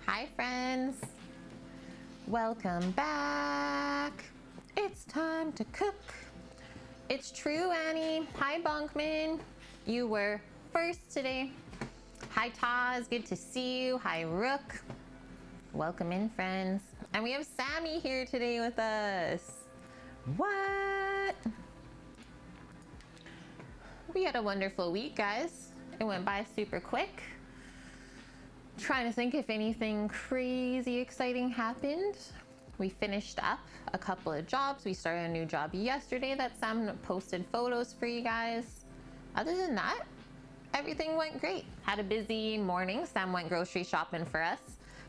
Hi friends, welcome back. It's time to cook. It's true, Annie. Hi Bonkman, you were first today. Hi Taz, good to see you. Hi Rook, welcome in friends. And we have Sammy here today with us. What? We had a wonderful week, guys. It went by super quick. Trying to think if anything crazy exciting happened. We finished up a couple of jobs. We started a new job yesterday that Sam posted photos for you guys. Other than that, everything went great. Had a busy morning. Sam went grocery shopping for us.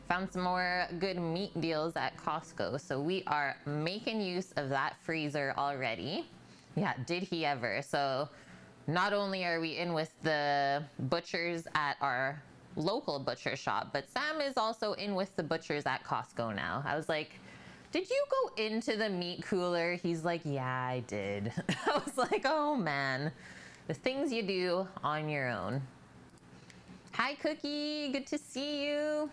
Found some more good meat deals at Costco. So we are making use of that freezer already. Yeah, did he ever. So not only are we in with the butchers at our local butcher shop, but Sam is also in with the butchers at Costco now. I was like, did you go into the meat cooler? He's like, yeah, I did. I was like, oh man, the things you do on your own. Hi Cookie, good to see you.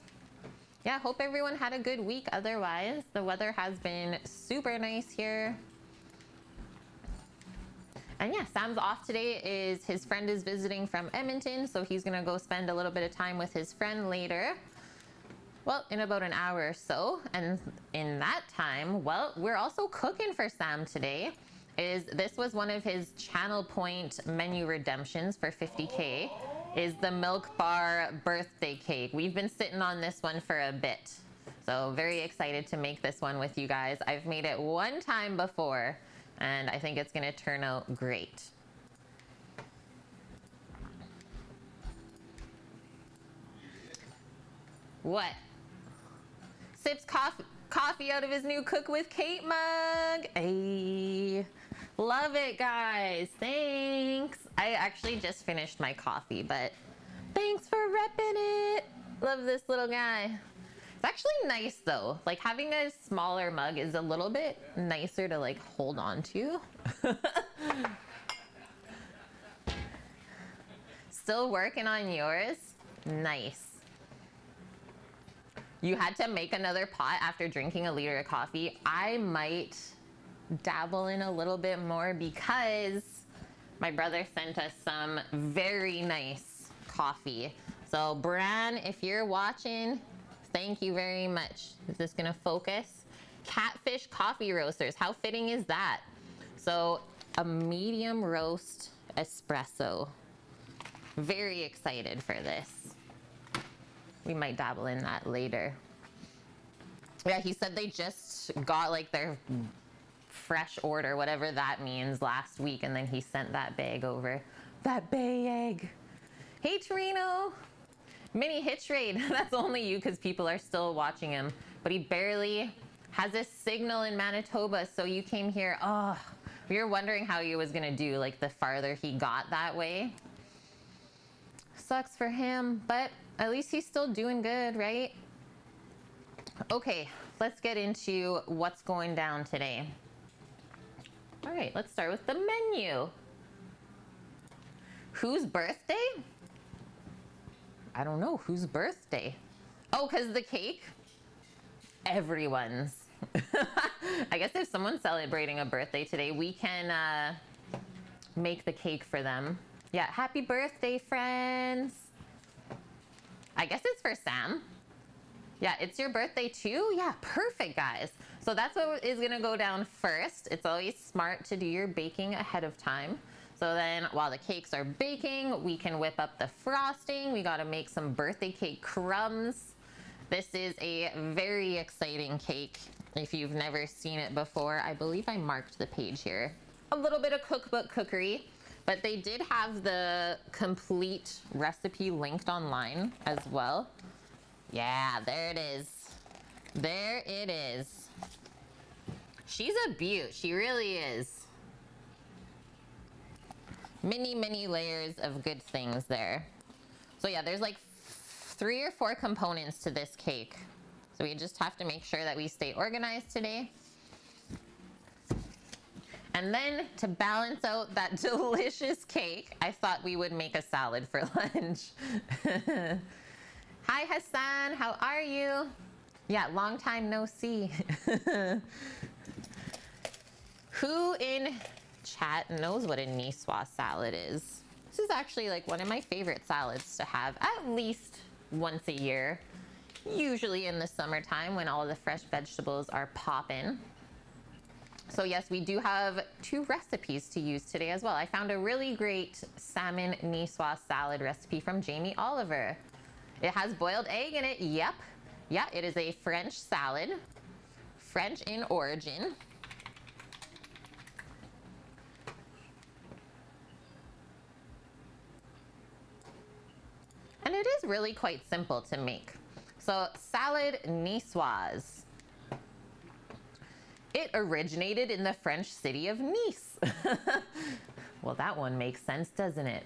Yeah, hope everyone had a good week. Otherwise, the weather has been super nice here. And yeah, Sam's off today. His friend is visiting from Edmonton, so he's gonna go spend a little bit of time with his friend later. Well, in about an hour or so. And in that time, well, we're also cooking for Sam today. This was one of his channel point menu redemptions for 50K, is the Milk Bar birthday cake. We've been sitting on this one for a bit. So very excited to make this one with you guys. I've made it one time before, and I think it's gonna turn out great. What? Sips coffee out of his new Cook with Kate mug. Hey, love it guys, thanks. I actually just finished my coffee, but thanks for repping it. Love this little guy. It's actually nice though. Like having a smaller mug is a little bit nicer to like hold on to. Still working on yours? Nice. You had to make another pot after drinking a liter of coffee. I might dabble in a little bit more because my brother sent us some very nice coffee. So Bran, if you're watching, thank you very much. Is this gonna focus? Catfish coffee roasters, how fitting is that? So a medium roast espresso. Very excited for this. We might dabble in that later. Yeah, he said they just got like their fresh order, whatever that means, last week, and then he sent that bag over. That bay egg. Hey, Torino. Mini hitch raid. That's only you because people are still watching him. But he barely has a signal in Manitoba, so you came here. Oh, we were wondering how he was going to do, like, the farther he got that way. Sucks for him, but at least he's still doing good, right? Okay, let's get into what's going down today. All right, let's start with the menu. Whose birthday? I don't know. Whose birthday? Oh, because the cake? Everyone's. I guess if someone's celebrating a birthday today, we can make the cake for them. Yeah, happy birthday, friends. I guess it's for Sam. Yeah, it's your birthday too? Yeah, perfect, guys. So that's what is gonna go down first. It's always smart to do your baking ahead of time. So then while the cakes are baking, we can whip up the frosting. We gotta make some birthday cake crumbs. This is a very exciting cake. If you've never seen it before, I believe I marked the page here. A little bit of cookbook cookery, but they did have the complete recipe linked online as well. Yeah, there it is. There it is. She's a beaut, she really is. Many, many layers of good things there. So yeah, there's like 3 or 4 components to this cake. So we just have to make sure that we stay organized today. And then to balance out that delicious cake, I thought we would make a salad for lunch. Hi Hassan, how are you? Yeah, long time no see. Who in chat knows what a Nicoise salad is? This is actually like one of my favorite salads to have at least once a year, usually in the summertime when all the fresh vegetables are popping. So yes, we do have 2 recipes to use today as well. I found a really great salmon Nicoise salad recipe from Jamie Oliver. It has boiled egg in it, yep. Yeah, it is a French salad, French in origin. And it is really quite simple to make. So salad Nicoise. It originated in the French city of Nice. Well, that one makes sense, doesn't it?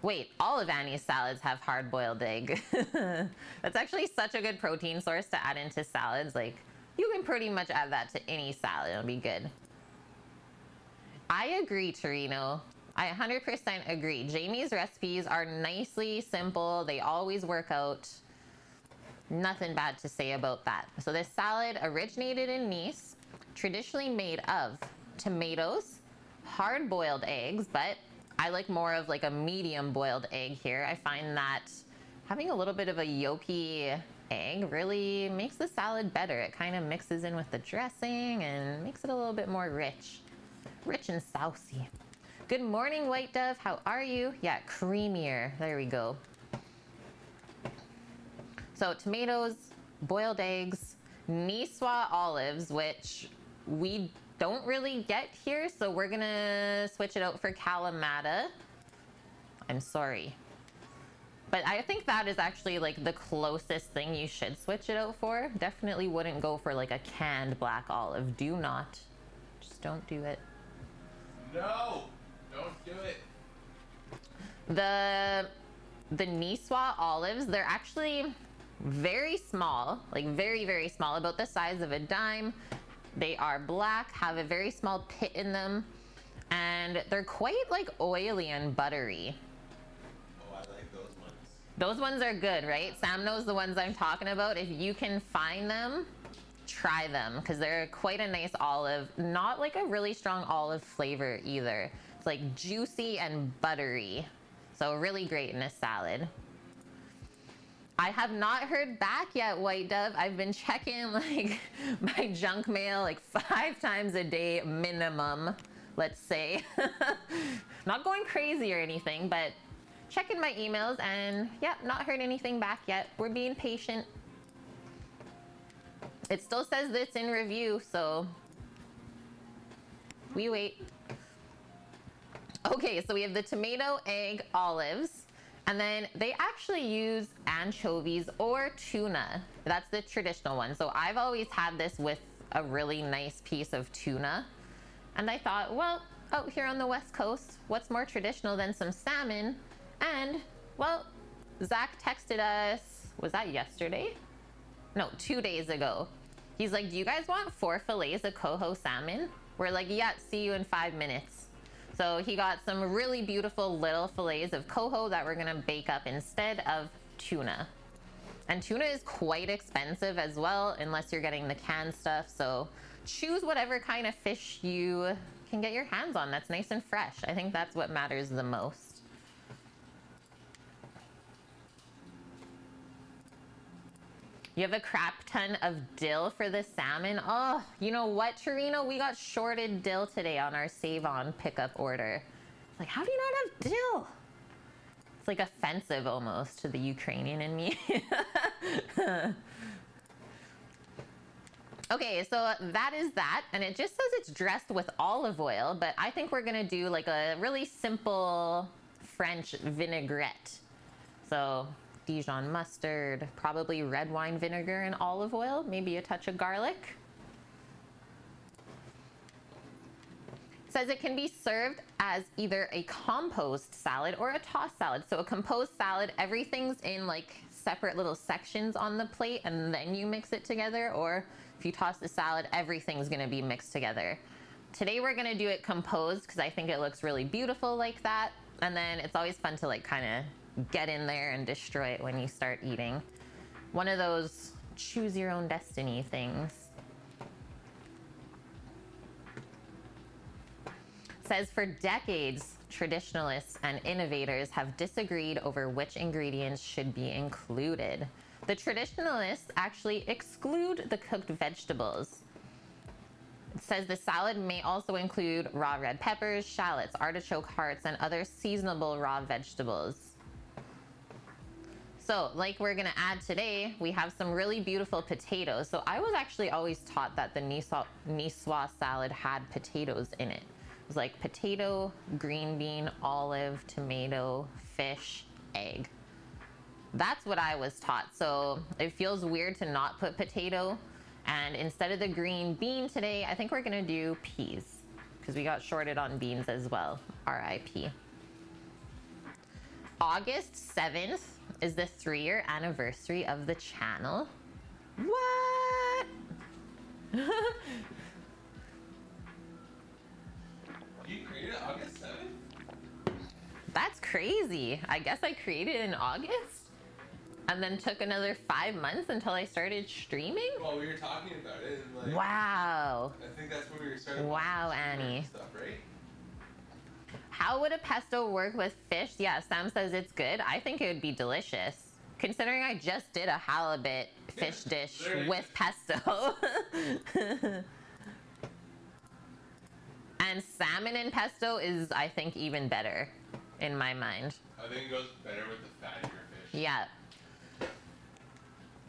Wait, all of Annie's salads have hard-boiled egg. That's actually such a good protein source to add into salads. Like, you can pretty much add that to any salad, it'll be good. I agree, Torino. I 100% agree. Jamie's recipes are nicely simple. They always work out. Nothing bad to say about that. So this salad originated in Nice, traditionally made of tomatoes, hard-boiled eggs, but I like more of like a medium boiled egg here. I find that having a little bit of a yolky egg really makes the salad better. It kind of mixes in with the dressing and makes it a little bit more rich and saucy. Good morning, White Dove. How are you? Yeah, creamier. There we go. So tomatoes, boiled eggs, Nicoise olives, which we don't really get here, so we're gonna switch it out for Kalamata. I'm sorry. But I think that is actually like the closest thing you should switch it out for. Definitely wouldn't go for like a canned black olive. Do not. Just don't do it. No! Don't do it. The Nicoise olives, they're actually very small, like very, very small, about the size of a dime. They are black, have a very small pit in them, and they're quite like oily and buttery. Oh, I like those ones. Those ones are good, right? Sam knows the ones I'm talking about. If you can find them, try them, because they're quite a nice olive. Not like a really strong olive flavor either. It's like juicy and buttery. So really great in a salad. I have not heard back yet, White Dove. I've been checking like my junk mail like 5 times a day minimum, let's say. Not going crazy or anything, but checking my emails and yeah, not heard anything back yet. We're being patient. It still says it's in review, so We wait. Okay, so we have the tomato, egg, olives, and then they actually use anchovies or tuna. That's the traditional one. So I've always had this with a really nice piece of tuna. And I thought, well, out here on the West Coast, what's more traditional than some salmon? And, well, Zach texted us, was that yesterday? No, 2 days ago. He's like, do you guys want 4 fillets of coho salmon? We're like, yeah, see you in 5 minutes. So he got some really beautiful little fillets of coho that we're gonna bake up instead of tuna. And tuna is quite expensive as well, unless you're getting the canned stuff. So choose whatever kind of fish you can get your hands on that's nice and fresh. I think that's what matters the most. You have a crap ton of dill for the salmon. Oh, you know what, Torino? We got shorted dill today on our Save On pickup order. It's like, how do you not have dill? It's like offensive almost to the Ukrainian in me. Okay, so that is that. And it just says it's dressed with olive oil, but I think we're gonna do like a really simple French vinaigrette. So Dijon mustard, probably red wine vinegar and olive oil, maybe a touch of garlic. It says it can be served as either a compost salad or a tossed salad. So a compost salad, everything's in like separate little sections on the plate and then you mix it together. Or if you toss the salad, everything's gonna be mixed together. Today we're gonna do it composed because I think it looks really beautiful like that. And then it's always fun to like kind of get in there and destroy it when you start eating. One of those choose your own destiny things. It says for decades, traditionalists and innovators have disagreed over which ingredients should be included. The traditionalists actually exclude the cooked vegetables. It says the salad may also include raw red peppers, shallots, artichoke hearts, and other seasonable raw vegetables. So like we're gonna add today, we have some really beautiful potatoes. So I was actually always taught that the Nicoise salad had potatoes in it. It was like potato, green bean, olive, tomato, fish, egg. That's what I was taught. So it feels weird to not put potato. And instead of the green bean today, I think we're gonna do peas because we got shorted on beans as well, RIP. August 7th is the 3-year anniversary of the channel. What? You created August 7th? That's crazy. I guess I created in August and then took another 5 months until I started streaming. Well, we were talking about it and like... Wow. I think that's when we were starting. Wow, Annie. Stuff, right? How would a pesto work with fish? Yeah, Sam says it's good. I think it would be delicious. Considering I just did a halibut fish dish with pesto. And salmon and pesto is, I think, even better in my mind. I think it goes better with the fattier fish. Yeah.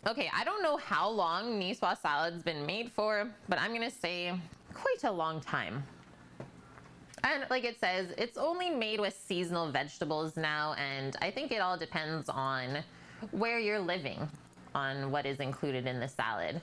Okay, I don't know how long Nicoise salad's been made for, but I'm gonna say quite a long time. And like it says, it's only made with seasonal vegetables now, and I think it all depends on where you're living, on what is included in the salad.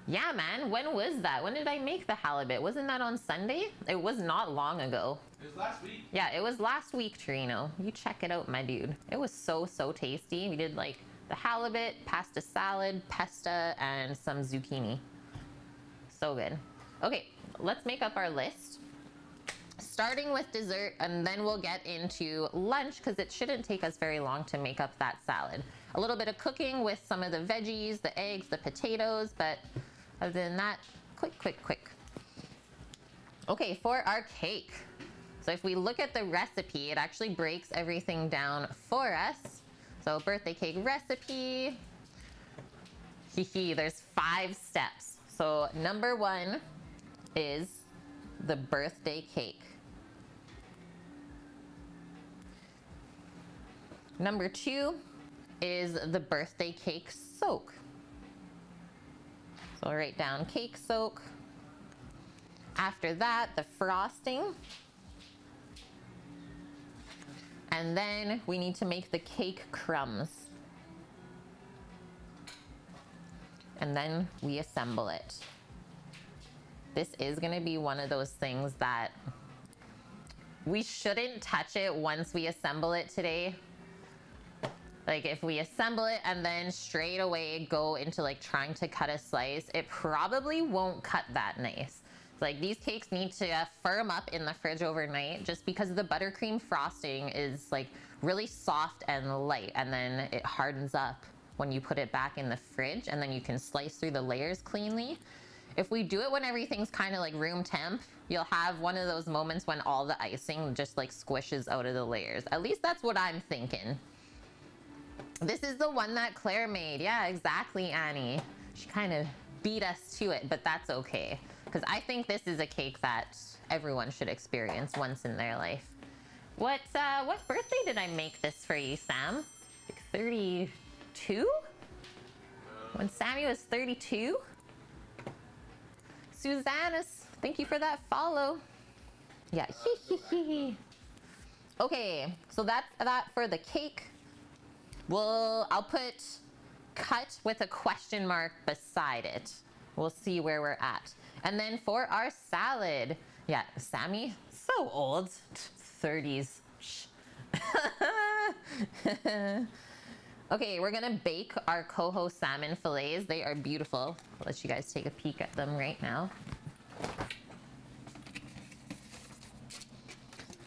Yeah, man, when was that? When did I make the halibut? Wasn't that on Sunday? It was not long ago. It was last week. Yeah, it was last week, Torino. You check it out, my dude. It was so tasty. We did like the halibut, pasta salad, pesto, and some zucchini. So good. Okay, let's make up our list. Starting with dessert, and then we'll get into lunch because it shouldn't take us very long to make up that salad. A little bit of cooking with some of the veggies, the eggs, the potatoes, but other than that, quick. Okay, for our cake. So if we look at the recipe, it actually breaks everything down for us. So birthday cake recipe. There's 5 steps. So number 1 is the birthday cake. Number 2 is the birthday cake soak. So I'll write down cake soak. After that, the frosting. And then we need to make the cake crumbs. And then we assemble it. This is gonna be one of those things that we shouldn't touch it once we assemble it today. Like if we assemble it and then straight away go into like trying to cut a slice, it probably won't cut that nice. Like these cakes need to firm up in the fridge overnight just because the buttercream frosting is like really soft and light, and then it hardens up when you put it back in the fridge, and then you can slice through the layers cleanly. If we do it when everything's kind of like room temp, you'll have one of those moments when all the icing just like squishes out of the layers. At least that's what I'm thinking. This is the one that Claire made. Yeah, exactly, Annie. She kind of beat us to it, but that's okay. Because I think this is a cake that everyone should experience once in their life. What birthday did I make this for you, Sam? Like 32? When Sammy was 32? Susanna's, thank you for that follow. Yeah, Okay, so that's that for the cake. I'll put cut with a question mark beside it. We'll see where we're at. And then for our salad, yeah, Sammy, so old, 30s. Okay, we're gonna bake our coho salmon fillets. They are beautiful. I'll let you guys take a peek at them right now.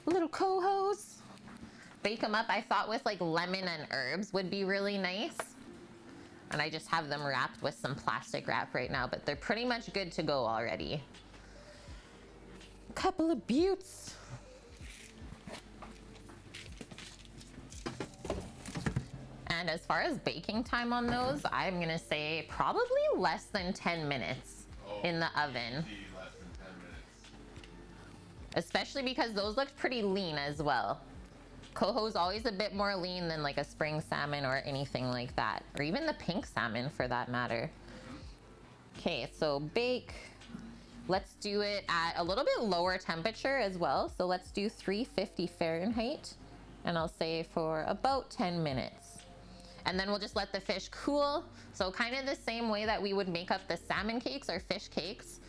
Little cohos. Bake them up. I thought with like lemon and herbs would be really nice. And I just have them wrapped with some plastic wrap right now, but they're pretty much good to go already. Couple of buttes. And as far as baking time on those, I'm gonna say probably less than 10 minutes in the oven. Less than 10 minutes. Especially because those looked pretty lean as well. Coho's always a bit more lean than like a spring salmon or anything like that, or even the pink salmon for that matter. Okay, so bake. Let's do it at a little bit lower temperature as well. So let's do 350 Fahrenheit, and I'll say for about 10 minutes. And then we'll just let the fish cool. So kind of the same way that we would make up the salmon cakes or fish cakes.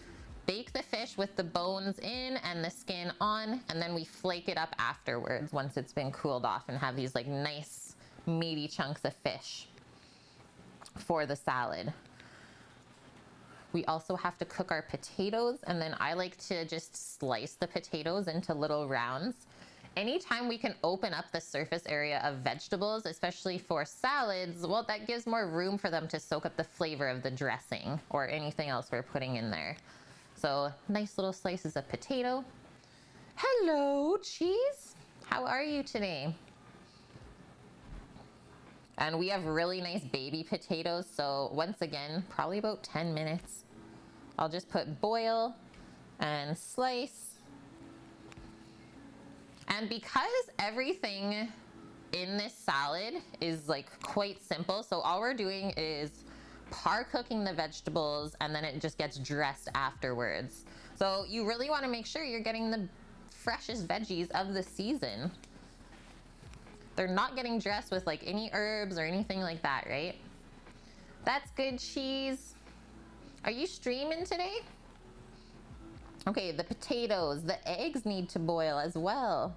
Bake the fish with the bones in and the skin on, and then we flake it up afterwards once it's been cooled off and have these like nice meaty chunks of fish for the salad. We also have to cook our potatoes, and then I like to just slice the potatoes into little rounds. Anytime we can open up the surface area of vegetables, especially for salads, well, that gives more room for them to soak up the flavor of the dressing or anything else we're putting in there. So nice little slices of potato. Hello, cheese. How are you today? And we have really nice baby potatoes. So once again, probably about 10 minutes. I'll just put boil and slice. And because everything in this salad is like quite simple, so all we're doing is par cooking the vegetables, and then it just gets dressed afterwards. So you really want to make sure you're getting the freshest veggies of the season. They're not getting dressed with like any herbs or anything like that, right? That's good, cheese. Are you streaming today? Okay, the potatoes, the eggs need to boil as well.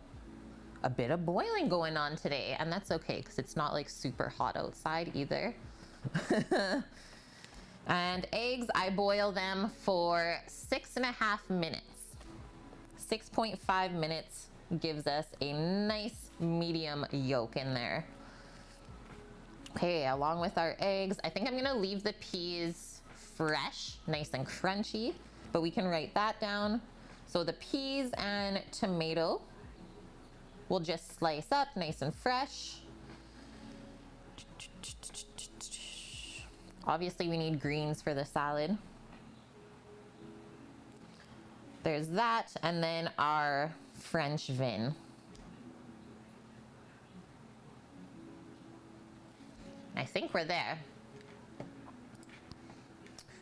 A bit of boiling going on today, and that's okay because it's not like super hot outside either. And eggs, I boil them for 6.5 minutes. 6.5 minutes gives us a nice medium yolk in there. Okay, along with our eggs, I think I'm gonna leave the peas fresh, nice and crunchy, but we can write that down. So the peas and tomato we'll just slice up nice and fresh. Obviously we need greens for the salad. There's that, and then our French vin. I think we're there.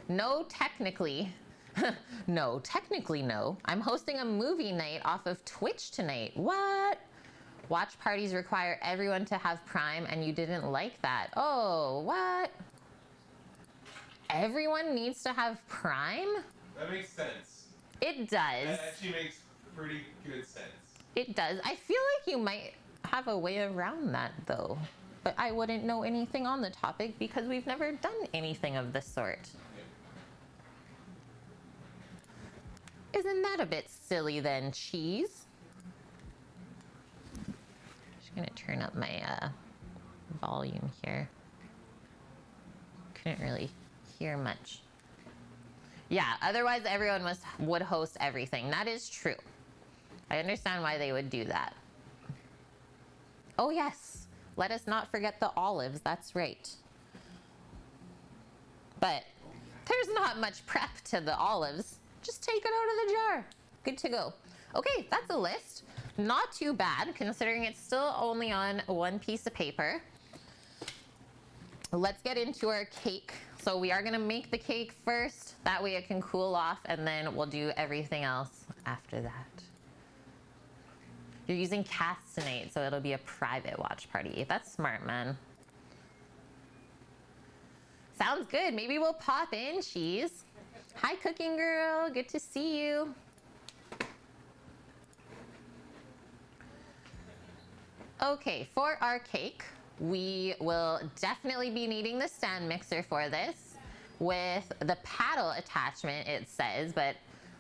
No, technically, No, technically no. I'm hosting a movie night off of Twitch tonight. What? Watch parties require everyone to have Prime and you didn't like that. Oh, what? Everyone needs to have Prime? That makes sense. It does. That actually makes pretty good sense. It does. I feel like you might have a way around that though. But I wouldn't know anything on the topic because we've never done anything of this sort. Yeah. Isn't that a bit silly then, cheese? Just gonna turn up my volume here. Couldn't really hear much. Yeah, otherwise everyone would host everything. That is true. I understand why they would do that. Oh yes. Let us not forget the olives, that's right. But there's not much prep to the olives. Just take it out of the jar. Good to go. Okay, that's a list. Not too bad, considering it's still only on one piece of paper. Let's get into our cake. So we are gonna make the cake first. That way it can cool off and then we'll do everything else after that. You're using cast tonight, so it'll be a private watch party. That's smart, man. Sounds good. Maybe we'll pop in, cheese. Hi, cooking girl. Good to see you. Okay, for our cake, we will definitely be needing the stand mixer for this with the paddle attachment, it says, but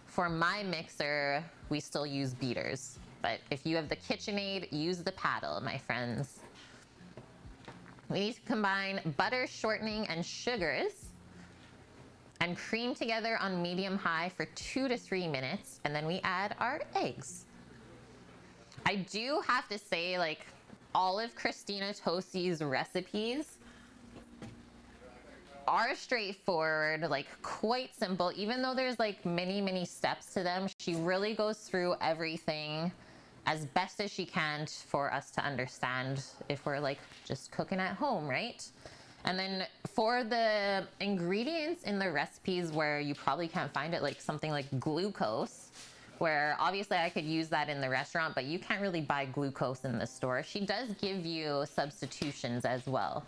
for my mixer, we still use beaters. But if you have the KitchenAid, use the paddle, my friends. We need to combine butter, shortening, and sugars and cream together on medium-high for 2 to 3 minutes, and then we add our eggs. I do have to say, like, all of Christina Tosi's recipes are straightforward, like quite simple. Even though there's like many steps to them, she really goes through everything as best as she can for us to understand if we're like just cooking at home, right? And then for the ingredients in the recipes where you probably can't find it, like something like glucose, where obviously I could use that in the restaurant, but you can't really buy glucose in the store. She does give you substitutions as well.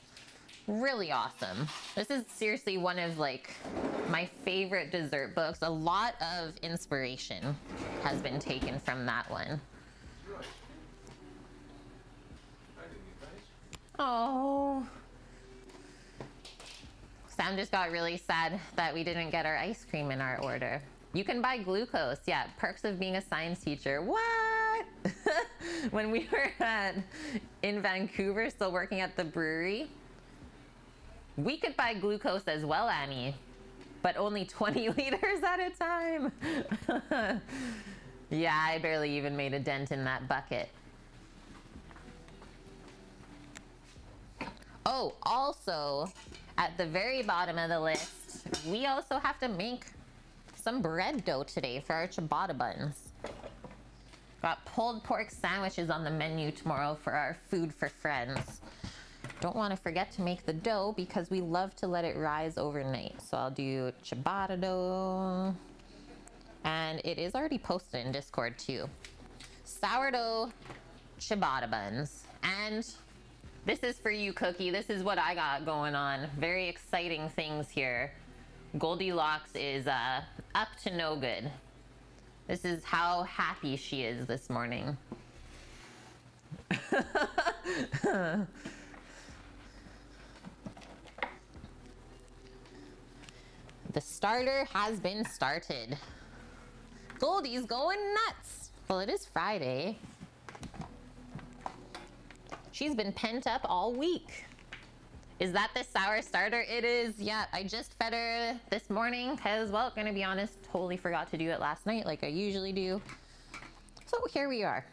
Really awesome. This is seriously one of like my favorite dessert books. A lot of inspiration has been taken from that one. Oh. Sam just got really sad that we didn't get our ice cream in our order. You can buy glucose. Yeah, perks of being a science teacher. What? When we were in Vancouver, still working at the brewery, we could buy glucose as well, Annie, but only 20 liters at a time. Yeah, I barely even made a dent in that bucket. Oh, also, at the very bottom of the list, we also have to make some bread dough today for our ciabatta buns. Got pulled pork sandwiches on the menu tomorrow for our food for friends. Don't want to forget to make the dough because we love to let it rise overnight. So I'll do ciabatta dough. And it is already posted in Discord too. Sourdough ciabatta buns. And this is for you, Cookie. This is what I got going on. Very exciting things here. Goldilocks is up to no good. This is how happy she is this morning. The starter has been started. Goldie's going nuts. Well, it is Friday. She's been pent up all week. Is that the sour starter? It is, yeah. I just fed her this morning because, well, gonna be honest, totally forgot to do it last night like I usually do. So here we are.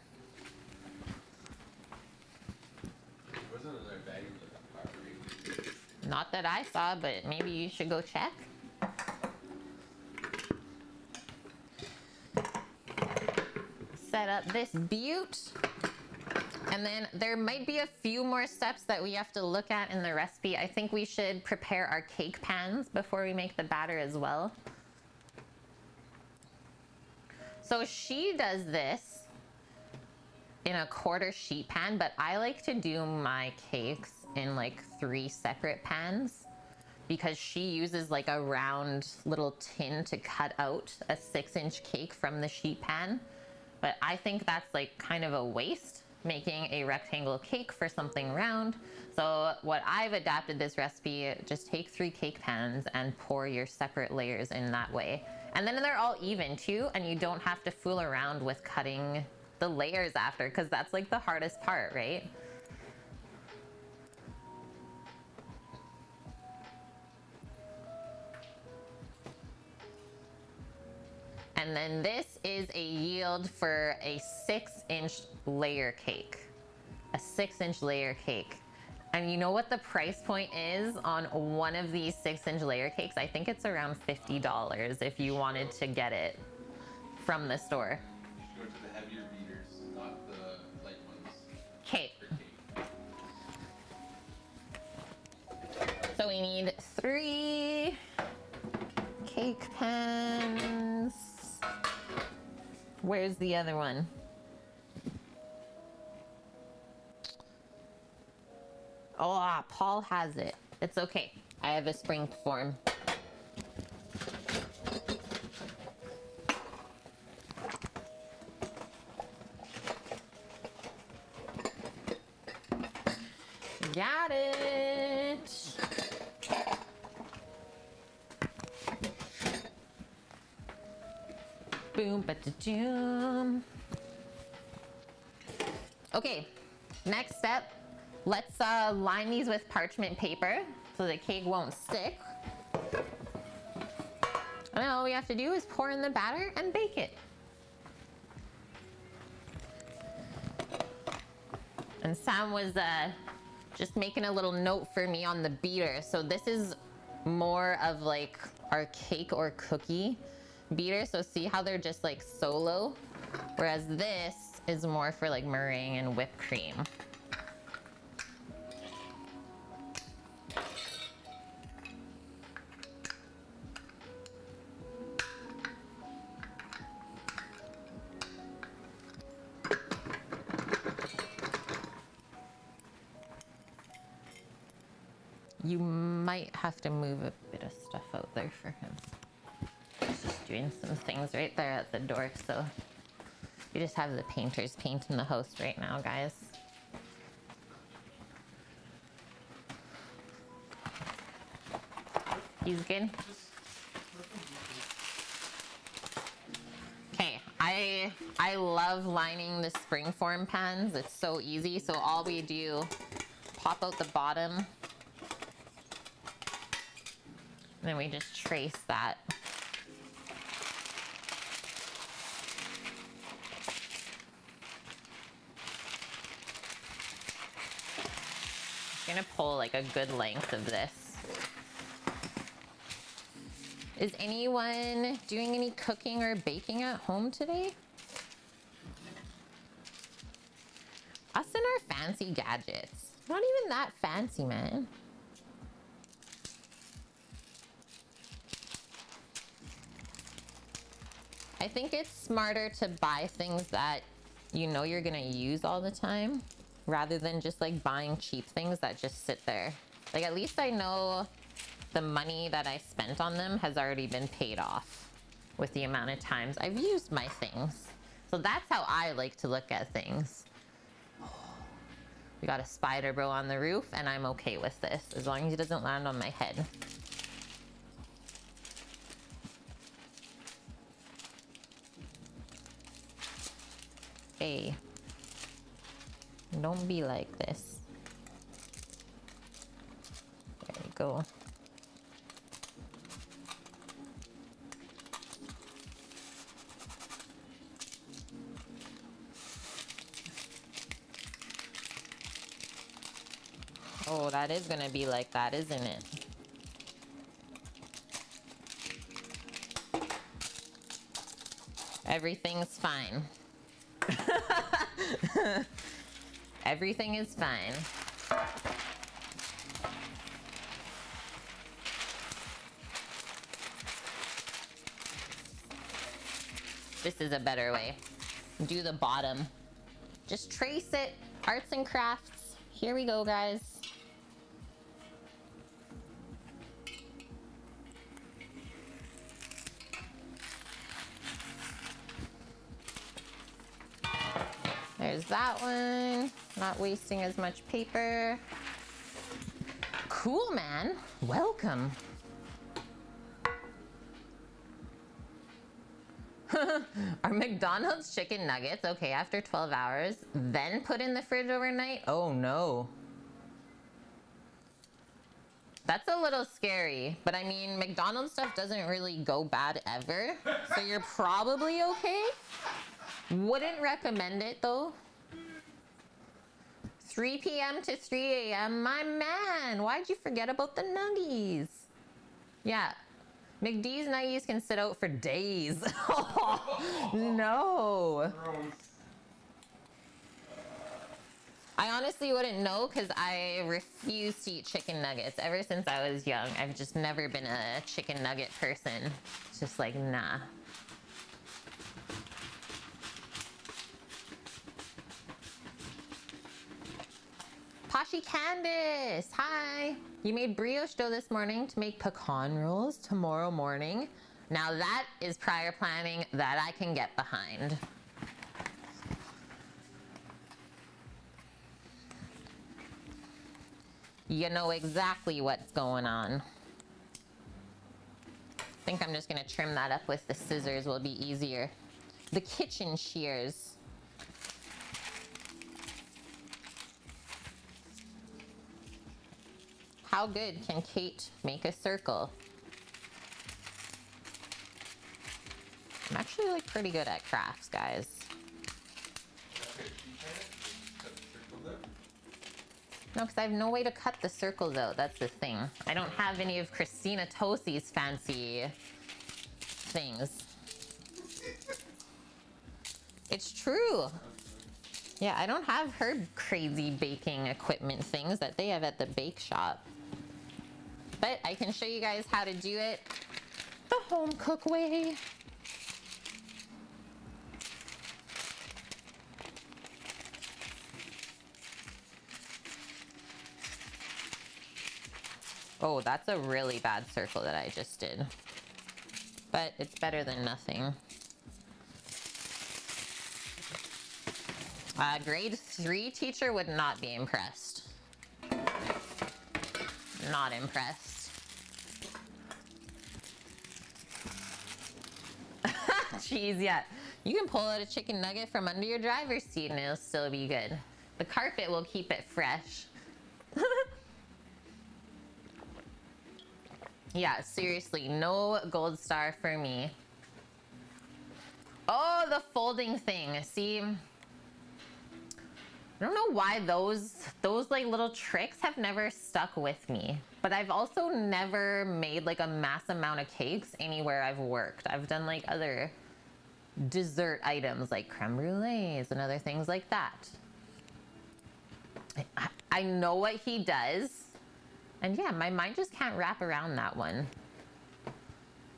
Wasn't another bag of the pottery? Not that I saw, but maybe you should go check. Set up this butte. And then there might be a few more steps that we have to look at in the recipe. I think we should prepare our cake pans before we make the batter as well. So she does this in a quarter sheet pan, but I like to do my cakes in like 3 separate pans because she uses like a round little tin to cut out a 6-inch cake from the sheet pan. But I think that's like kind of a waste, making a rectangle cake for something round. So what I've adapted this recipe, just take 3 cake pans and pour your separate layers in that way. And then they're all even too, and you don't have to fool around with cutting the layers after, because that's like the hardest part, right? And then this is a yield for a 6-inch layer cake. A 6-inch layer cake. And you know what the price point is on one of these 6-inch layer cakes? I think it's around $50 if you wanted to get it from the store. You should go to the heavier beaters, not the light ones. Okay. For cake. So we need 3 cake pans. Where's the other one? Oh, Paul has it. It's okay. I have a spring form. Got it. Boom, ba-da-doom. Okay, next step. Let's line these with parchment paper so the cake won't stick. And all we have to do is pour in the batter and bake it. And Sam was just making a little note for me on the beater. So this is more of like our cake or cookie beater. So see how they're just like solo? Whereas this is more for like meringue and whipped cream. You might have to move a bit of stuff out there for him. He's just doing some things right there at the door, so we just have the painters painting the house right now, guys. He's good? Okay, I love lining the springform pans. It's so easy. So all we do, pop out the bottom, and then we just trace that. I'm gonna pull like a good length of this. Is anyone doing any cooking or baking at home today? Us and our fancy gadgets. Not even that fancy, man. I think it's smarter to buy things that you know you're gonna use all the time rather than just like buying cheap things that just sit there. Like at least I know the money that I spent on them has already been paid off with the amount of times I've used my things. So that's how I like to look at things. We got a spider bro on the roof and I'm okay with this as long as he doesn't land on my head. Hey, don't be like this. There you go. Oh, that is gonna be like that, isn't it? Everything's fine. Everything is fine. this is a better way. Do the bottom. Just trace it. Arts and crafts. Here we go, guys. There's that one. Not wasting as much paper. Cool, man. Welcome. Are McDonald's chicken nuggets okay after 12 hours, then put in the fridge overnight? Oh no. That's a little scary, but I mean, McDonald's stuff doesn't really go bad ever, so you're probably okay. Wouldn't recommend it though. 3 p.m. to 3 a.m. My man, why'd you forget about the nuggies? Yeah, McD's nuggies can sit out for days. No. I honestly wouldn't know because I refuse to eat chicken nuggets. Ever since I was young, I've just never been a chicken nugget person. It's just like, nah. Pashi Candace, hi. You made brioche dough this morning to make pecan rolls tomorrow morning. Now that is prior planning that I can get behind. You know exactly what's going on. I think I'm just gonna trim that up with the scissors, will be easier. The kitchen shears. How good can Kate make a circle? I'm actually like pretty good at crafts, guys. No, because I have no way to cut the circles out. That's the thing. I don't have any of Christina Tosi's fancy things. It's true. Yeah, I don't have her crazy baking equipment things that they have at the bake shop. But I can show you guys how to do it the home cook way. Oh, that's a really bad circle that I just did. But it's better than nothing. Grade 3 teacher would not be impressed. Not impressed. Jeez, yeah. You can pull out a chicken nugget from under your driver's seat and it'll still be good. The carpet will keep it fresh. Yeah, seriously, no gold star for me. Oh, the folding thing. See, I don't know why those like little tricks have never stuck with me. But I've also never made like a mass amount of cakes anywhere I've worked. I've done like other dessert items like creme brulees and other things like that. I know what he does. And yeah, my mind just can't wrap around that one.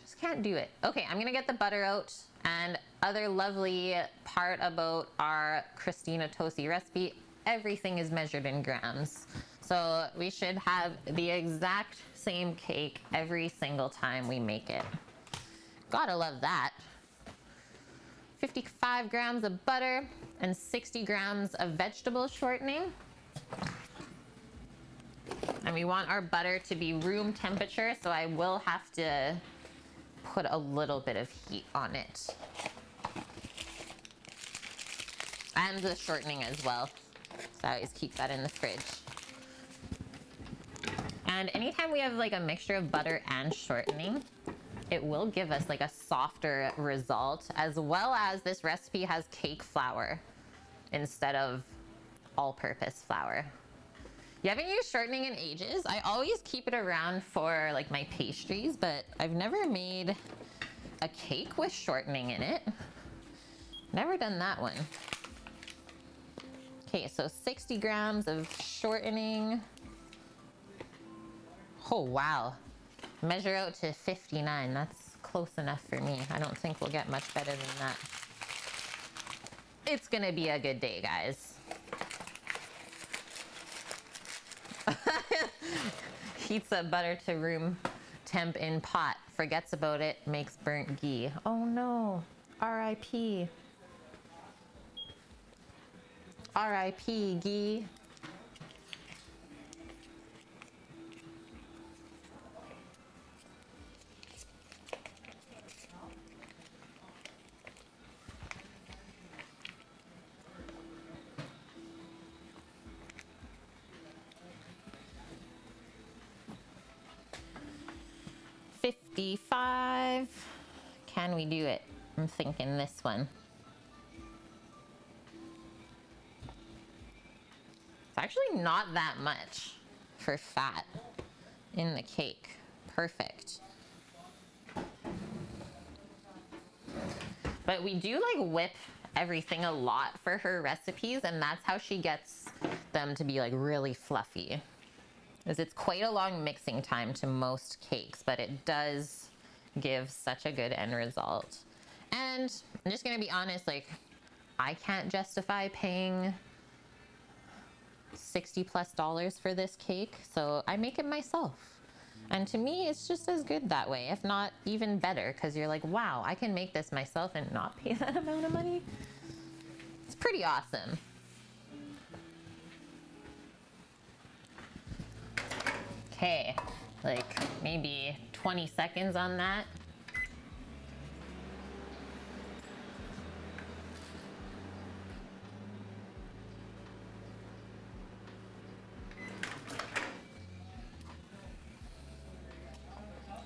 Just can't do it. Okay, I'm gonna get the butter out. And other lovely part about our Christina Tosi recipe, everything is measured in grams. So we should have the exact same cake every single time we make it. Gotta love that. 55 grams of butter and 60 grams of vegetable shortening. And we want our butter to be room temperature, so I will have to put a little bit of heat on it. And the shortening as well. So I always keep that in the fridge. And anytime we have like a mixture of butter and shortening, it will give us like a softer result, as well as this recipe has cake flour instead of all-purpose flour. You haven't used shortening in ages. I always keep it around for like my pastries, but I've never made a cake with shortening in it. Never done that one. Okay, so 60 grams of shortening. Oh, wow. Measure out to 59. That's close enough for me. I don't think we'll get much better than that. It's gonna be a good day, guys. Heats up butter to room temp in pot. Forgets about it, makes burnt ghee. Oh no, R.I.P. R.I.P. ghee. $55. Can we do it? I'm thinking this one. It's actually not that much for fat in the cake. Perfect. But we do like whip everything a lot for her recipes, and that's how she gets them to be like really fluffy. Is it's quite a long mixing time to most cakes, but it does give such a good end result. And I'm just gonna be honest, like I can't justify paying $60+ for this cake, so I make it myself. And to me, it's just as good that way, if not even better, because you're like, wow, I can make this myself and not pay that amount of money. It's pretty awesome. Okay, like maybe 20 seconds on that.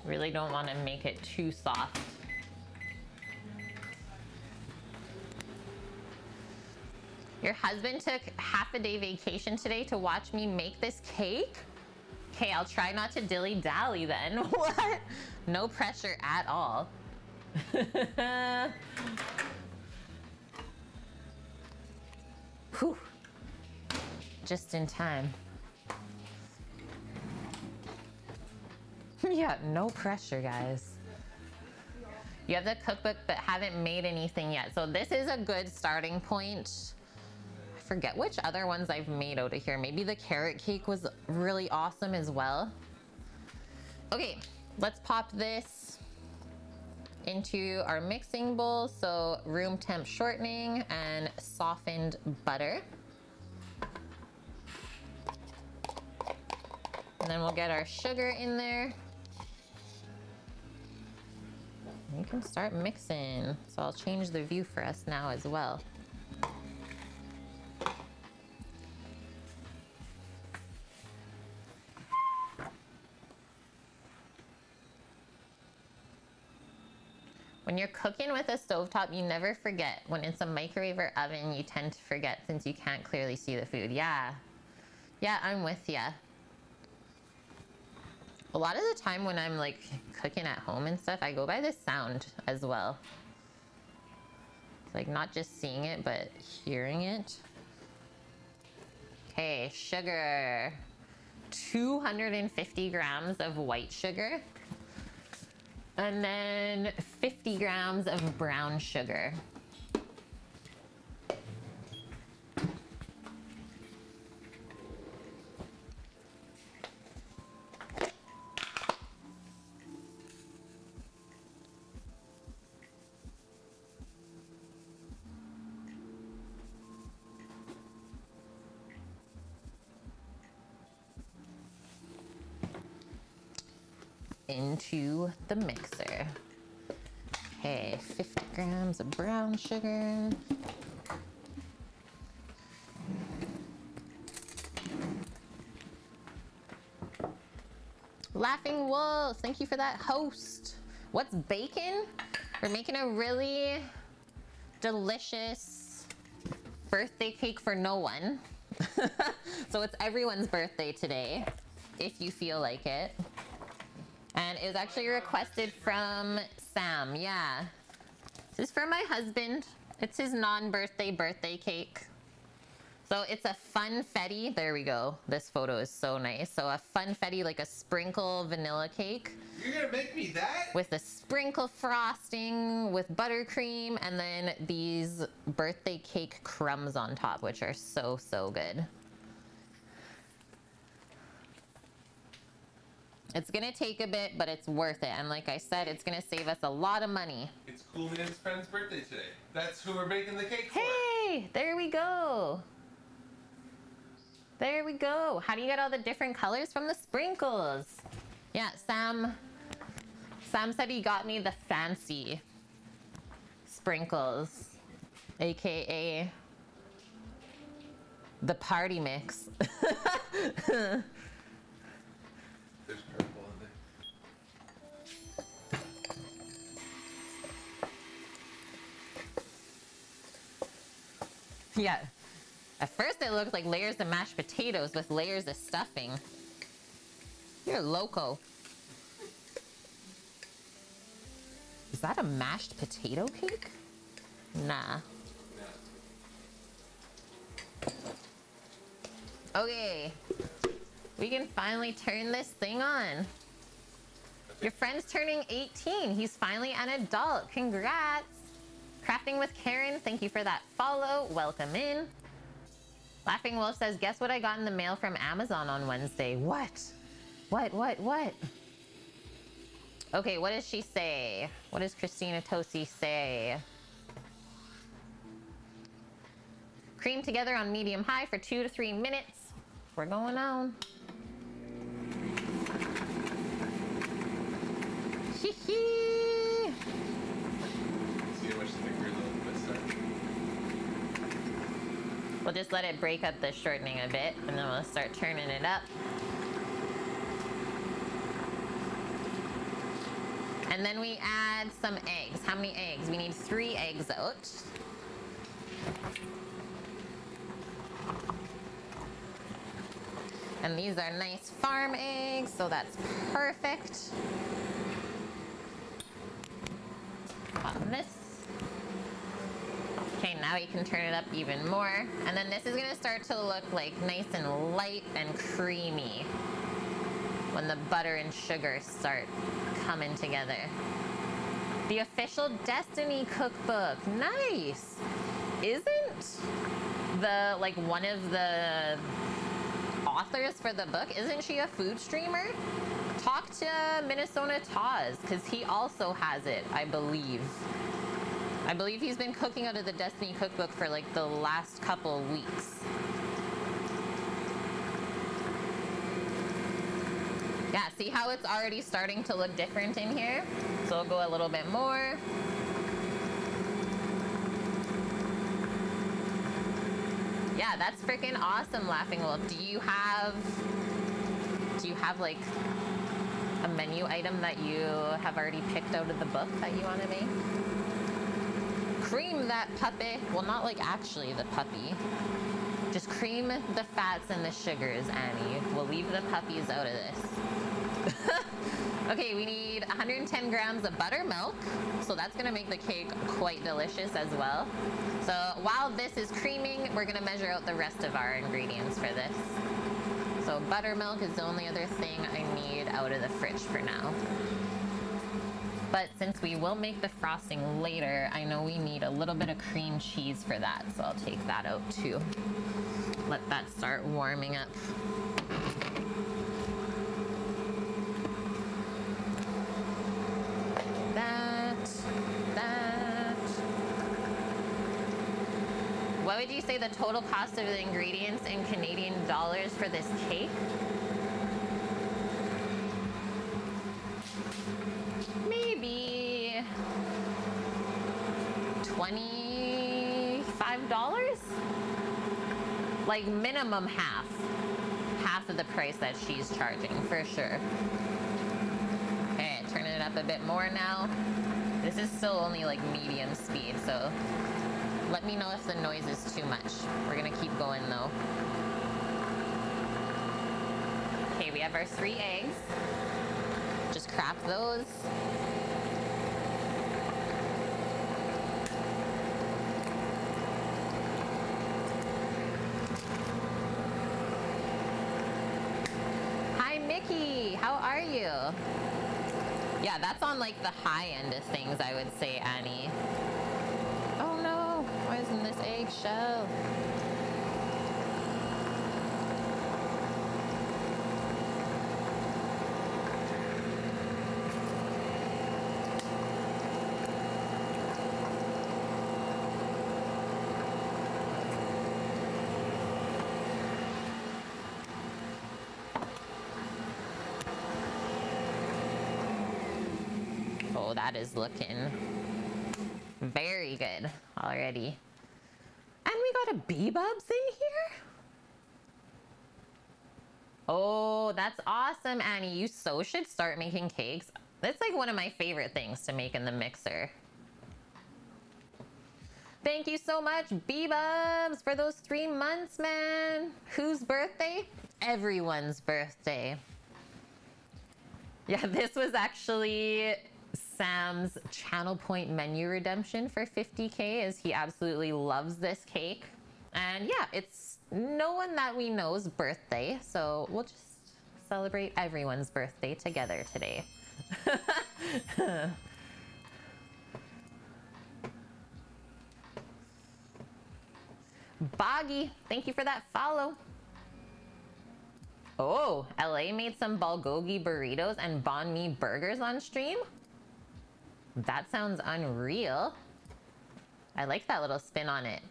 Really don't want to make it too soft. Your husband took half a day vacation today to watch me make this cake? Okay, I'll try not to dilly-dally then. What? No pressure at all. Whew. Just in time. Yeah, no pressure, guys. You have the cookbook but haven't made anything yet. So this is a good starting point. I forget which other ones I've made out of here. Maybe the carrot cake was really awesome as well. Okay, let's pop this into our mixing bowl. So room temp shortening and softened butter. And then we'll get our sugar in there. You can start mixing. So I'll change the view for us now as well. When you're cooking with a stovetop, you never forget. When it's a microwave or oven, you tend to forget since you can't clearly see the food. Yeah, I'm with ya. A lot of the time when I'm like cooking at home and stuff, I go by the sound as well. It's like not just seeing it, but hearing it. Okay, sugar. 250 grams of white sugar. And then 50 grams of brown sugar. Into the mixer. Okay, 50 grams of brown sugar. Laughing Wolves, thank you for that host. What's bacon? We're making a really delicious birthday cake for no one. So it's everyone's birthday today, if you feel like it. And it was actually requested from Sam, yeah. This is for my husband. It's his non-birthday birthday cake. So it's a funfetti. There we go. This photo is so nice. So a funfetti, like a sprinkle vanilla cake. You're gonna make me that? With a sprinkle frosting with buttercream, and then these birthday cake crumbs on top, which are so, so good. It's gonna take a bit, but it's worth it. And like I said, it's gonna save us a lot of money. It's Coolman's friend's birthday today. That's who we're making the cake for. Hey, there we go. There we go. How do you get all the different colors? From the sprinkles. Yeah, Sam said he got me the fancy sprinkles, aka the party mix. There's purple in there. Yeah. At first it looked like layers of mashed potatoes with layers of stuffing. You're loco. Is that a mashed potato cake? Nah. Okay. We can finally turn this thing on. Your friend's turning 18. He's finally an adult. Congrats. Crafting with Karen, thank you for that follow. Welcome in. Laughing Wolf says, guess what I got in the mail from Amazon on Wednesday? What? What? Okay, what does she say? What does Christina Tosi say? Cream together on medium high for 2 to 3 minutes. We're going on. Hee hee. See how much thicker this time? We'll just let it break up the shortening a bit, and then we'll start turning it up. And then we add some eggs. How many eggs? We need 3 eggs out. And these are nice farm eggs, so that's perfect. Pop this. Okay, now you can turn it up even more. And then this is gonna start to look like nice and light and creamy when the butter and sugar start coming together. The official Destiny cookbook, nice. Isn't the, like, one of the authors for the book, isn't she a food streamer? Talk to Minnesota Taz, because he also has it, I believe. I believe he's been cooking out of the Destiny cookbook for like the last couple weeks. Yeah, see how it's already starting to look different in here? So we'll go a little bit more. Yeah, that's freaking awesome, Laughing Wolf. Do you have like a menu item that you have already picked out of the book that you want to make? Cream that puppy. Well, not like actually the puppy. Just cream the fats and the sugars, Annie. We'll leave the puppies out of this. Okay, we need 110 grams of buttermilk. So that's gonna make the cake quite delicious as well. So while this is creaming, we're gonna measure out the rest of our ingredients for this. So buttermilk is the only other thing I need out of the fridge for now. But since we will make the frosting later, I know we need a little bit of cream cheese for that, so I'll take that out too. Let that start warming up. That. What would you say the total cost of the ingredients in Canadian dollars for this cake? Maybe $25? Like minimum half of the price that she's charging, for sure. Okay, turning it up a bit more now. This is still only like medium speed, so let me know if the noise is too much. We're gonna keep going though. Okay, we have our 3 eggs. Just crack those. are you? Yeah, that's on like the high end of things, I would say, Annie. Oh no, why isn't this eggshell? Oh, that is looking very good already. And we got a bee-bubs in here? Oh, that's awesome, Annie. You so should start making cakes. That's like one of my favorite things to make in the mixer. Thank you so much, bee-bubs, for those 3 months, man. Whose birthday? Everyone's birthday. Yeah, this was actually Sam's channel point menu redemption for 50K, as he absolutely loves this cake. And yeah, it's no one that we know's birthday, so we'll just celebrate everyone's birthday together today. Boggy, thank you for that follow. Oh, LA made some bulgogi burritos and banh mi burgers on stream? That sounds unreal. I like that little spin on it.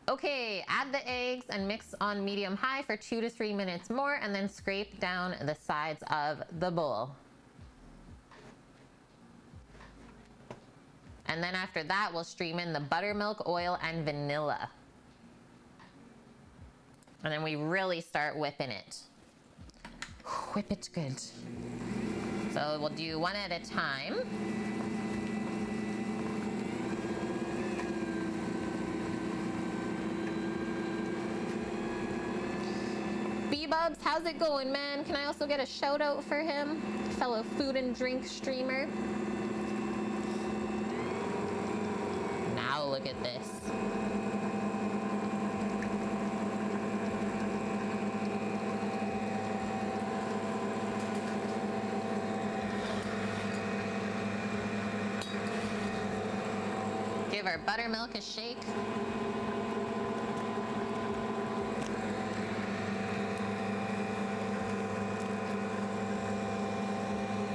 Okay, add the eggs and mix on medium-high for 2 to 3 minutes more, and then scrape down the sides of the bowl. And then after that, we'll stream in the buttermilk, oil, and vanilla. And then we really start whipping it. Whip it good. So we'll do one at a time. B-Bubs, how's it going, man? Can I also get a shout out for him? Fellow food and drink streamer. Now look at this. Give our buttermilk a shake.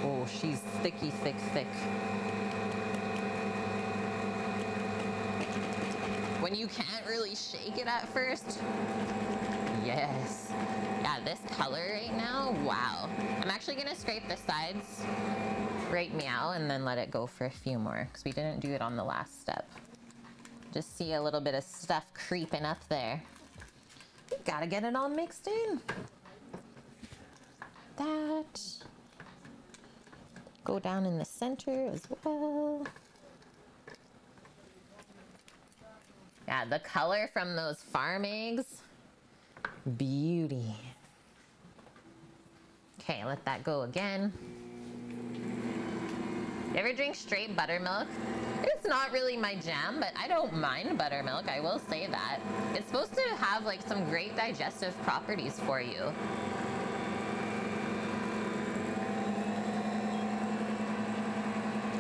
Oh, she's thicky, thick, thick. When you can't really shake it at first. Yes. Yeah, this color right now, wow. I'm actually gonna scrape the sides right meow and then let it go for a few more because we didn't do it on the last step. Just see a little bit of stuff creeping up there. We gotta get it all mixed in. That. Go down in the center as well. Yeah, the color from those farm eggs, beauty. Okay, let that go again. You ever drink straight buttermilk? It's not really my jam, but I don't mind buttermilk, I will say that. It's supposed to have like some great digestive properties for you.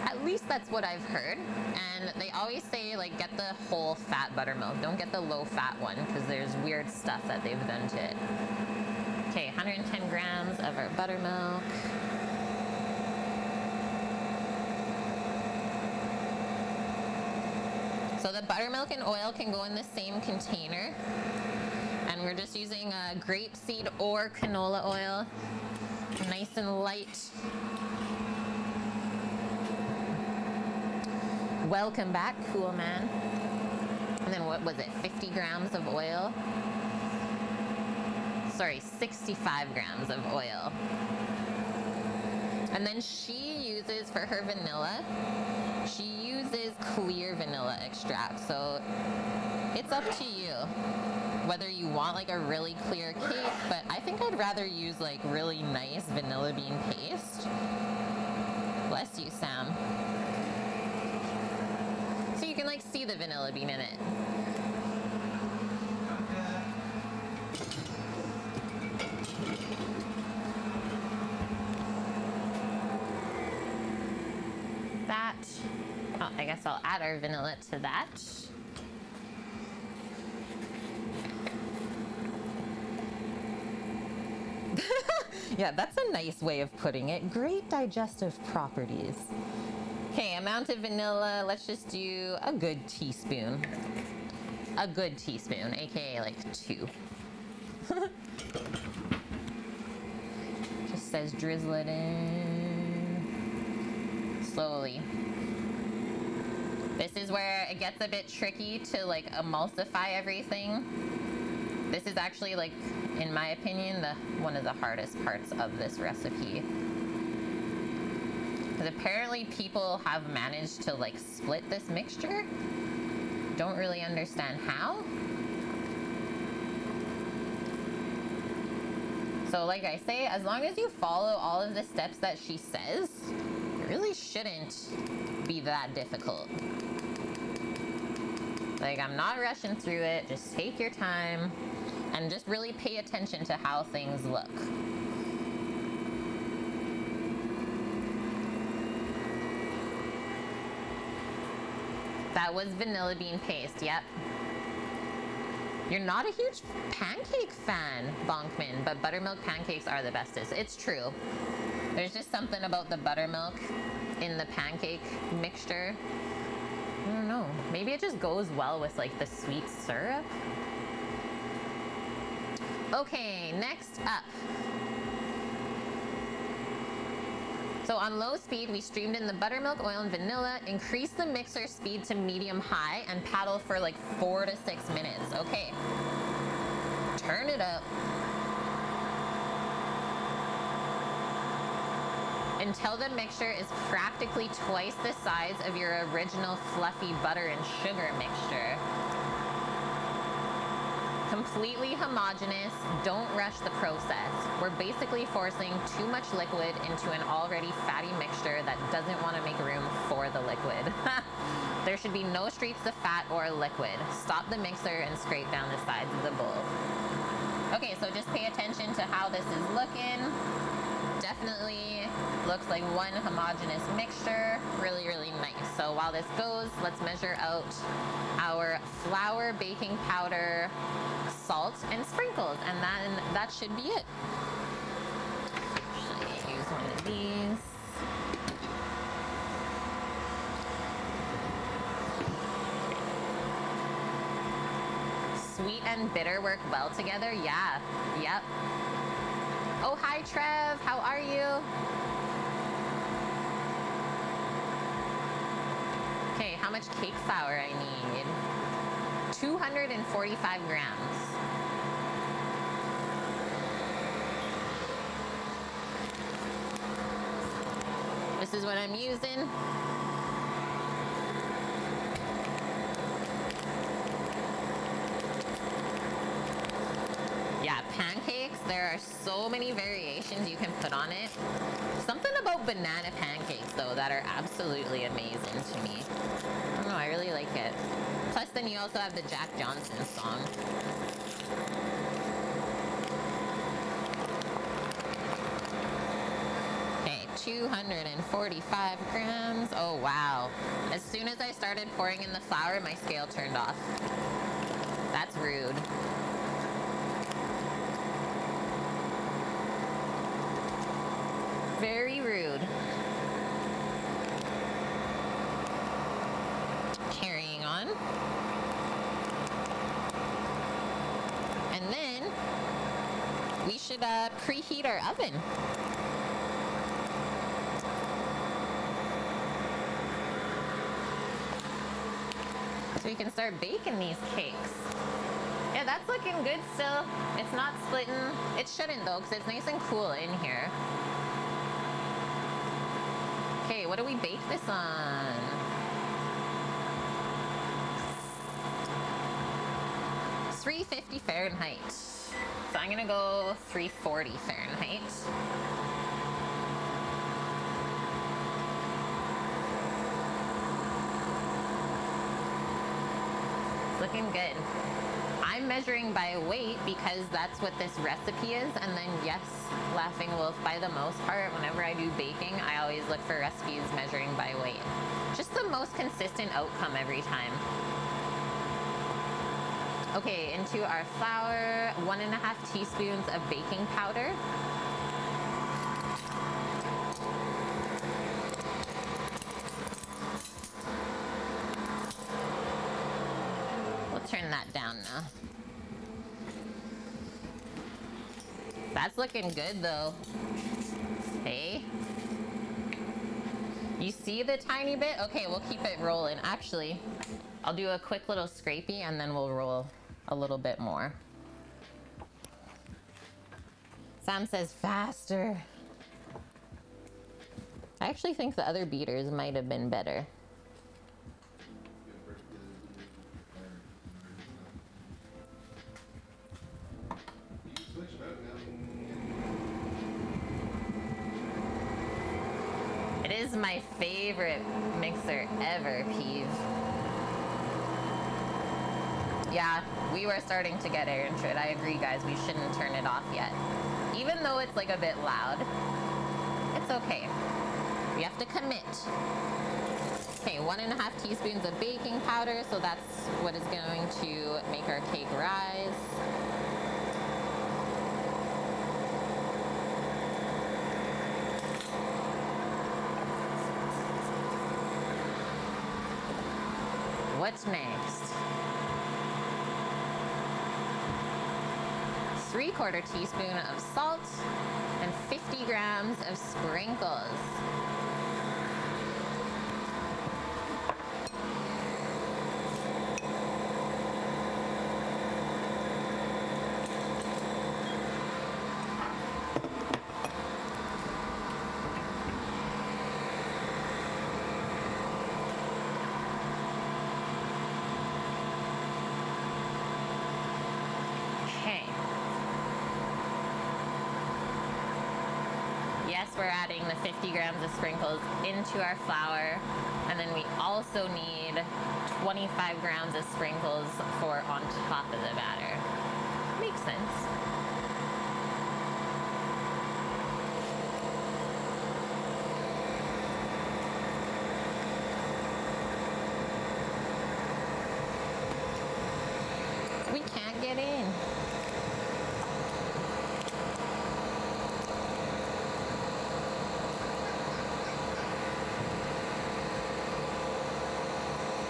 At least that's what I've heard. And they always say like get the whole fat buttermilk. Don't get the low fat one because there's weird stuff that they've done to it. Okay, 110 grams of our buttermilk. So the buttermilk and oil can go in the same container. And we're just using grapeseed or canola oil. Nice and light. Welcome back, cool man. And then what was it, 50 grams of oil? Sorry, 65 grams of oil. And then she uses, for her vanilla, she uses clear vanilla extract. So it's up to you whether you want like a really clear cake, but I think I'd rather use like really nice vanilla bean paste. Bless you, Sam. So you can like see the vanilla bean in it. guess I'll add our vanilla to that. Yeah, that's a nice way of putting it. Great digestive properties. Okay, amount of vanilla, let's just do a good teaspoon. A good teaspoon, aka like 2. Just says drizzle it in slowly. This is where it gets a bit tricky to like emulsify everything. This is actually, like, in my opinion, one of the hardest parts of this recipe. Because apparently people have managed to like split this mixture. Don't really understand how. So like I say, as long as you follow all of the steps that she says, it really shouldn't be that difficult. Like, I'm not rushing through it. Just take your time and just really pay attention to how things look. That was vanilla bean paste, yep. You're not a huge pancake fan, Bonkman, but buttermilk pancakes are the bestest. It's true. There's just something about the buttermilk in the pancake mixture. I don't know. Maybe it just goes well with like the sweet syrup. Okay, next up. So on low speed, we streamed in the buttermilk, oil, and vanilla, increase the mixer speed to medium-high, and paddle for like 4 to 6 minutes. Okay. Turn it up. Until the mixture is practically twice the size of your original fluffy butter and sugar mixture. Completely homogeneous, don't rush the process. We're basically forcing too much liquid into an already fatty mixture that doesn't want to make room for the liquid. There should be no streaks of fat or liquid. Stop the mixer and scrape down the sides of the bowl. Okay, so just pay attention to how this is looking. Definitely looks like one homogeneous mixture. Really, really nice. So while this goes, let's measure out our flour, baking powder, salt, and sprinkles, and then that should be it. Actually, use one of these. Sweet and bitter work well together. Yeah, yep. Oh, hi, Trev. How are you? Okay, how much cake flour I need? 245 grams. This is what I'm using. Yeah, pancakes, there are so many variations you can put on it. Something about banana pancakes, though, that are absolutely amazing to me. I don't know, I really like it. Plus, then you also have the Jack Johnson song. Okay, 245 grams. Oh, wow. As soon as I started pouring in the flour, my scale turned off. That's rude. Very rude. Carrying on. And then we should preheat our oven. So we can start baking these cakes. Yeah, that's looking good still. It's not splitting. It shouldn't though, because it's nice and cool in here. Okay, what do we bake this on? It's 350 Fahrenheit. So I'm gonna go 340 Fahrenheit. It's looking good. I'm measuring by weight because that's what this recipe is. And then yes, Laughing Wolf, by the most part, whenever I do baking, I always look for recipes measuring by weight. Just the most consistent outcome every time. Okay, into our flour, 1.5 teaspoons of baking powder. We'll turn that down now. That's looking good though. Hey? You see the tiny bit? Okay, we'll keep it rolling. Actually, I'll do a quick little scrapey and then we'll roll a little bit more. Sam says faster. I actually think the other beaters might have been better. It is my favorite mixer ever, Peeve. Yeah, we were starting to get air into it. I agree, guys. We shouldn't turn it off yet. Even though it's like a bit loud, it's okay. We have to commit. Okay, 1.5 teaspoons of baking powder. So that's what is going to make our cake rise. What's next? 3/4 teaspoon of salt and 50 grams of sprinkles. We're adding the 50 grams of sprinkles into our flour, and then we also need 25 grams of sprinkles for on top of the batter. Makes sense. We can't get in.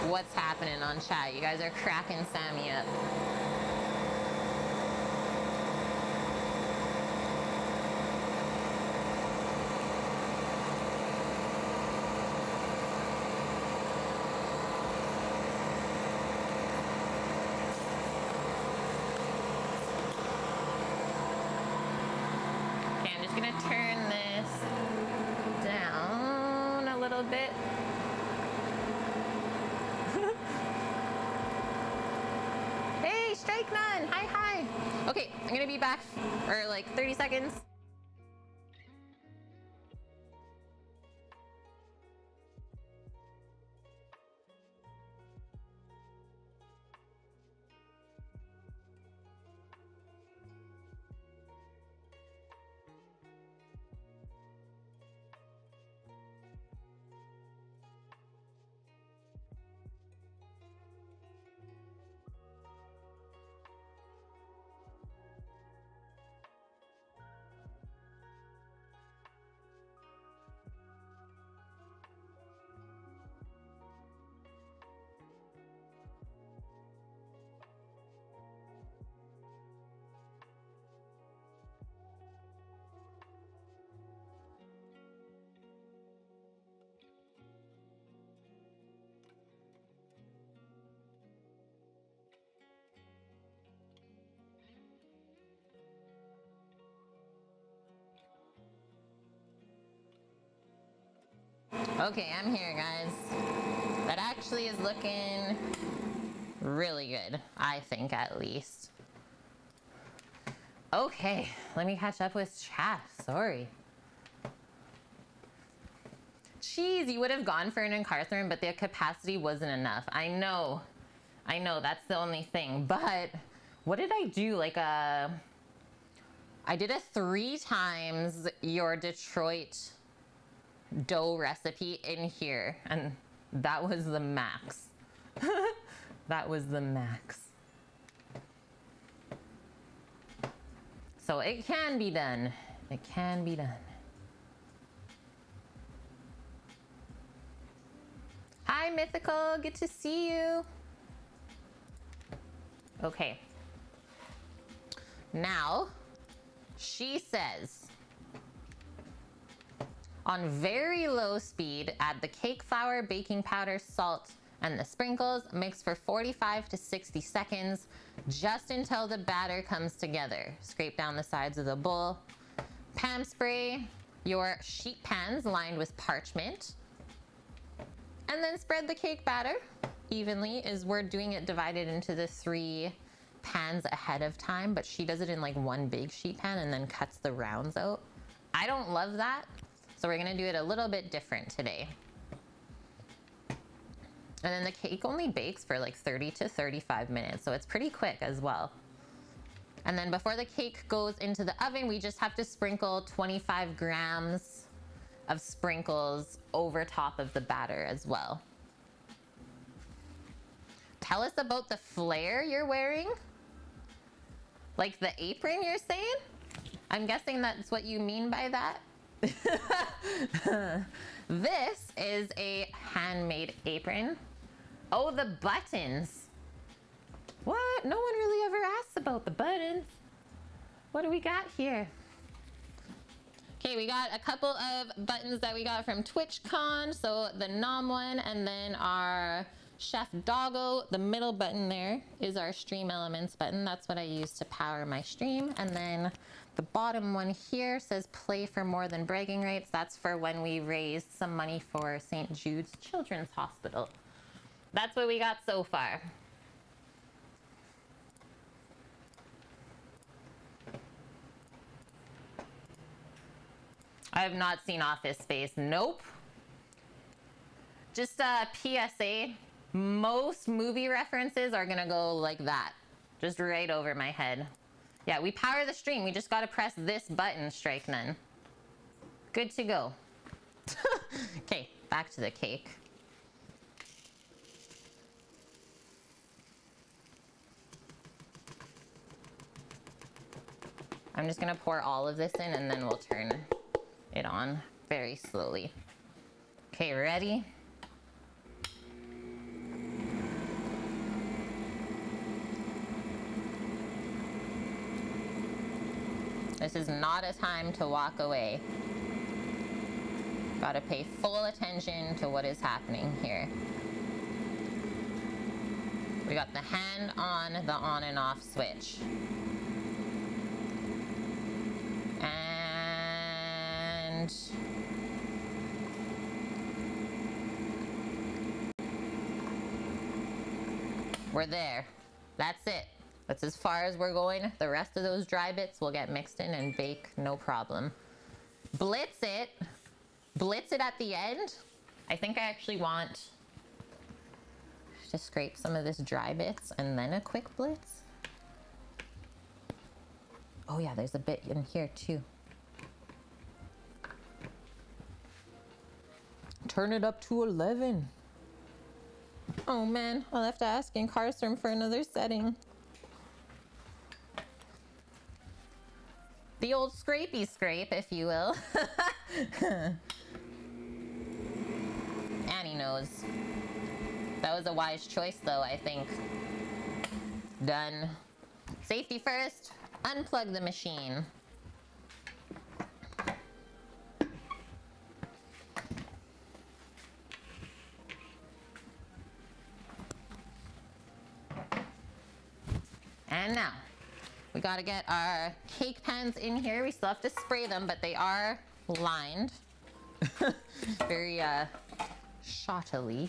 What's happening on chat? You guys are cracking Sammy up. Okay, I'm just gonna turn this down a little bit. Strike none. Hi, hi. Okay, I'm gonna be back for like 30 seconds. Okay, I'm here, guys. That actually is looking really good, I think, at least. Okay, let me catch up with chat. Sorry. Jeez, you would have gone for an Encarthrone, but the capacity wasn't enough. I know, that's the only thing. But what did I do? Like I did a 3 times your Detroit dough recipe in here, and that was the max. That was the max. So it can be done. It can be done. Hi, Mythical. Good to see you. Okay. Now, she says, on very low speed, add the cake flour, baking powder, salt, and the sprinkles. Mix for 45 to 60 seconds, just until the batter comes together. Scrape down the sides of the bowl. Pan spray your sheet pans lined with parchment. And then spread the cake batter evenly, as we're doing it divided into the 3 pans ahead of time, but she does it in like one big sheet pan and then cuts the rounds out. I don't love that, so we're gonna do it a little bit different today. And then the cake only bakes for like 30 to 35 minutes, so it's pretty quick as well. And then before the cake goes into the oven, we just have to sprinkle 25 grams of sprinkles over top of the batter as well. Tell us about the flare you're wearing. Like the apron you're saying? I'm guessing that's what you mean by that. This is a handmade apron. Oh, the buttons. What? No one really ever asks about the buttons. What do we got here? Okay, we got a couple of buttons that we got from TwitchCon. So the Nom one, and then our Chef Doggo. The middle button there is our Stream Elements button. That's what I use to power my stream. And then the bottom one here says play for more than bragging rights. That's for when we raised some money for St. Jude's Children's Hospital. That's what we got so far. I have not seen Office Space. Nope. Just a PSA. Most movie references are gonna go like that. Just right over my head. Yeah, we power the stream. We just gotta press this button, Strike Nun. Good to go. Okay, back to the cake. I'm just gonna pour all of this in and then we'll turn it on very slowly. Okay, ready? This is not a time to walk away. Gotta pay full attention to what is happening here. We got the hand on the on and off switch. And we're there. That's it. That's as far as we're going. The rest of those dry bits will get mixed in and bake no problem. Blitz it. Blitz it at the end. I think I actually want to scrape some of this dry bits and then a quick blitz. Oh yeah, there's a bit in here too. Turn it up to 11. Oh man, I'll have to ask in Carstrom for another setting. The old scrapey scrape, if you will. Annie knows. That was a wise choice though, I think. Done. Safety first. Unplug the machine. And now, we gotta get our cake pans in here. We still have to spray them, but they are lined. Very shottily.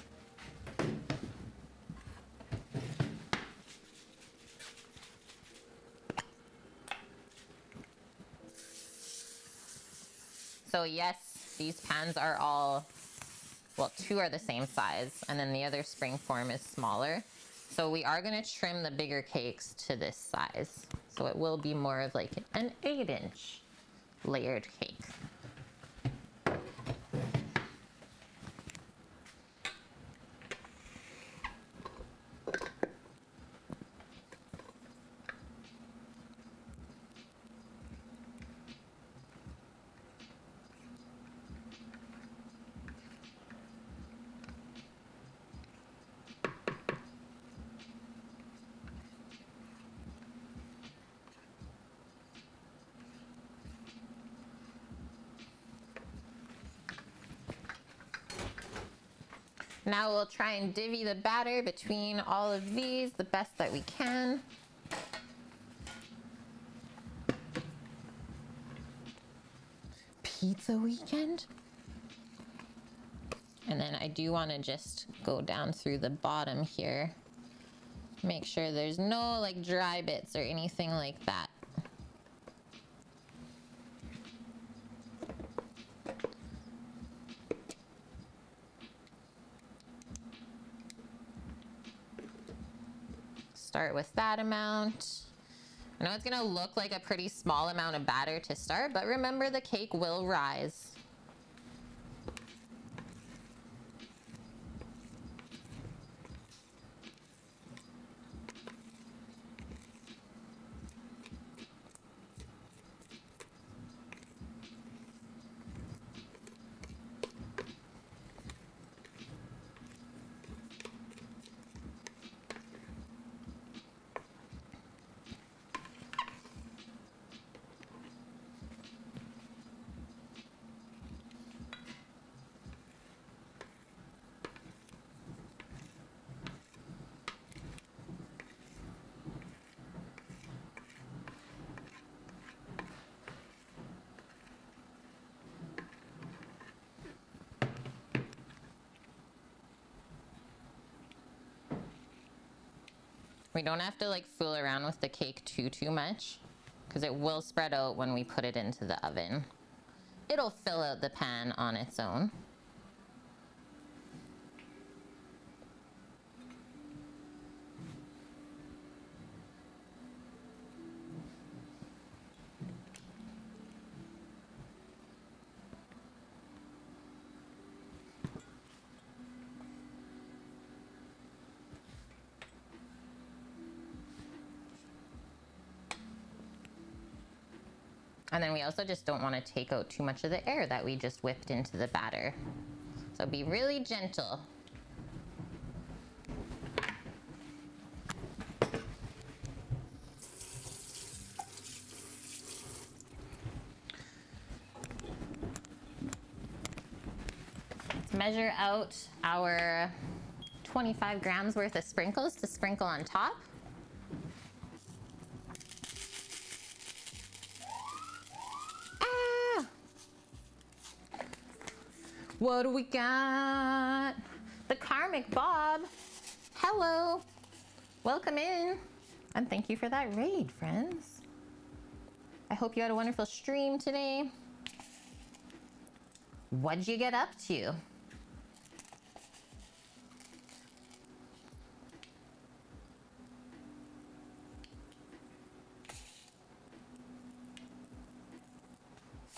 So yes, these pans are all, well, 2 are the same size, and then the other spring form is smaller. So we are gonna trim the bigger cakes to this size. So it will be more of like an 8-inch layered cake. Now we'll try and divvy the batter between all of these the best that we can. Pizza weekend. And then I do want to just go down through the bottom here. Make sure there's no like dry bits or anything like that. Start with that amount. I know it's gonna look like a pretty small amount of batter to start, but remember the cake will rise. We don't have to like fool around with the cake too much because it will spread out when we put it into the oven. It'll fill out the pan on its own. And then we also just don't want to take out too much of the air that we just whipped into the batter. So be really gentle. Let's measure out our 25 grams worth of sprinkles to sprinkle on top. What do we got? The Karmic Bob. Hello. Welcome in. And thank you for that raid, friends. I hope you had a wonderful stream today. What'd you get up to?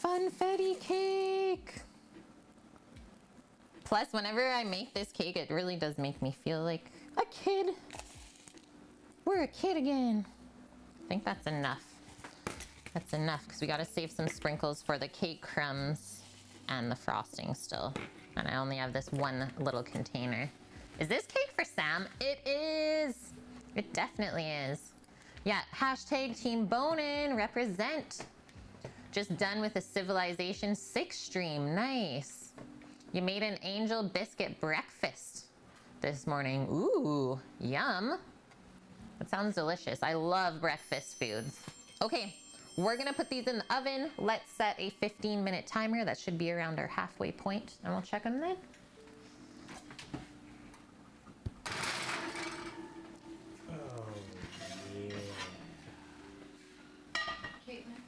Funfetti cake. Plus, whenever I make this cake, it really does make me feel like a kid. We're a kid again. I think that's enough. That's enough because we got to save some sprinkles for the cake crumbs and the frosting still. And I only have this one little container. Is this cake for Sam? It is. It definitely is. Yeah, hashtag Team Bonin, represent. Just done with a Civilization 6 stream. Nice. You made an angel biscuit breakfast this morning. Ooh, yum. That sounds delicious. I love breakfast foods. Okay, we're gonna put these in the oven. Let's set a 15-minute timer. That should be around our halfway point, and we'll check them then. Oh, yeah. Caitlin,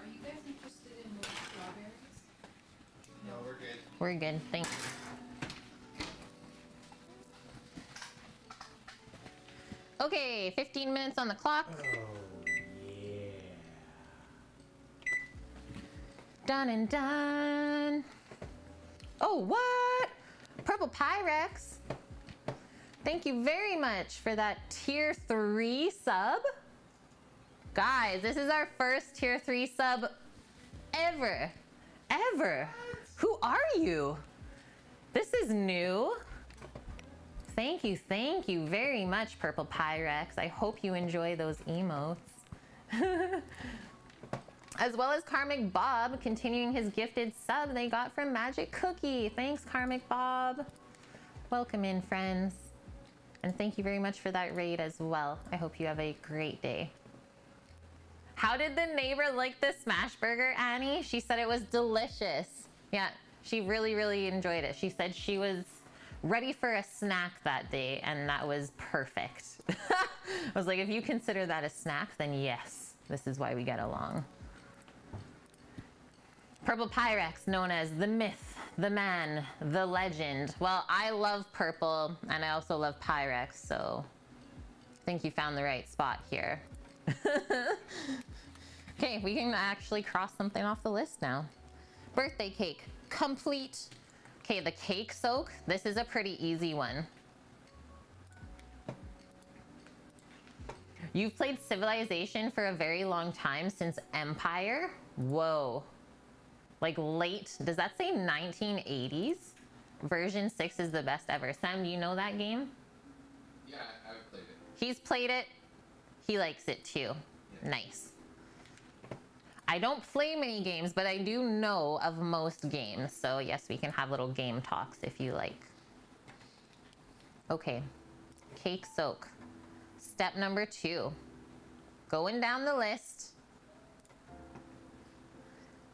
are you guys interested in more strawberries? No, we're good. We're good, thanks. Okay, 15 minutes on the clock. Oh, yeah. Done and done. Oh, what? Purple Pyrex. Thank you very much for that tier 3 sub. Guys, this is our first tier 3 sub ever. Ever. Who are you? This is new. Thank you very much, Purple Pyrex. I hope you enjoy those emotes. As well as Karmic Bob, continuing his gifted sub they got from Magic Cookie. Thanks, Karmic Bob. Welcome in, friends. And thank you very much for that raid as well. I hope you have a great day. How did the neighbor like the smash burger, Annie? She said it was delicious. Yeah, she really enjoyed it. She said she was ready for a snack that day, and that was perfect. I was like, if you consider that a snack, then yes, this is why we get along. Purple Pyrex, known as the myth, the man, the legend. Well, I love purple, and I also love Pyrex, so I think you found the right spot here. Okay, we can actually cross something off the list now. Birthday cake, complete. Okay, the cake soak. This is a pretty easy one. You've played Civilization for a very long time, since Empire? Whoa. Like late, does that say 1980s? Version 6 is the best ever. Sam, do you know that game? Yeah, I've played it. He's played it. He likes it too. Yeah. Nice. I don't play many games, but I do know of most games. So yes, we can have little game talks if you like. Okay, cake soak. Step number 2. Going down the list.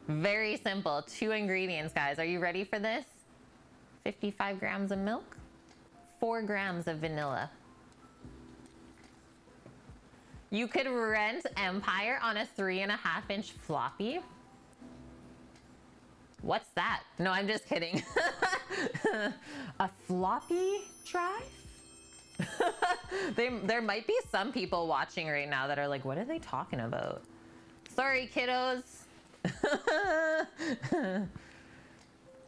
Very simple, 2 ingredients, guys. Are you ready for this? 55 grams of milk, 4 grams of vanilla. You could rent Empire on a 3.5-inch floppy. What's that? No, I'm just kidding. A floppy drive? There might be some people watching right now that are like, what are they talking about? Sorry, kiddos.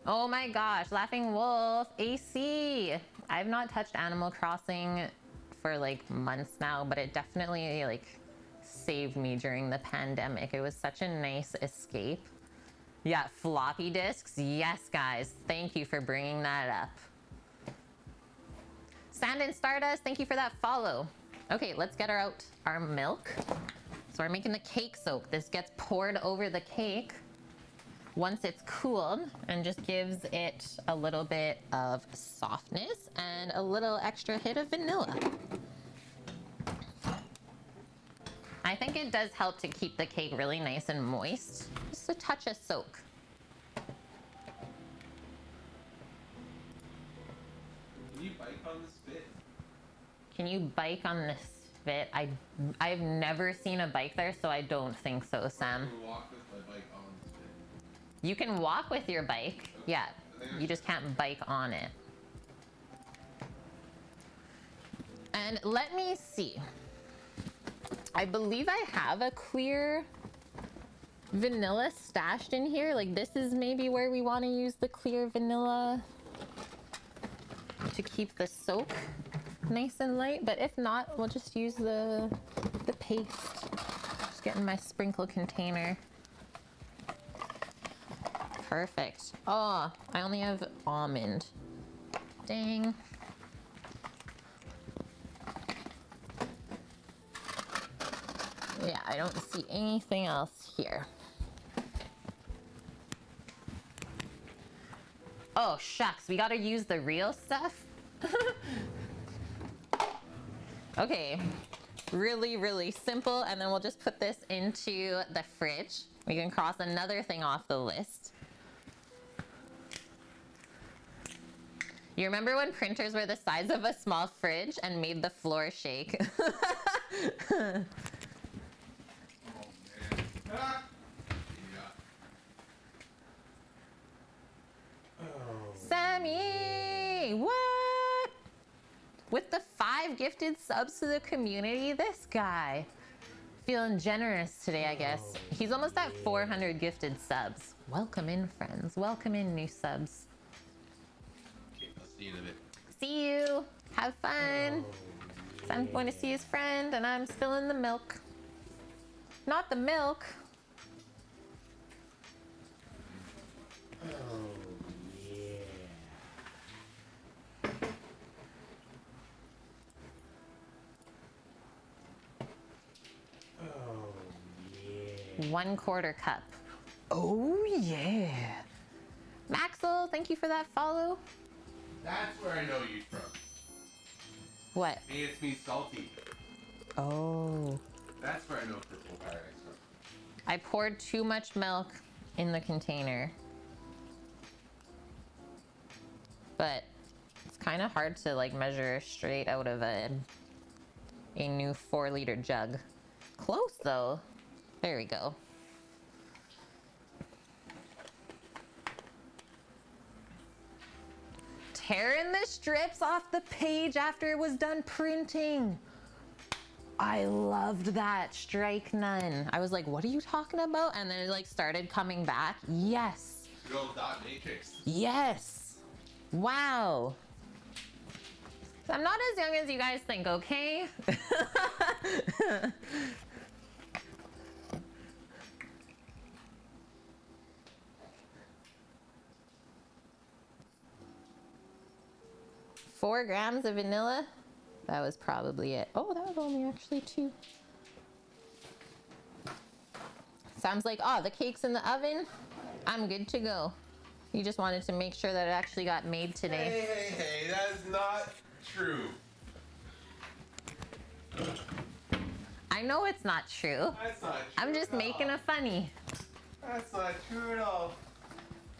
Oh my gosh, Laughing Wolf, AC. I've not touched Animal Crossing for like months now, but it definitely like saved me during the pandemic. It was such a nice escape. Yeah, floppy disks. Yes, guys, thank you for bringing that up. Sand and Stardust, thank you for that follow. Okay, let's get out our milk. So we're making the cake soak. This gets poured over the cake once it's cooled and just gives it a little bit of softness and a little extra hit of vanilla. I think it does help to keep the cake really nice and moist. Just a touch of soak. Can you bike on the spit? Can you bike on the spit? I've never seen a bike there, so I don't think so, Sam. Can you walk with my bike on the spit? You can walk with your bike, yeah. You just can't bike on it. And let me see. I believe I have a clear vanilla stashed in here. Like this is maybe where we want to use the clear vanilla to keep the soak nice and light. But if not, we'll just use the paste. Just get in my sprinkle container. Perfect. Oh, I only have almond. Dang. Yeah, I don't see anything else here. Oh, shucks, we gotta use the real stuff? Okay, really simple, and then we'll just put this into the fridge. We can cross another thing off the list. You remember when printers were the size of a small fridge and made the floor shake? Ah! Yeah. Sammy! What? With the 5 gifted subs to the community, this guy. Feeling generous today, I guess. He's almost at 400 gifted subs. Welcome in, friends. Welcome in, new subs. Okay, I'll see you in a bit. See you. Have fun. Sam's going to see his friend, and I'm spilling the milk. Not the milk. Oh, yeah. Oh, yeah. 1/4 cup. Oh, yeah. Maxwell, thank you for that follow. That's where I know you from. What? Hey, it's me, Salty. Oh. That's where I know Purple Paradise from. I poured too much milk in the container. But it's kind of hard to like measure straight out of a new 4-liter jug. Close though. There we go. Tearing the strips off the page after it was done printing. I loved that. Strike none. I was like, what are you talking about? And then it like started coming back. Yes. Good old dot matrix. Yes. Wow. I'm not as young as you guys think, okay? Four grams of vanilla. That was probably it. Oh, that was only actually 2. Sam's like, oh, the cake's in the oven. I'm good to go. You just wanted to make sure that it actually got made today. Hey, that is not true. I know it's not true. That's not true. I'm just at all. making a funny. That's not true at all.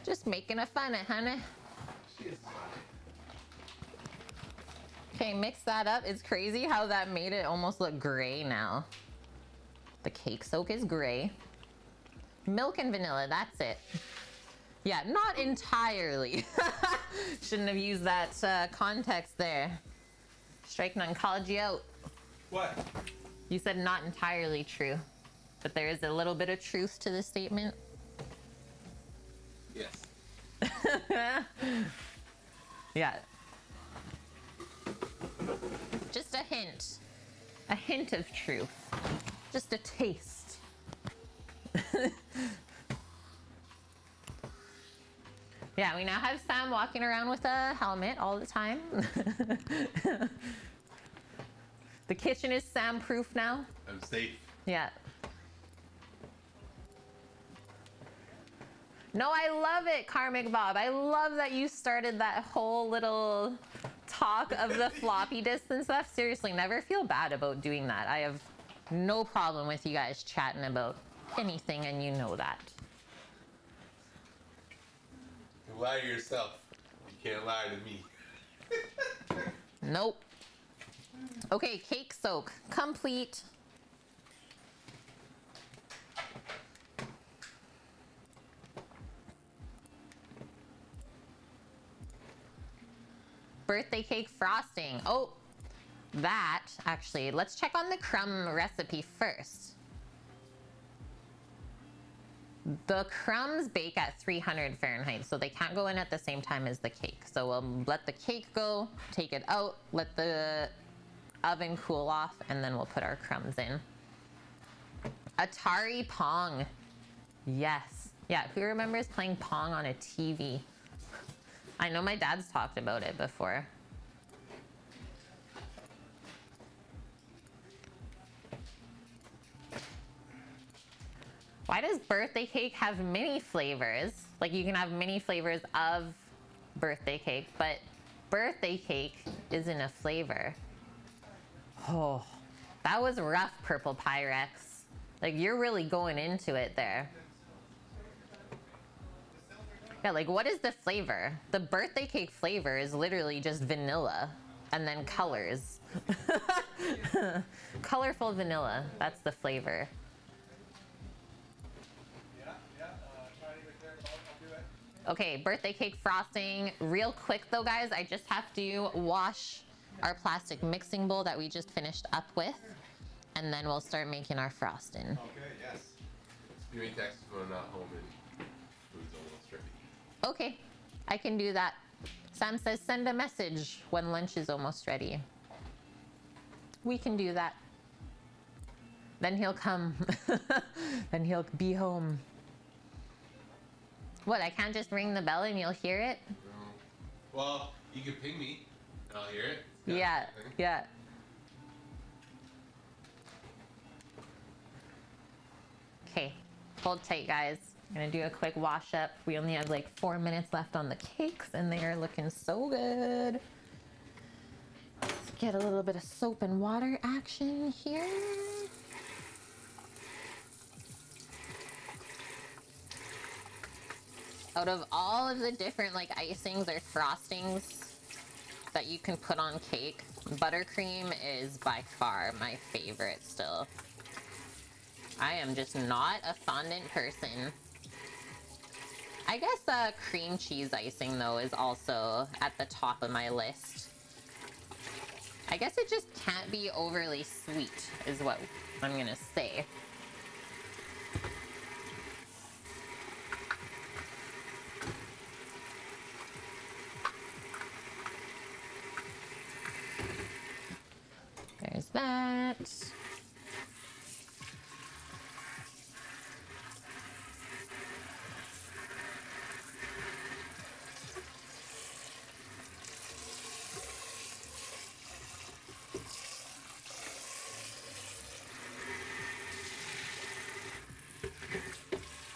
Just making a funny, honey. She is funny. Okay, mix that up. It's crazy how that made it almost look gray now. The cake soak is gray. Milk and vanilla, that's it. Yeah, not entirely. Shouldn't have used that context there. Strike none called you out. What? You said not entirely true, but there is a little bit of truth to this statement. Yes. Yeah. Just a hint. A hint of truth. Just a taste. Yeah, we now have Sam walking around with a helmet all the time. The kitchen is Sam-proof now. I'm safe. Yeah. No, I love it, Karmic Bob. I love that you started that whole little talk of the floppy disk and stuff. Seriously, never feel bad about doing that. I have no problem with you guys chatting about anything, and you know that. You lie to yourself. You can't lie to me. Nope. Okay, cake soak complete. Birthday cake frosting. Oh, that actually, let's check on the crumb recipe first. The crumbs bake at 300 Fahrenheit, so they can't go in at the same time as the cake. So we'll let the cake go, take it out, let the oven cool off, and then we'll put our crumbs in. Atari Pong. Yes. Yeah, who remembers playing Pong on a TV? I know my dad's talked about it before. Why does birthday cake have many flavors? Like you can have many flavors of birthday cake, but birthday cake isn't a flavor. Oh, that was rough, Purple Pyrex. Like you're really going into it there. Yeah, like what is the flavor? The birthday cake flavor is literally just vanilla and then colors. Colorful vanilla, that's the flavor. Okay, birthday cake frosting. Real quick though, guys, I just have to wash our plastic mixing bowl that we just finished up with, and then we'll start making our frosting. Okay, yes. You may text when I'm not home and food's almost ready. Okay, I can do that. Sam says send a message when lunch is almost ready. We can do that. Then he'll come. Then he'll be home. What, I can't just ring the bell and you'll hear it? No. Well, you can ping me and I'll hear it. Yeah, yeah. Okay, hold tight, guys. I'm gonna do a quick wash up. We only have like 4 minutes left on the cakes and they are looking so good. Let's get a little bit of soap and water action here. Out of all of the different like icings or frostings that you can put on cake, buttercream is by far my favorite still. I am just not a fondant person. I guess cream cheese icing though is also at the top of my list. I guess it just can't be overly sweet is what I'm gonna say. There's that.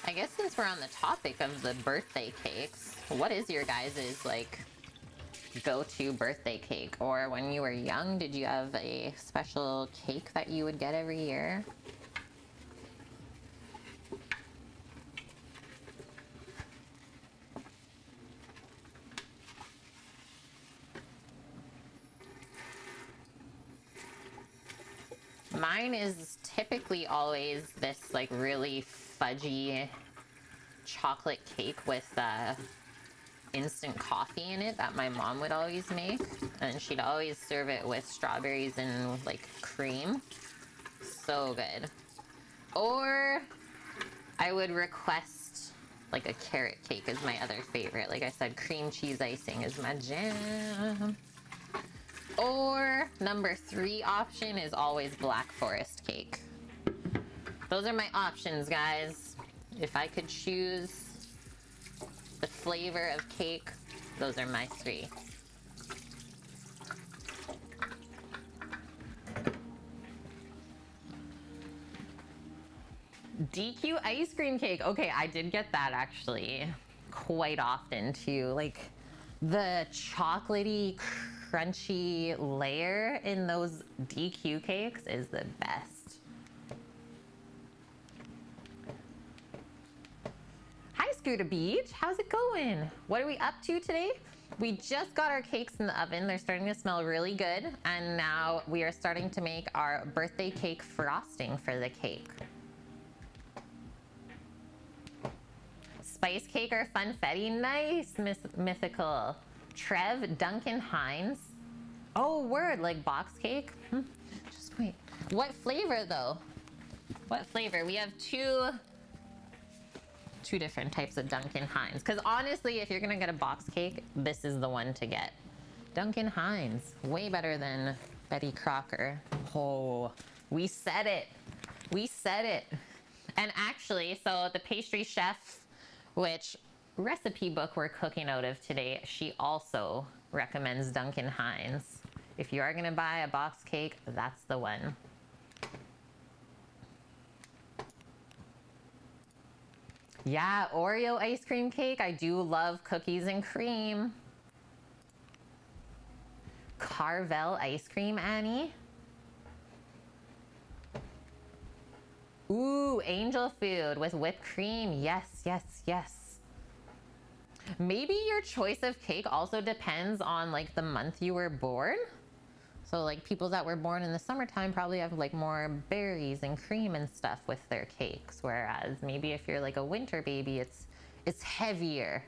I guess since we're on the topic of the birthday cakes, what is your guys' like go-to birthday cake? Or when you were young, did you have a special cake that you would get every year? Mine is typically always this like really fudgy chocolate cake with instant coffee in it that my mom would always make, and she'd always serve it with strawberries and like cream. So good. Or I would request like a carrot cake is my other favorite. Like I said, cream cheese icing is my jam. Or number 3 option is always Black Forest cake. Those are my options, guys. If I could choose the flavor of cake, those are my 3. DQ ice cream cake. Okay, I did get that actually quite often too. Like the chocolatey, crunchy layer in those DQ cakes is the best. Hi Scooter Beach, how's it going? What are we up to today? We just got our cakes in the oven. They're starting to smell really good. And now we are starting to make our birthday cake frosting for the cake. Spice cake or funfetti? Nice, Mythical. Trev, Duncan Hines. Oh, word, like box cake? Just wait. What flavor though? What flavor? We have two different types of Duncan Hines. Because honestly, if you're gonna get a box cake, this is the one to get. Duncan Hines, way better than Betty Crocker. Oh, we said it. We said it. And actually, so the pastry chef, which recipe book we're cooking out of today, she also recommends Duncan Hines. If you are gonna buy a box cake, that's the one. Yeah, Oreo ice cream cake. I do love cookies and cream. Carvel ice cream, Annie. Ooh, angel food with whipped cream. Yes, yes, yes. Maybe your choice of cake also depends on like the month you were born. So like people that were born in the summertime probably have like more berries and cream and stuff with their cakes. Whereas maybe if you're like a winter baby, it's heavier.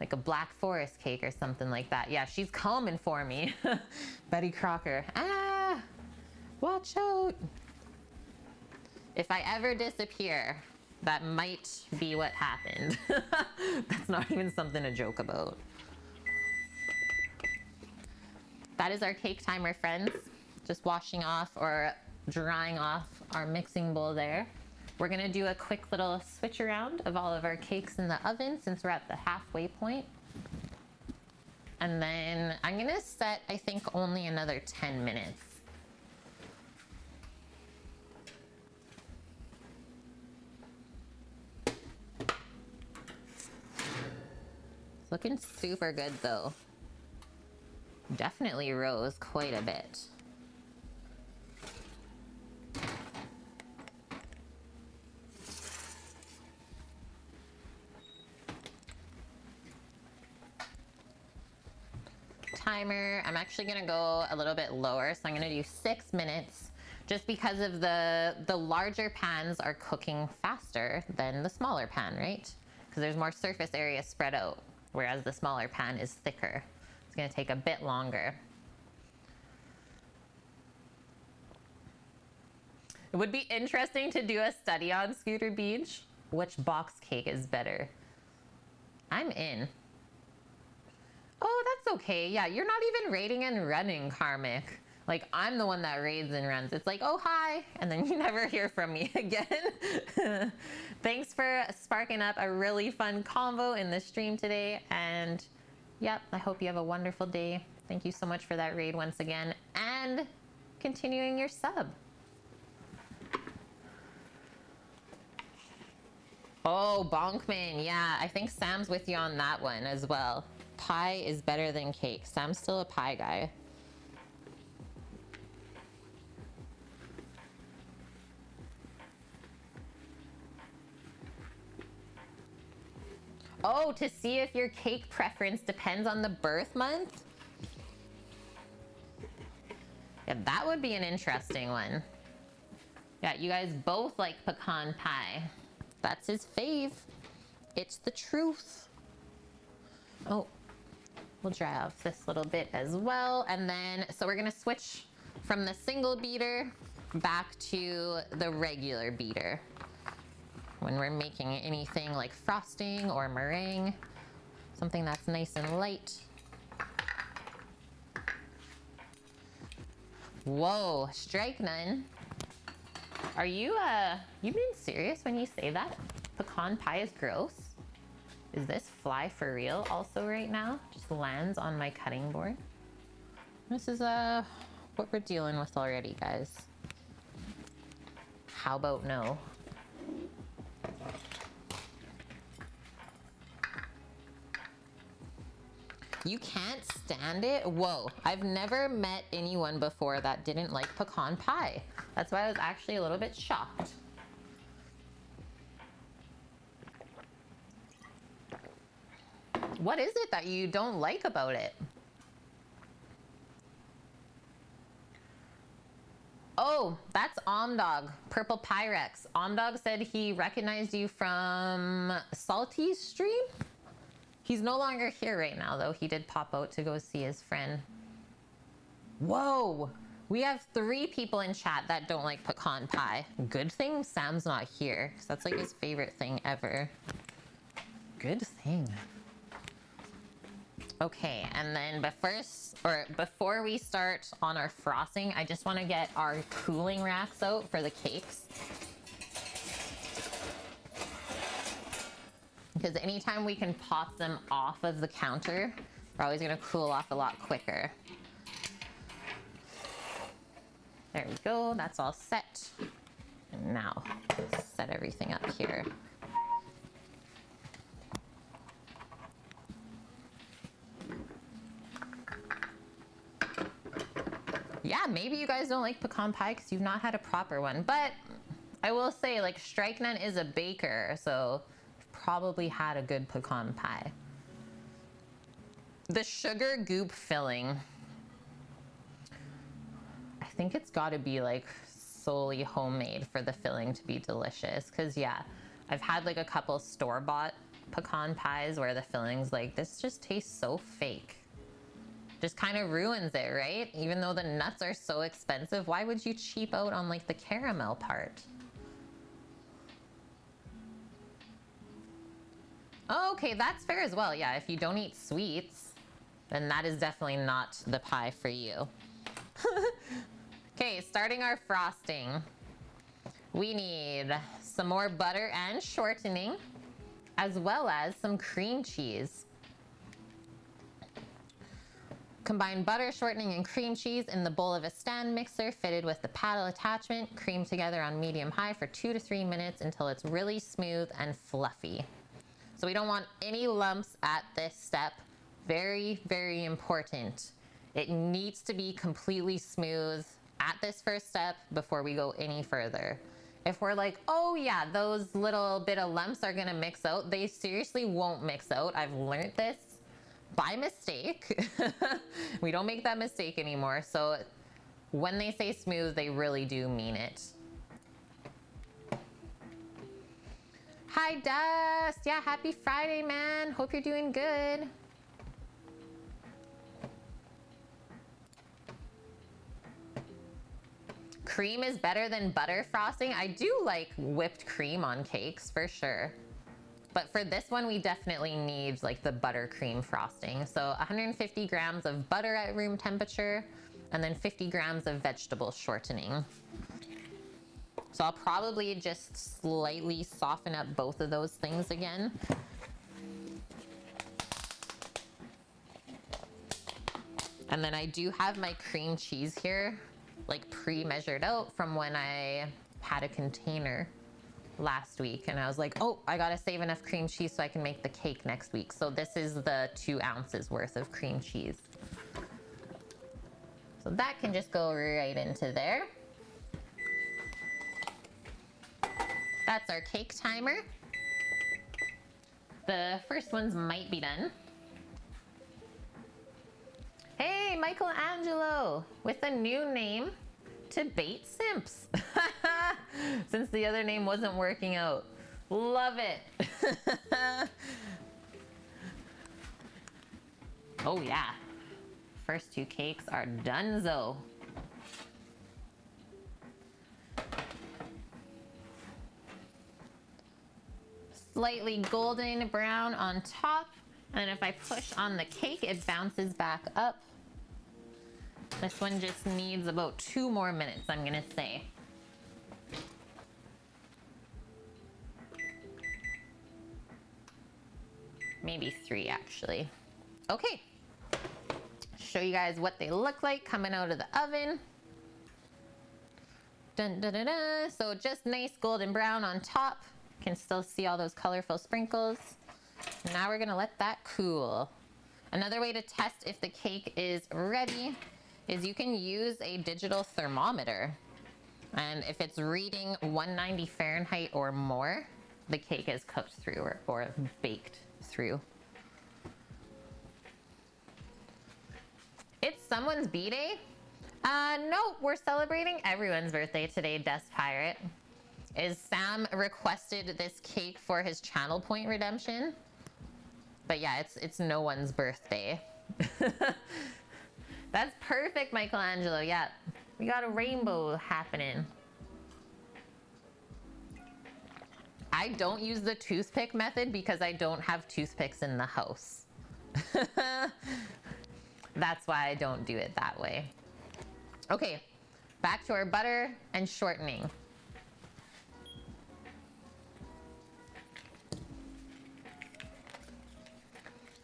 Like a Black Forest cake or something like that. Yeah, she's coming for me. Betty Crocker. Ah, watch out. If I ever disappear, that might be what happened. That's not even something to joke about. That is our cake timer, friends. Just washing off or drying off our mixing bowl there. We're gonna do a quick little switch around of all of our cakes in the oven since we're at the halfway point. And then I'm gonna set, I think, only another 10 minutes. It's looking super good though. Definitely rose quite a bit. Timer, I'm actually gonna go a little bit lower, so I'm gonna do 6 minutes just because of the larger pans are cooking faster than the smaller pan, right? Because there's more surface area spread out, whereas the smaller pan is thicker. It's gonna take a bit longer. It would be interesting to do a study on Scooter Beach. Which box cake is better? I'm in. Oh, that's okay. Yeah, you're not even raiding and running, Karmic. Like, I'm the one that raids and runs. It's like, oh, hi, and then you never hear from me again. Thanks for sparking up a really fun convo in the stream today. And yep, I hope you have a wonderful day. Thank you so much for that raid once again. And continuing your sub. Oh, Bonkman. Yeah, I think Sam's with you on that one as well. Pie is better than cake. Sam's still a pie guy. Oh, to see if your cake preference depends on the birth month? Yeah, that would be an interesting one. Yeah, you guys both like pecan pie. That's his fave. It's the truth. Oh, we'll dry off this little bit as well. And then, so we're gonna switch from the single beater back to the regular beater when we're making anything like frosting or meringue, something that's nice and light. Whoa, strike none. Are you being serious when you say that? Pecan pie is gross? Is this fly for real also right now? Just lands on my cutting board. This is what we're dealing with already, guys. How about no? You can't stand it? Whoa, I've never met anyone before that didn't like pecan pie. That's why I was actually a little bit shocked. What is it that you don't like about it? Oh, that's Omdog, Purple Pyrex. Omdog said he recognized you from Salty's stream? He's no longer here right now, though. He did pop out to go see his friend. Whoa! We have 3 people in chat that don't like pecan pie. Good thing Sam's not here, because that's like his favorite thing ever. Good thing. Okay, and then before we start on our frosting, I just want to get our cooling racks out for the cakes. Because anytime we can pop them off of the counter, they're always going to cool off a lot quicker. There we go, that's all set. And now, set everything up here. Yeah, maybe you guys don't like pecan pie because you've not had a proper one, but I will say, like, Strike None is a baker, so probably had a good pecan pie. The sugar goop filling, I think it's got to be like solely homemade for the filling to be delicious, because yeah, I've had like a couple store-bought pecan pies where the filling's like, this just tastes so fake. Just kind of ruins it, right? Even though the nuts are so expensive, why would you cheap out on like the caramel part? Okay, that's fair as well. Yeah, if you don't eat sweets, then that is definitely not the pie for you. Okay, starting our frosting. We need some more butter and shortening, as well as some cream cheese. Combine butter, shortening, and cream cheese in the bowl of a stand mixer fitted with the paddle attachment. Cream together on medium-high for 2 to 3 minutes until it's really smooth and fluffy. So we don't want any lumps at this step. Very, very important. It needs to be completely smooth at this first step before we go any further. If we're like, oh yeah, those little bit of lumps are gonna mix out, they seriously won't mix out. I've learned this by mistake. We don't make that mistake anymore. So when they say smooth, they really do mean it. Hi, Dust. Yeah, happy Friday, man. Hope you're doing good. Cream is better than butter frosting. I do like whipped cream on cakes for sure. But for this one, we definitely need like the buttercream frosting. So 150 grams of butter at room temperature, and then 50 grams of vegetable shortening. So I'll probably just slightly soften up both of those things again. And then I do have my cream cheese here, like pre-measured out from when I had a container last week, and I was like, oh, I gotta save enough cream cheese so I can make the cake next week. So this is the 2 ounces worth of cream cheese. So that can just go right into there. That's our cake timer. The first ones might be done. Hey, Michelangelo, with a new name to bait simps. Since the other name wasn't working out. Love it. Oh yeah. First 2 cakes are donezo. Slightly golden brown on top. And if I push on the cake, it bounces back up. This one just needs about 2 more minutes, I'm gonna say. Maybe 3 actually. Okay. Show you guys what they look like coming out of the oven. Dun, dun, dun, dun. So just nice golden brown on top. Can still see all those colorful sprinkles. Now we're gonna let that cool. Another way to test if the cake is ready is you can use a digital thermometer. And if it's reading 190 Fahrenheit or more, the cake is cooked through or baked through. It's someone's B-Day? No, we're celebrating everyone's birthday today, Dust Pirate. Is Sam requested this cake for his channel point redemption? But yeah, it's no one's birthday. That's perfect, Michelangelo. Yeah, we got a rainbow happening. I don't use the toothpick method because I don't have toothpicks in the house. That's why I don't do it that way. Okay, back to our butter and shortening.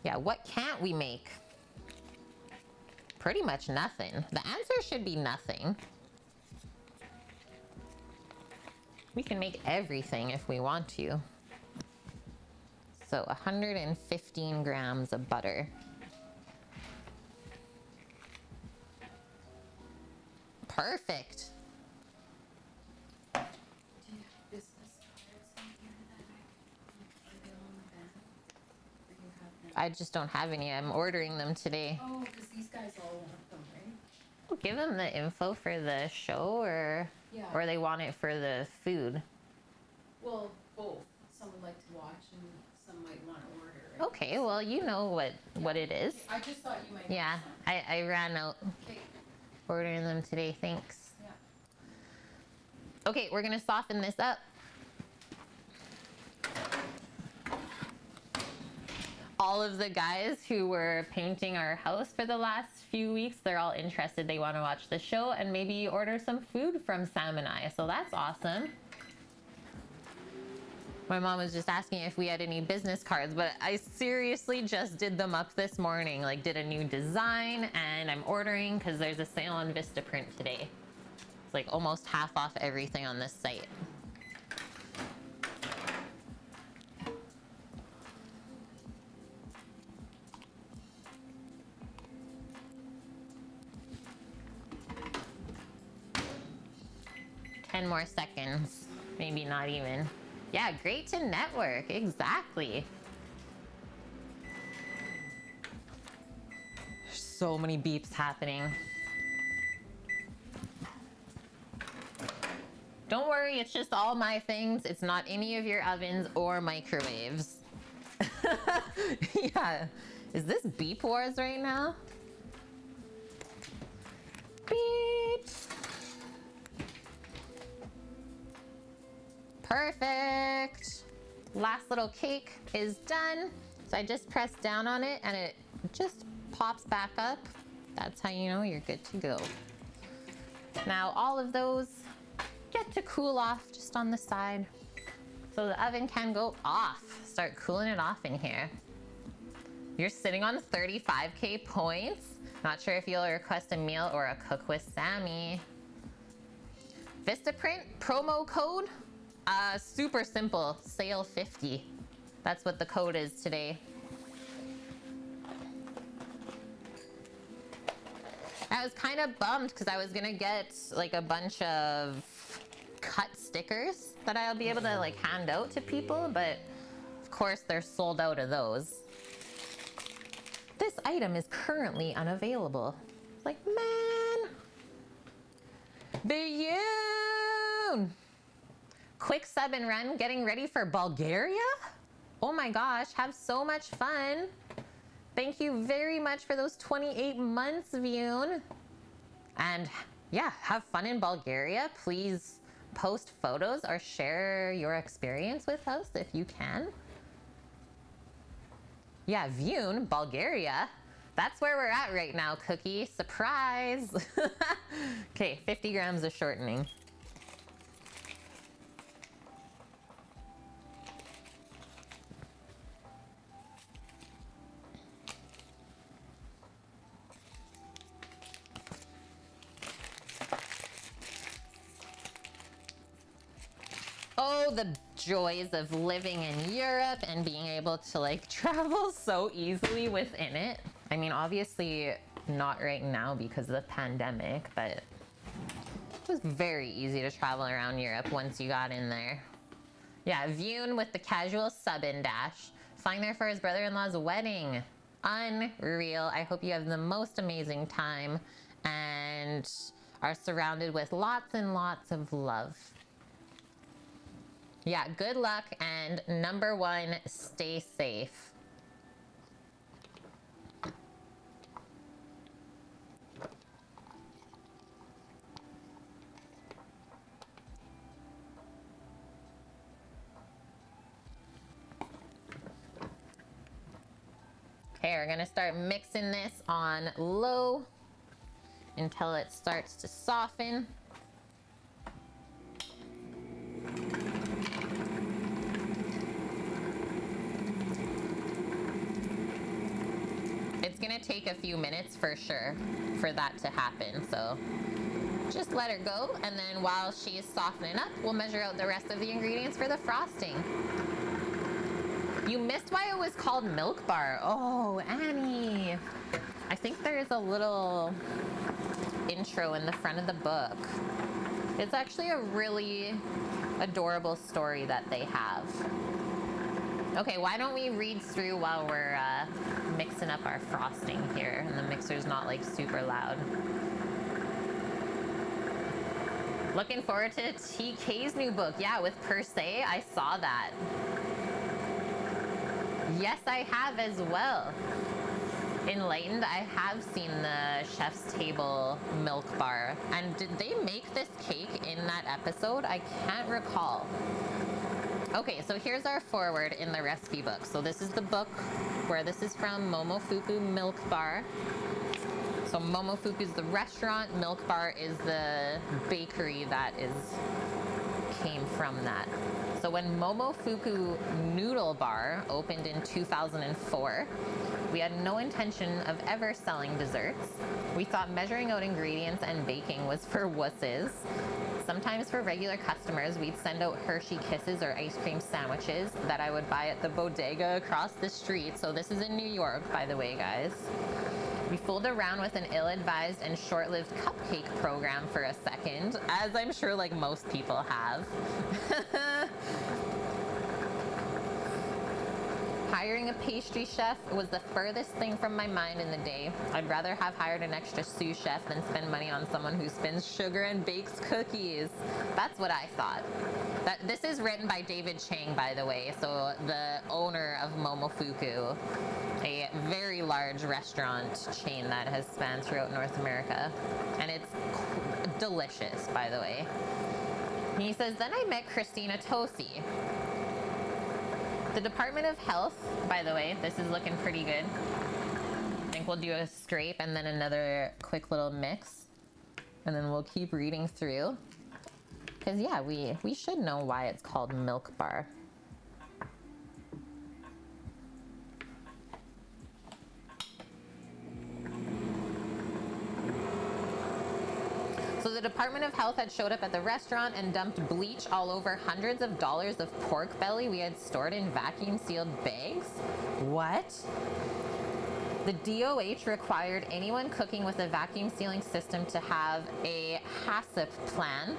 Yeah, what can't we make? Pretty much nothing. The answer should be nothing. We can make everything if we want to. So 115 grams of butter. Perfect. Do you have business cards in here that are they on the band? Or you have them? I just don't have any. I'm ordering them today. Oh, because these guys all want them, right? We'll give them the info for the show, Yeah. or they want it for the food. Well, both. Some would like to watch and some might want to order. Right? Okay, well, you know what it is. I just thought you might. Yeah, I ran out Okay. ordering them today. Thanks. Yeah. Okay, we're gonna soften this up. All of the guys who were painting our house for the last few weeks, they're all interested. They want to watch the show and maybe order some food from Salmon, so that's awesome. My mom was just asking if we had any business cards, but I seriously just did them up this morning, like did a new design, and I'm ordering because there's a sale on Vistaprint today. It's like almost half off everything on this site. More seconds, maybe not even. Yeah, great to network, exactly. There's so many beeps happening. Don't worry, it's just all my things. It's not any of your ovens or microwaves. Yeah, is this beep wars right now? Beep. Perfect. Last little cake is done. So I just press down on it and it just pops back up. That's how you know you're good to go. Now all of those get to cool off just on the side. So the oven can go off. Start cooling it off in here. You're sitting on 35K points. Not sure if you'll request a meal or a cook with Sammy. Vistaprint promo code. Super simple, sale 50. That's what the code is today. I was kind of bummed because I was gonna get like a bunch of cut stickers that I'll be able to like hand out to people, but of course they're sold out of those. This item is currently unavailable. Like, man. Biyun! Quick sub and run, getting ready for Bulgaria? Oh my gosh, have so much fun. Thank you very much for those 28 months, Vyun. And yeah, have fun in Bulgaria. Please post photos or share your experience with us if you can. Yeah, Vyun, Bulgaria. That's where we're at right now, Cookie. Surprise. Okay, 50 grams of shortening. Oh, the joys of living in Europe and being able to like travel so easily within it. I mean, obviously not right now because of the pandemic, but it was very easy to travel around Europe once you got in there. Yeah, Vyun with the casual sub-in dash. Flying there for his brother-in-law's wedding. Unreal. I hope you have the most amazing time and are surrounded with lots and lots of love. Yeah, good luck, and number one, stay safe. Okay, we're gonna start mixing this on low until it starts to soften. It's gonna take a few minutes for sure for that to happen, so just let her go, and then while she's softening up, we'll measure out the rest of the ingredients for the frosting. You missed why it was called Milk Bar. Oh, Annie. I think there's a little intro in the front of the book. It's actually a really adorable story that they have. Okay, why don't we read through while we're mixing up our frosting here, and the mixer's not like super loud. Looking forward to TK's new book. Yeah, with Per Se, I saw that. Yes, I have as well. Enlightened, I have seen the Chef's Table milk bar. And did they make this cake in that episode? I can't recall. Okay, so here's our forward in the recipe book. So this is the book where this is from, Momofuku Milk Bar. So Momofuku is the restaurant, Milk Bar is the bakery that came from that. So when Momofuku Noodle Bar opened in 2004, we had no intention of ever selling desserts. We thought measuring out ingredients and baking was for wusses. Sometimes for regular customers, we'd send out Hershey Kisses or ice cream sandwiches that I would buy at the bodega across the street. So this is in New York, by the way, guys. We fooled around with an ill-advised and short-lived cupcake program for a second, as I'm sure like most people have. Hiring a pastry chef was the furthest thing from my mind in the day. I'd rather have hired an extra sous chef than spend money on someone who spins sugar and bakes cookies. That's what I thought. This is written by David Chang, by the way, so the owner of Momofuku, a very large restaurant chain that has spanned throughout North America. And it's delicious, by the way. He says, then I met Christina Tosi. The Department of Health, by the way, this is looking pretty good. I think we'll do a scrape and then another quick little mix. And then we'll keep reading through. Because yeah, we should know why it's called Milk Bar. So the Department of Health had showed up at the restaurant and dumped bleach all over hundreds of dollars of pork belly we had stored in vacuum sealed bags. What? The DOH required anyone cooking with a vacuum sealing system to have a HACCP plan,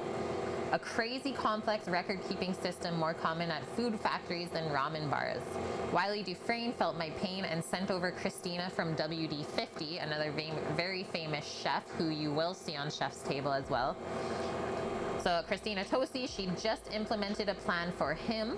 a crazy complex record-keeping system more common at food factories than ramen bars. Wiley Dufresne felt my pain and sent over Christina from WD-50, another very famous chef who you will see on Chef's Table as well. So Christina Tosi, she just implemented a plan for him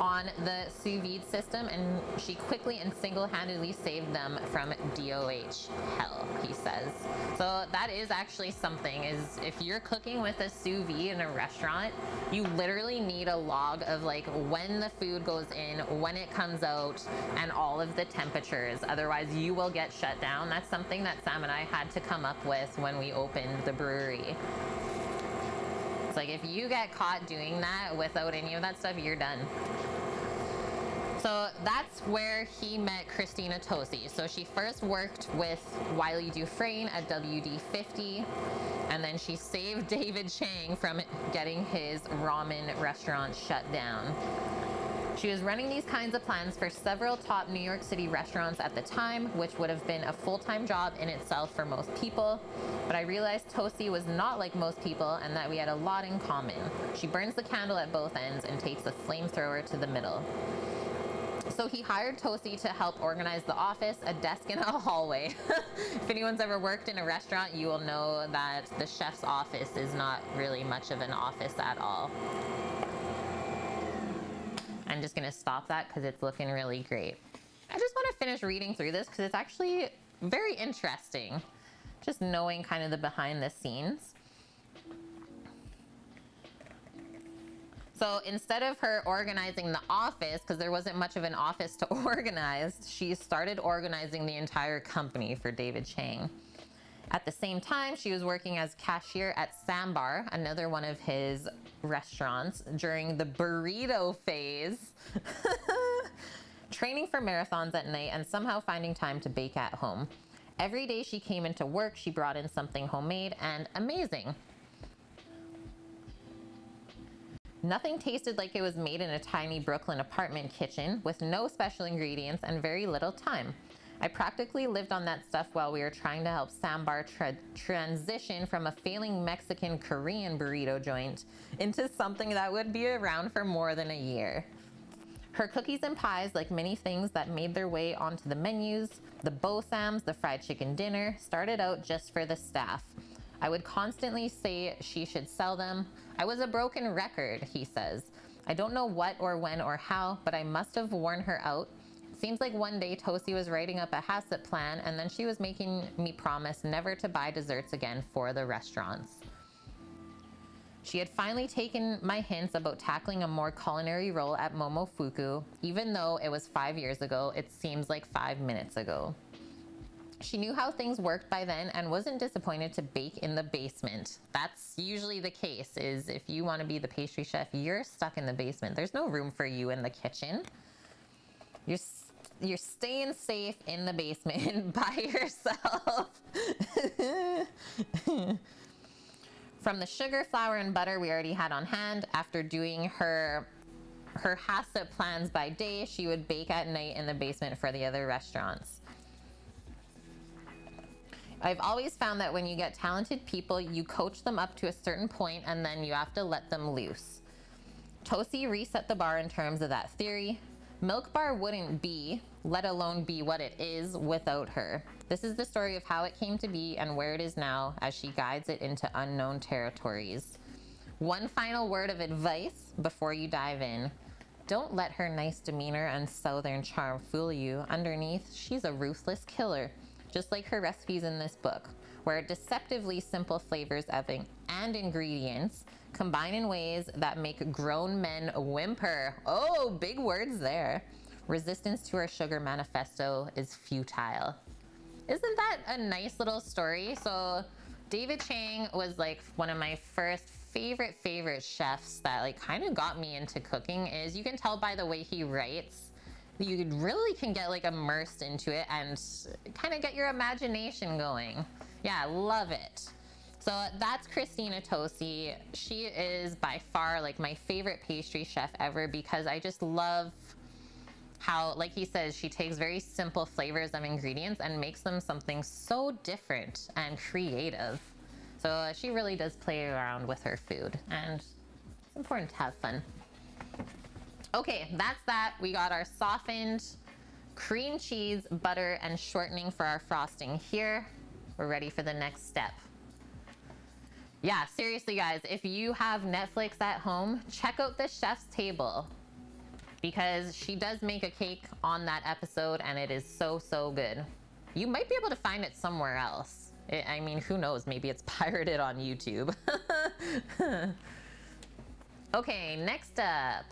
on the sous vide system, and she quickly and single-handedly saved them from DOH hell, he says. So that is actually something, is if you're cooking with a sous vide in a restaurant, you literally need a log of like when the food goes in, when it comes out, and all of the temperatures. Otherwise you will get shut down. That's something that Sam and I had to come up with when we opened the brewery. Like if you get caught doing that without any of that stuff, you're done. So that's where he met Christina Tosi. So she first worked with Wiley Dufresne at WD-50, and then she saved David Chang from getting his ramen restaurant shut down. She was running these kinds of plans for several top New York City restaurants at the time, which would have been a full-time job in itself for most people. But I realized Tosi was not like most people and that we had a lot in common. She burns the candle at both ends and takes a flamethrower to the middle. So he hired Tosi to help organize the office, a desk, and a hallway. If anyone's ever worked in a restaurant, you will know that the chef's office is not really much of an office at all. I'm just gonna stop that because it's looking really great. I just want to finish reading through this because it's actually very interesting, just knowing kind of the behind the scenes. So instead of her organizing the office, because there wasn't much of an office to organize, she started organizing the entire company for David Chang. At the same time, she was working as cashier at Sambar, another one of his restaurants, during the burrito phase, training for marathons at night and somehow finding time to bake at home. Every day she came into work, she brought in something homemade and amazing. Nothing tasted like it was made in a tiny Brooklyn apartment kitchen with no special ingredients and very little time. I practically lived on that stuff while we were trying to help Sambar transition from a failing Mexican-Korean burrito joint into something that would be around for more than a year. Her cookies and pies, like many things that made their way onto the menus, the Bosams, the fried chicken dinner, started out just for the staff. I would constantly say she should sell them. I was a broken record, he says. I don't know what or when or how, but I must have worn her out. Seems like one day Tosi was writing up a HACCP plan, and then she was making me promise never to buy desserts again for the restaurants. She had finally taken my hints about tackling a more culinary role at Momofuku. Even though it was 5 years ago, it seems like 5 minutes ago. She knew how things worked by then and wasn't disappointed to bake in the basement. That's usually the case, is if you want to be the pastry chef, you're stuck in the basement. There's no room for you in the kitchen. You're staying safe in the basement by yourself. From the sugar, flour, and butter we already had on hand, after doing her HACCP plans by day, she would bake at night in the basement for the other restaurants. I've always found that when you get talented people, you coach them up to a certain point and then you have to let them loose. Tosi reset the bar in terms of that theory. Milk Bar wouldn't be, let alone be what it is, without her. This is the story of how it came to be and where it is now as she guides it into unknown territories. One final word of advice before you dive in. Don't let her nice demeanor and southern charm fool you. Underneath, she's a ruthless killer, just like her recipes in this book, where deceptively simple flavors and ingredients combine in ways that make grown men whimper. Oh, big words there. Resistance to her sugar manifesto is futile. Isn't that a nice little story? So David Chang was like one of my first favorite chefs that like kind of got me into cooking. Is you can tell by the way he writes, you really can get like immersed into it and kind of get your imagination going. Yeah, love it. So that's Christina Tosi. She is by far like my favorite pastry chef ever, because I just love how, like he says, she takes very simple flavors of ingredients and makes them something so different and creative. So she really does play around with her food, and it's important to have fun. Okay, that's that. We got our softened cream cheese, butter, and shortening for our frosting here. We're ready for the next step. Yeah, seriously guys, if you have Netflix at home, check out the chef's table, because she does make a cake on that episode and it is so good. You might be able to find it somewhere else. I mean, who knows, maybe it's pirated on YouTube. Okay, next up.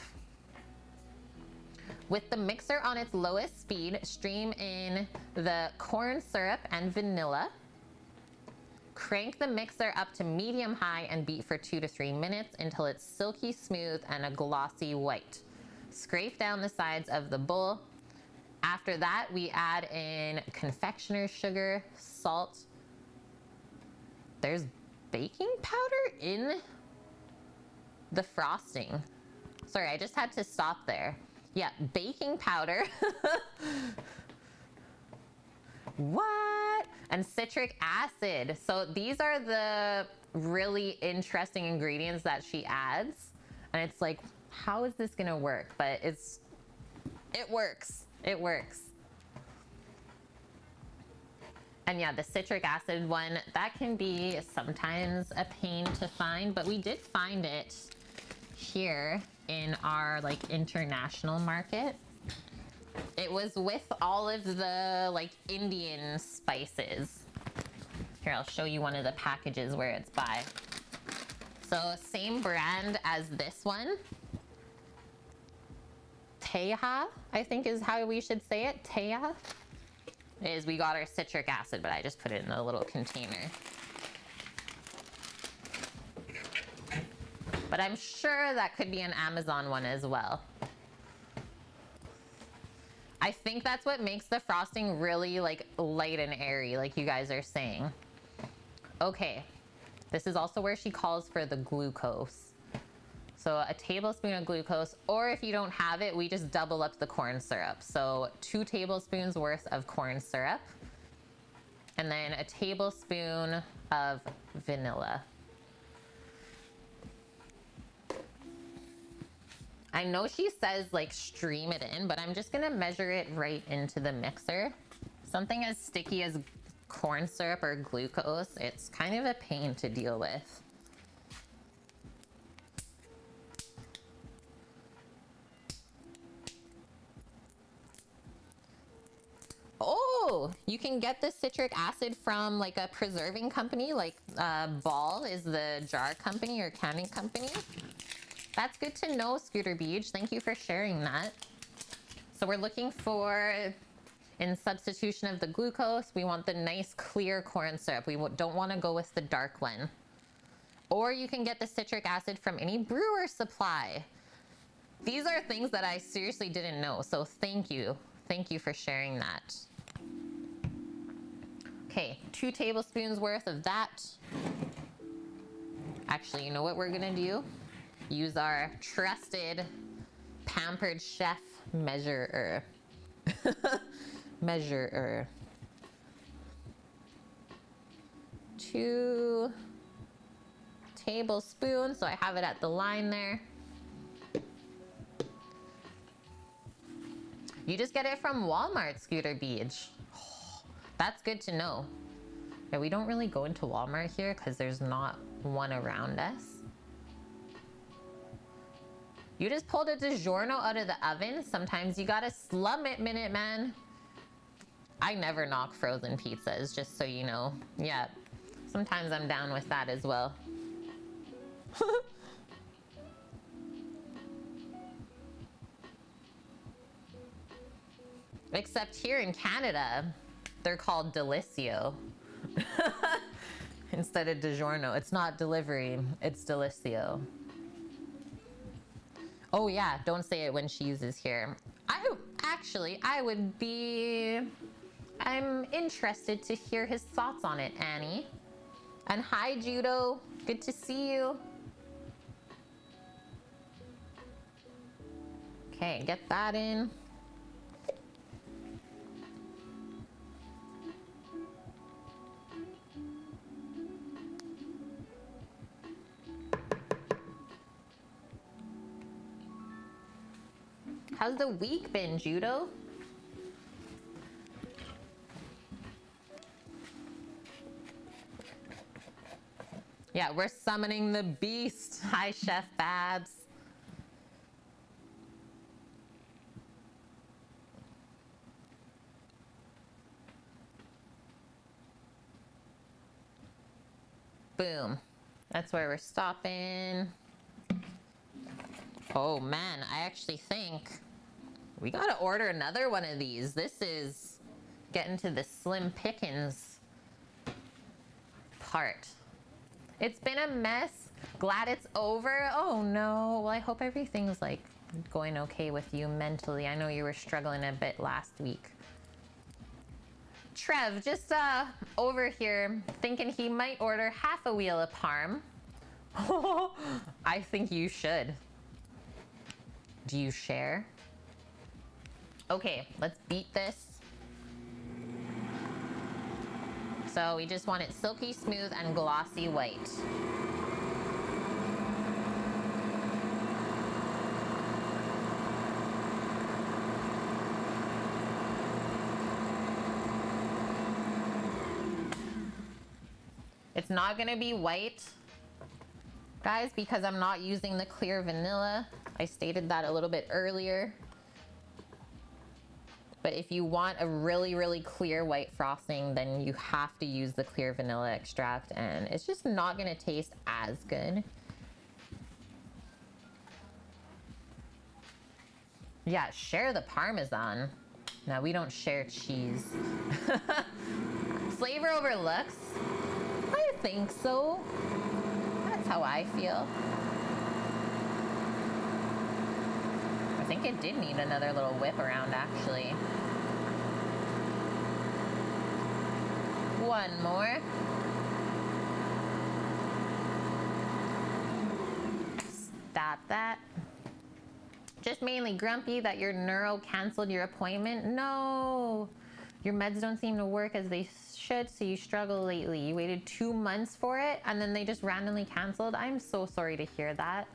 With the mixer on its lowest speed, stream in the corn syrup and vanilla. Crank the mixer up to medium-high and beat for 2 to 3 minutes until it's silky smooth and a glossy white. Scrape down the sides of the bowl. After that, we add in confectioner's sugar, salt. There's baking powder in the frosting. Sorry, I just had to stop there. Yeah, baking powder. What? And citric acid. So these are the really interesting ingredients that she adds. And it's like, how is this gonna work? But it works. It works. And yeah, the citric acid one, that can be sometimes a pain to find, but we did find it here in our like international market. It was with all of the like Indian spices. Here, I'll show you one of the packages where it's by. So same brand as this one. Teha, I think is how we should say it. Teha is, we got our citric acid, but I just put it in a little container. But I'm sure that could be an Amazon one as well. I think that's what makes the frosting really like light and airy, like you guys are saying. Okay, this is also where she calls for the glucose. So a tablespoon of glucose, or if you don't have it, we just double up the corn syrup. So 2 tablespoons worth of corn syrup, and then a tablespoon of vanilla. I know she says like stream it in, but I'm just gonna measure it right into the mixer. Something as sticky as corn syrup or glucose, it's kind of a pain to deal with. You can get the citric acid from like a preserving company, like Ball is the jar company or canning company. That's good to know, Scooter Beach. Thank you for sharing that. So we're looking for, in substitution of the glucose, we want the nice clear corn syrup. We don't want to go with the dark one. Or you can get the citric acid from any brewer supply. These are things that I seriously didn't know, so thank you. Thank you for sharing that. Okay, 2 tablespoons worth of that. Actually, you know what we're gonna do? Use our trusted, pampered chef measurer. Measurer. 2 tablespoons, so I have it at the line there. You just get it from Walmart, Scooter Beach. Oh, that's good to know. Yeah, we don't really go into Walmart here because there's not one around us. You just pulled a DiGiorno out of the oven. Sometimes you gotta slum it, Minute Man. I never knock frozen pizzas, just so you know. Yeah, sometimes I'm down with that as well. Except here in Canada, they're called Delicio. Instead of DiGiorno. It's not delivery, it's Delicio. Oh yeah, don't say it when cheese is here. I'm interested to hear his thoughts on it, Annie. And hi, Judo. Good to see you. Okay, get that in. How's the week been, Judo? Yeah, we're summoning the beast. Hi, Chef Babs. Boom. That's where we're stopping. Oh man, I actually think we gotta order another one of these. This is getting to the slim pickings part. It's been a mess. Glad it's over. Oh no. Well, I hope everything's like going okay with you mentally. I know you were struggling a bit last week. Trev, just over here thinking he might order half a wheel of parm. I think you should. Do you share? Okay, let's beat this. So we just want it silky smooth and glossy white. It's not gonna be white, guys, because I'm not using the clear vanilla. I stated that a little bit earlier. But if you want a really, really clear white frosting, then you have to use the clear vanilla extract, and it's just not gonna taste as good. Yeah, share the Parmesan. No, we don't share cheese. Flavor over looks? I think so. That's how I feel. I think it did need another little whip around, actually. One more. Stop that. Just mainly grumpy that your neuro canceled your appointment? No. Your meds don't seem to work as they should, so you struggle lately. You waited 2 months for it, and then they just randomly canceled. I'm so sorry to hear that.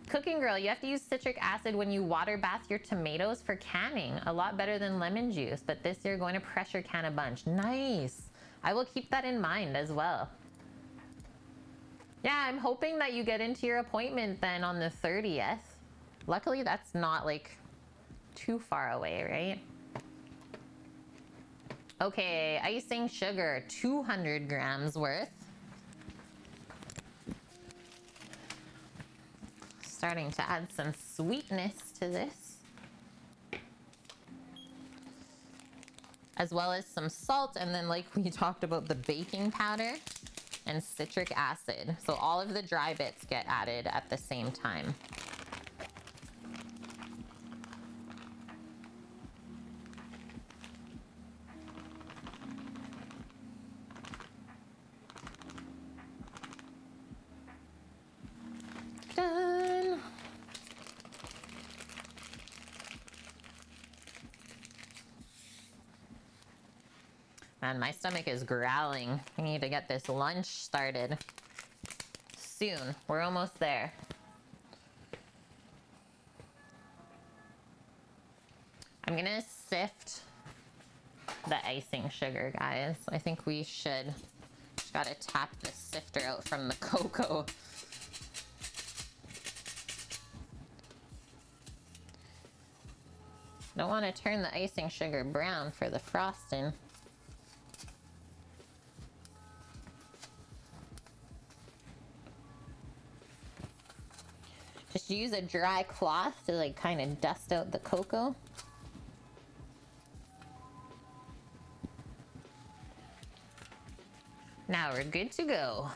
Cooking Girl, you have to use citric acid when you water bath your tomatoes for canning. A lot better than lemon juice, but this year going to pressure can a bunch. Nice. I will keep that in mind as well. Yeah, I'm hoping that you get into your appointment then on the 30th. Luckily, that's not like too far away, right? Okay, icing sugar, 200 grams worth. Starting to add some sweetness to this. As well as some salt, and then like we talked about, the baking powder and citric acid. So all of the dry bits get added at the same time. Done. Man, my stomach is growling. I need to get this lunch started soon. We're almost there. I'm gonna sift the icing sugar, guys. I think we should. Just gotta tap the sifter out from the cocoa. Don't want to turn the icing sugar brown for the frosting. Just use a dry cloth to like kind of dust out the cocoa. Now we're good to go.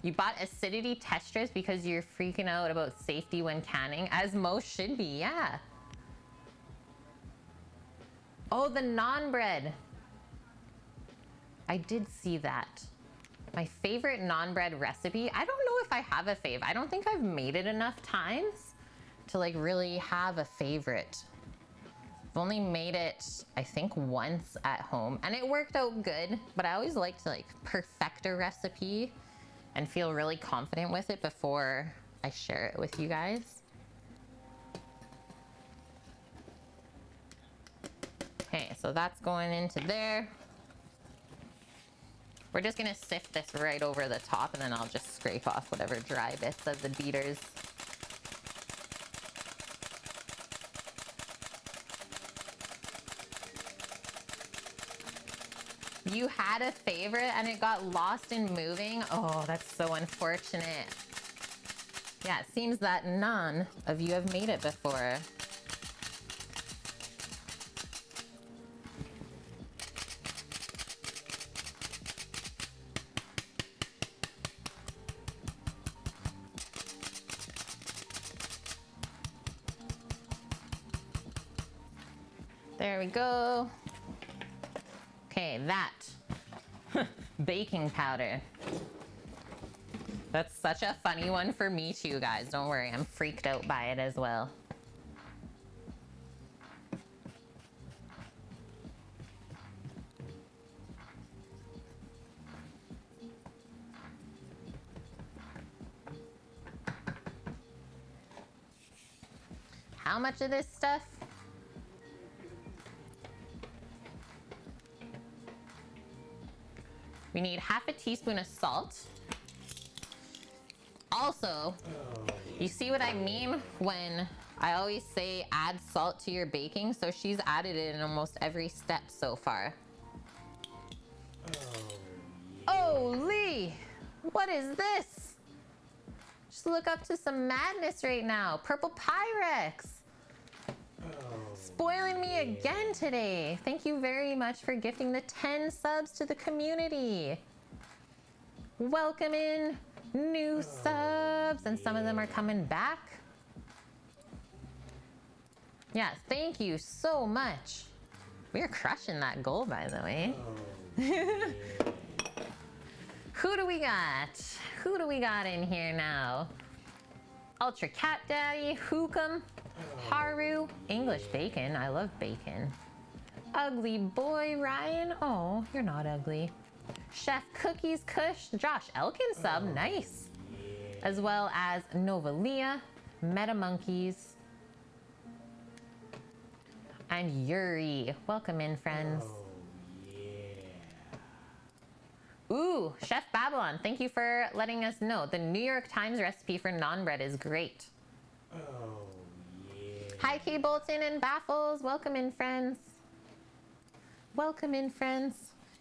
You bought acidity testers because you're freaking out about safety when canning, as most should be, yeah. Oh, the naan bread. I did see that. My favorite naan bread recipe. I don't know if I have a fave. I don't think I've made it enough times to like really have a favorite. I've only made it, I think, once at home, and it worked out good, but I always like to like perfect a recipe and feel really confident with it before I share it with you guys. Okay, so that's going into there. We're just gonna sift this right over the top, and then I'll just scrape off whatever dry bits of the beaters. You had a favorite and it got lost in moving? Oh, that's so unfortunate. Yeah, it seems that none of you have made it before. There we go. Okay, that. Baking powder. That's such a funny one for me too, guys. Don't worry, I'm freaked out by it as well. How much of this stuff? We need half a teaspoon of salt. Also, you see what I mean when I always say add salt to your baking? So she's added it in almost every step so far. Oh, Lee! What is this? Just look up to some madness right now. Purple Pyrex! Spoiling me again today. Thank you very much for gifting the 10 subs to the community. Welcome in new subs, and some of them are coming back. Yeah, thank you so much. We're crushing that goal, by the way. Who do we got? Who do we got in here now? Ultra Cat Daddy, Hookum, Haru, English Bacon. I love bacon. Ugly Boy Ryan. Oh, you're not ugly. Chef Cookies Kush, Josh Elkin sub, nice. As well as Novalia, Meta Monkeys, and Yuri. Welcome in, friends. Ooh, Chef Babylon, thank you for letting us know. The New York Times recipe for naan bread is great. Oh, yeah. Hi, Kay Bolton and Baffles. Welcome in, friends. Welcome in, friends.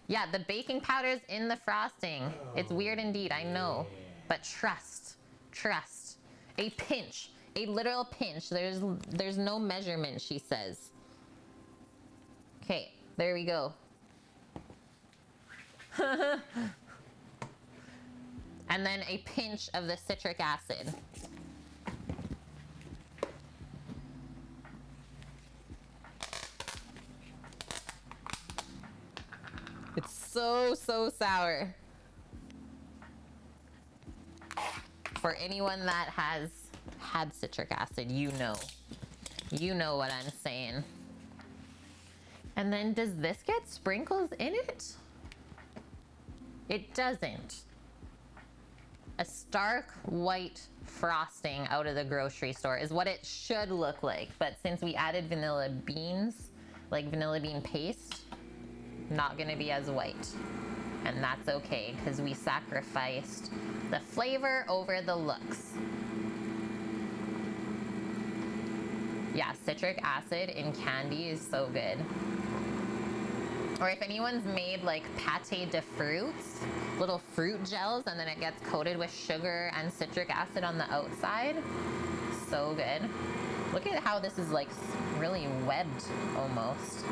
Yeah, the baking powder's in the frosting. It's weird indeed, I know. But trust, trust. A pinch, a literal pinch. There's no measurement, she says. Okay, there we go. And then a pinch of the citric acid. It's so sour. For anyone that has had citric acid, you know what I'm saying. And then does this get sprinkles in it? It doesn't. A stark white frosting out of the grocery store is what it should look like. But since we added vanilla beans, like vanilla bean paste, not gonna be as white. And that's okay, because we sacrificed the flavor over the looks. Yeah, citric acid in candy is so good. Or if anyone's made like pâté de fruits, little fruit gels, and then it gets coated with sugar and citric acid on the outside, so good. Look at how this is like really webbed almost.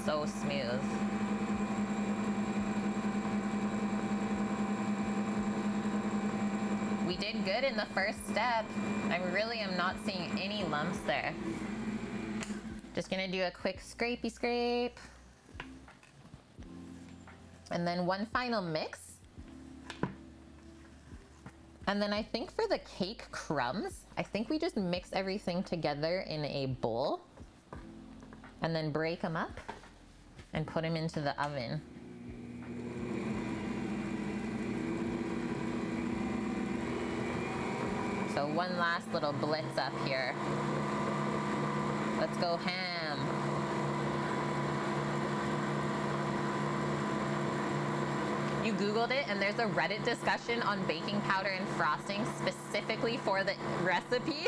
So smooth. We did good in the first step. I really am not seeing any lumps there. Just gonna do a quick scrapey scrape. And then one final mix. And then I think for the cake crumbs, I think we just mix everything together in a bowl and then break them up and put them into the oven. So one last little blitz up here. Let's go ham. You Googled it and there's a Reddit discussion on baking powder and frosting specifically for the recipe.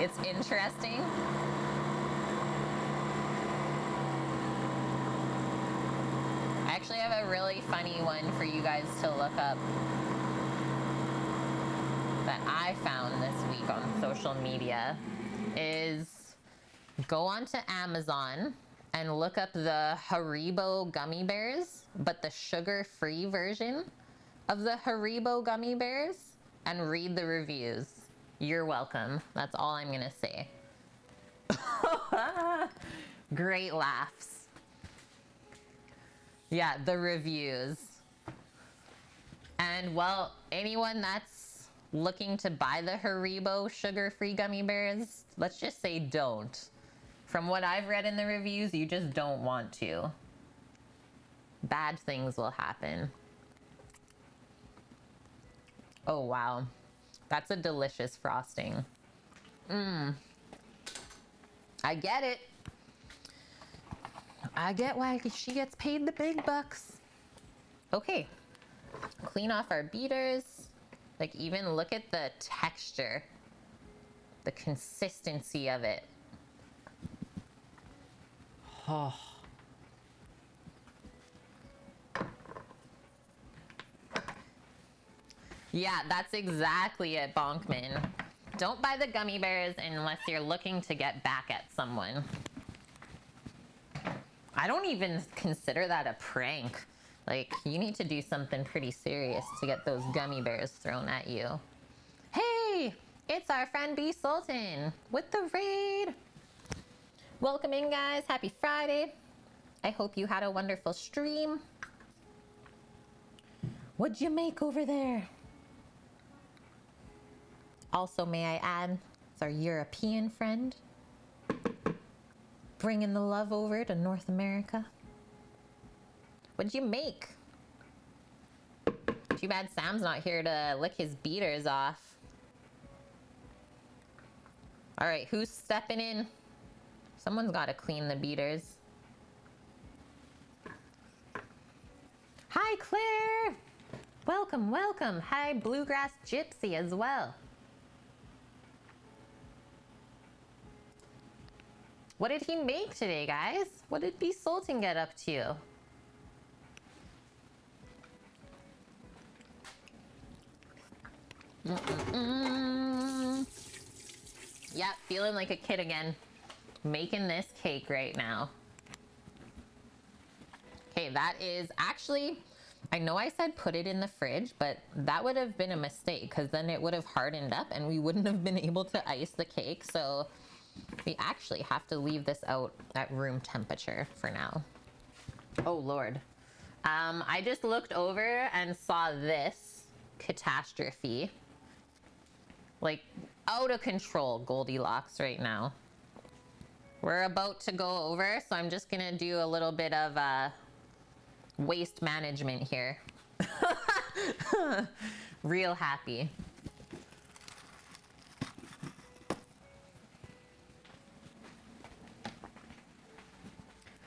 It's interesting. I actually have a really funny one for you guys to look up that I found this week on social media is go onto Amazon and look up the Haribo gummy bears, but the sugar-free version of the Haribo gummy bears, and read the reviews. You're welcome. That's all I'm gonna say. Great laughs. Yeah, the reviews. And well, anyone that's looking to buy the Haribo sugar-free gummy bears, let's just say don't. From what I've read in the reviews, you just don't want to. Bad things will happen. Oh, wow. That's a delicious frosting. I get it. I get why she gets paid the big bucks. Okay. Clean off our beaters. Like, even look at the texture, the consistency of it. Oh. Yeah, that's exactly it, Bonkman. Don't buy the gummy bears unless you're looking to get back at someone. I don't even consider that a prank. Like, you need to do something pretty serious to get those gummy bears thrown at you. Hey, it's our friend B Sultan with the raid. Welcome in, guys. Happy Friday. I hope you had a wonderful stream. What'd you make over there? Also, may I add, it's our European friend. Bringing the love over to North America. What'd you make? Too bad Sam's not here to lick his beaters off. All right, who's stepping in? Someone's got to clean the beaters. Hi, Claire. Welcome, welcome. Hi, Bluegrass Gypsy as well. What did he make today, guys? What did B. Sultan get up to? Yep, feeling like a kid again. Making this cake right now. Okay, that is actually, I know I said put it in the fridge, but that would have been a mistake because then it would have hardened up and we wouldn't have been able to ice the cake. So we actually have to leave this out at room temperature for now. Oh, Lord. I just looked over and saw this catastrophe. Like, out of control Goldilocks right now. We're about to go over, so I'm just gonna do a little bit of waste management here. Real happy.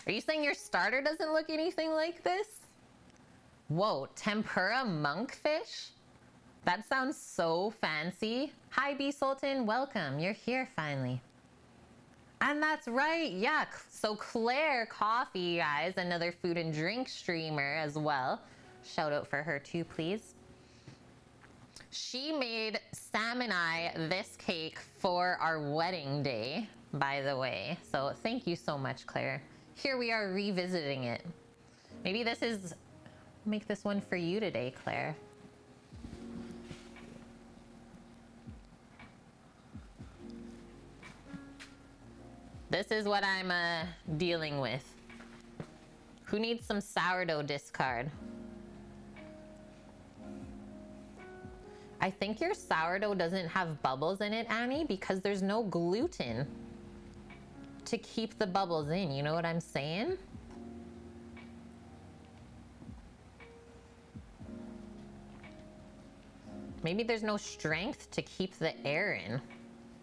Are you saying your starter doesn't look anything like this? Whoa, tempura monkfish? That sounds so fancy. Hi, B. Sultan, welcome. You're here finally. And that's right, yeah. So Claire Coffee, guys, another food and drink streamer as well. Shout out for her too, please. She made Sam and I this cake for our wedding day, by the way. So thank you so much, Claire. Here we are revisiting it. Maybe this is, make this one for you today, Claire. This is what I'm dealing with. Who needs some sourdough discard? I think your sourdough doesn't have bubbles in it, Annie, because there's no gluten to keep the bubbles in. You know what I'm saying? Maybe there's no strength to keep the air in.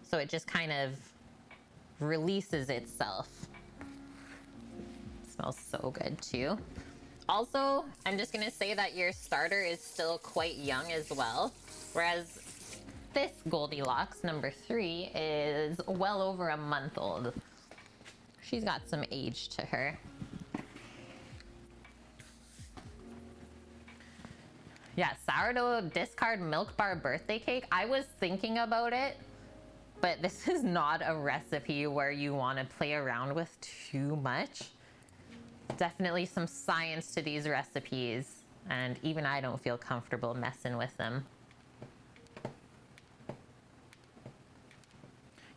So it just kind of releases itself. Smells so good too. Also, I'm just gonna say that your starter is still quite young as well, whereas this Goldilocks number 3 is well over a month old. She's got some age to her. Yeah, sourdough discard milk bar birthday cake. I was thinking about it, but this is not a recipe where you want to play around with too much. Definitely some science to these recipes, and even I don't feel comfortable messing with them.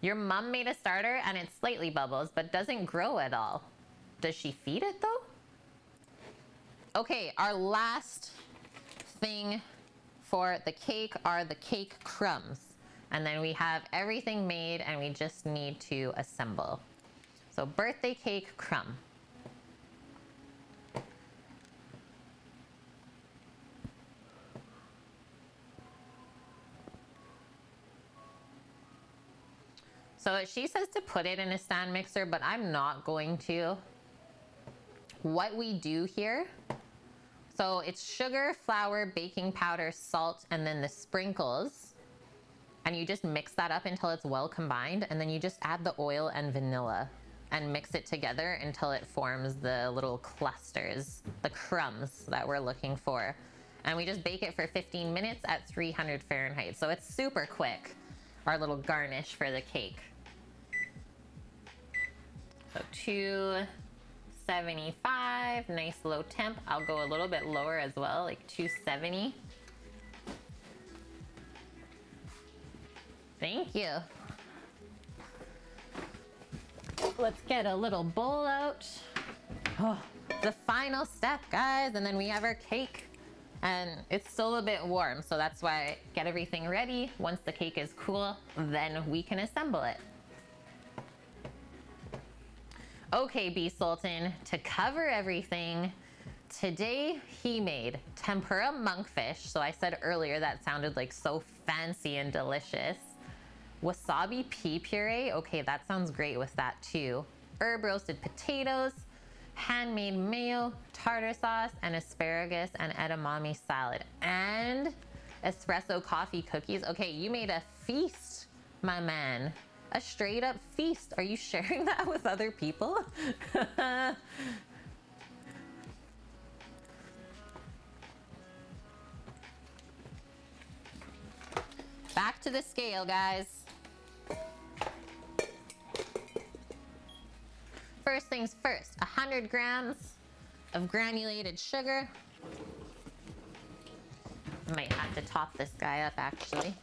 Your mom made a starter and it slightly bubbles, but doesn't grow at all. Does she feed it though? Okay, our last thing for the cake are the cake crumbs. And then we have everything made and we just need to assemble. So birthday cake crumb. So she says to put it in a stand mixer, but I'm not going to. What we do here, so it's sugar, flour, baking powder, salt, and then the sprinkles. And you just mix that up until it's well combined, and then you just add the oil and vanilla and mix it together until it forms the little clusters, the crumbs that we're looking for. And we just bake it for 15 minutes at 300 Fahrenheit. So it's super quick, our little garnish for the cake. So 275, nice low temp. I'll go a little bit lower as well, like 270. Thank you. Let's get a little bowl out. Oh, the final step, guys, and then we have our cake. And it's still a bit warm, so that's why I get everything ready. Once the cake is cool, then we can assemble it. Okay, B. Sultan, to cover everything, today he made tempura monkfish. So I said earlier that sounded like so fancy and delicious. Wasabi pea puree, okay, that sounds great with that too. herb roasted potatoes, handmade mayo, tartar sauce, and asparagus and edamame salad, and espresso coffee cookies. Okay, you made a feast, my man. A straight up feast. Are you sharing that with other people? Back to the scale, guys. First things first, 100 grams of granulated sugar. Might have to top this guy up actually.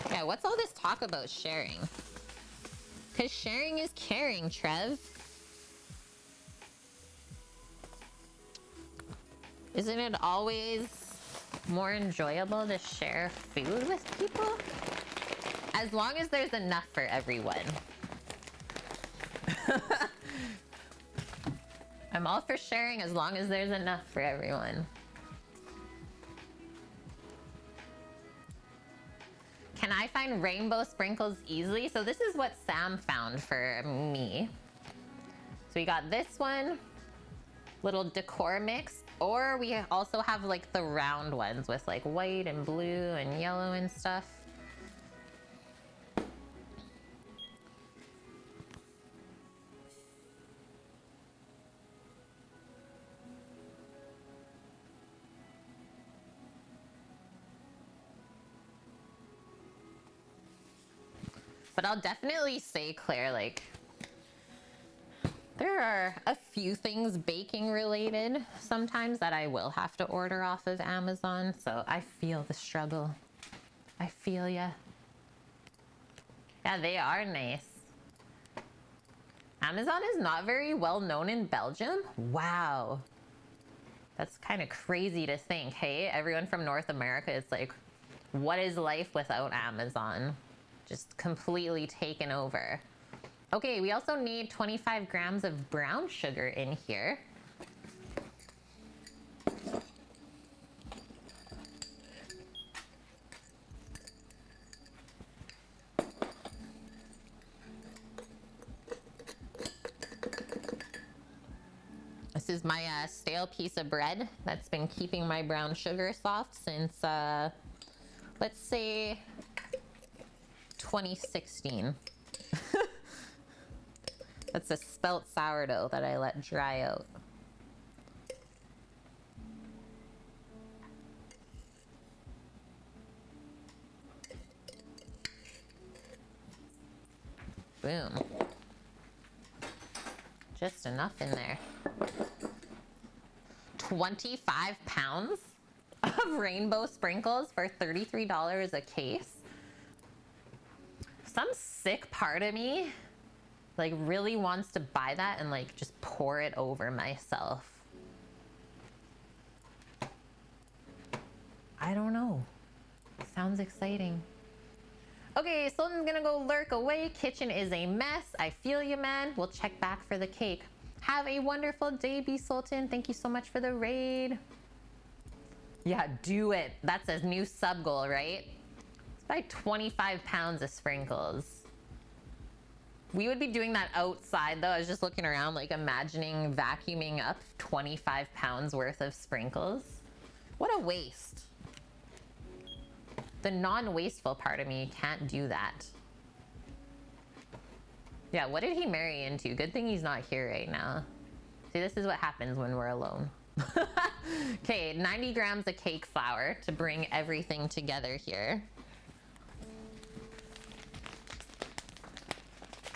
Yeah, what's all this talk about sharing? Because sharing is caring, Trev. Isn't it always more enjoyable to share food with people? As long as there's enough for everyone. I'm all for sharing as long as there's enough for everyone. Can I find rainbow sprinkles easily? So this is what Sam found for me. So we got this one, little decor mix, or we also have like the round ones with like white and blue and yellow and stuff. But I'll definitely say, Claire, like, there are a few things baking related sometimes that I will have to order off of Amazon. So I feel the struggle. I feel ya. Yeah, they are nice. Amazon is not very well known in Belgium. Wow. That's kind of crazy to think. Hey, everyone from North America, it's like, what is life without Amazon? Just completely taken over. Okay, we also need 25 grams of brown sugar in here. This is my stale piece of bread that's been keeping my brown sugar soft since, let's say, 2016. That's a spelt sourdough that I let dry out. Boom. Just enough in there. 25 pounds of rainbow sprinkles for $33 a case. Some sick part of me like really wants to buy that and like just pour it over myself. I don't know. Sounds exciting. Okay, Sultan's gonna go lurk away. Kitchen is a mess. I feel you, man. We'll check back for the cake. Have a wonderful day, B Sultan. Thank you so much for the raid. Yeah, do it. That's a new sub goal, right? Let's buy 25 pounds of sprinkles. We would be doing that outside though. I was just looking around, like imagining vacuuming up 25 pounds worth of sprinkles. What a waste. The non-wasteful part of me can't do that. Yeah, what did he marry into? Good thing he's not here right now. See, this is what happens when we're alone. Okay, 90 grams of cake flour to bring everything together here.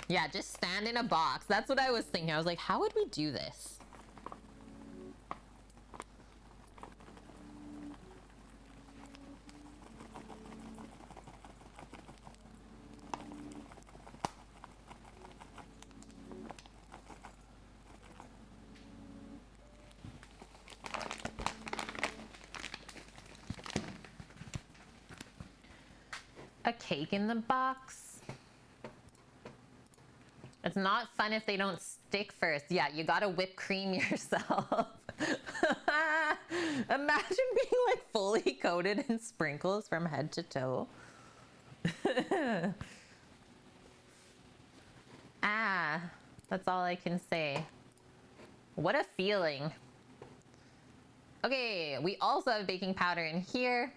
Yeah, just stand in a box. That's what I was thinking. I was like, how would we do this? A cake in the box. It's not fun if they don't stick first. Yeah, you gotta whip cream yourself. Imagine being like fully coated in sprinkles from head to toe. Ah, that's all I can say. What a feeling. Okay, we also have baking powder in here.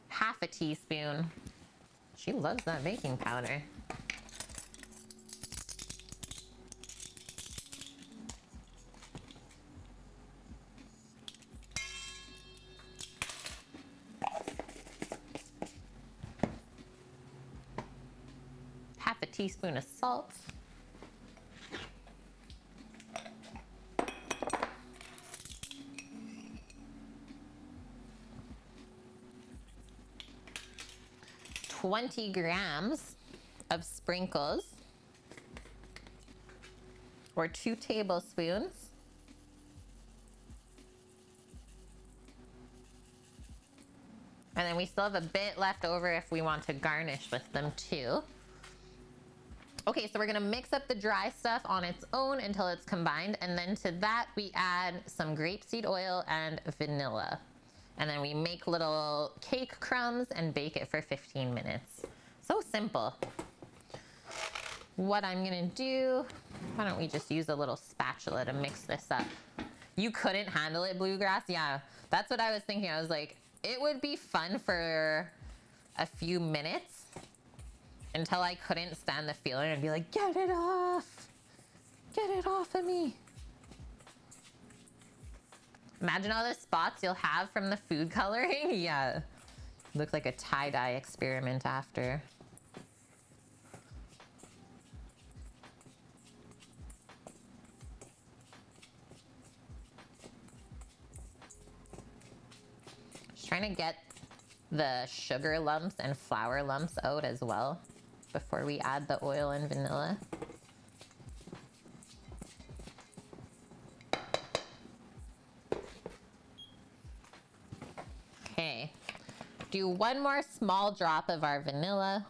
Half a teaspoon. She loves that baking powder. Half a teaspoon of salt. $20 grams of sprinkles, or 2 tablespoons. And then we still have a bit left over if we want to garnish with them too. Okay, so we're gonna mix up the dry stuff on its own until it's combined, and then to that we add some grapeseed oil and vanilla. And then we make little cake crumbs and bake it for 15 minutes. So simple. What I'm gonna do, why don't we just use a little spatula to mix this up? You couldn't handle it, Bluegrass? Yeah, that's what I was thinking. I was like, it would be fun for a few minutes until I couldn't stand the feeling and be like, get it off! Get it off of me! Imagine all the spots you'll have from the food coloring. Yeah, look like a tie-dye experiment after. Just trying to get the sugar lumps and flour lumps out as well before we add the oil and vanilla. Okay, do one more small drop of our vanilla.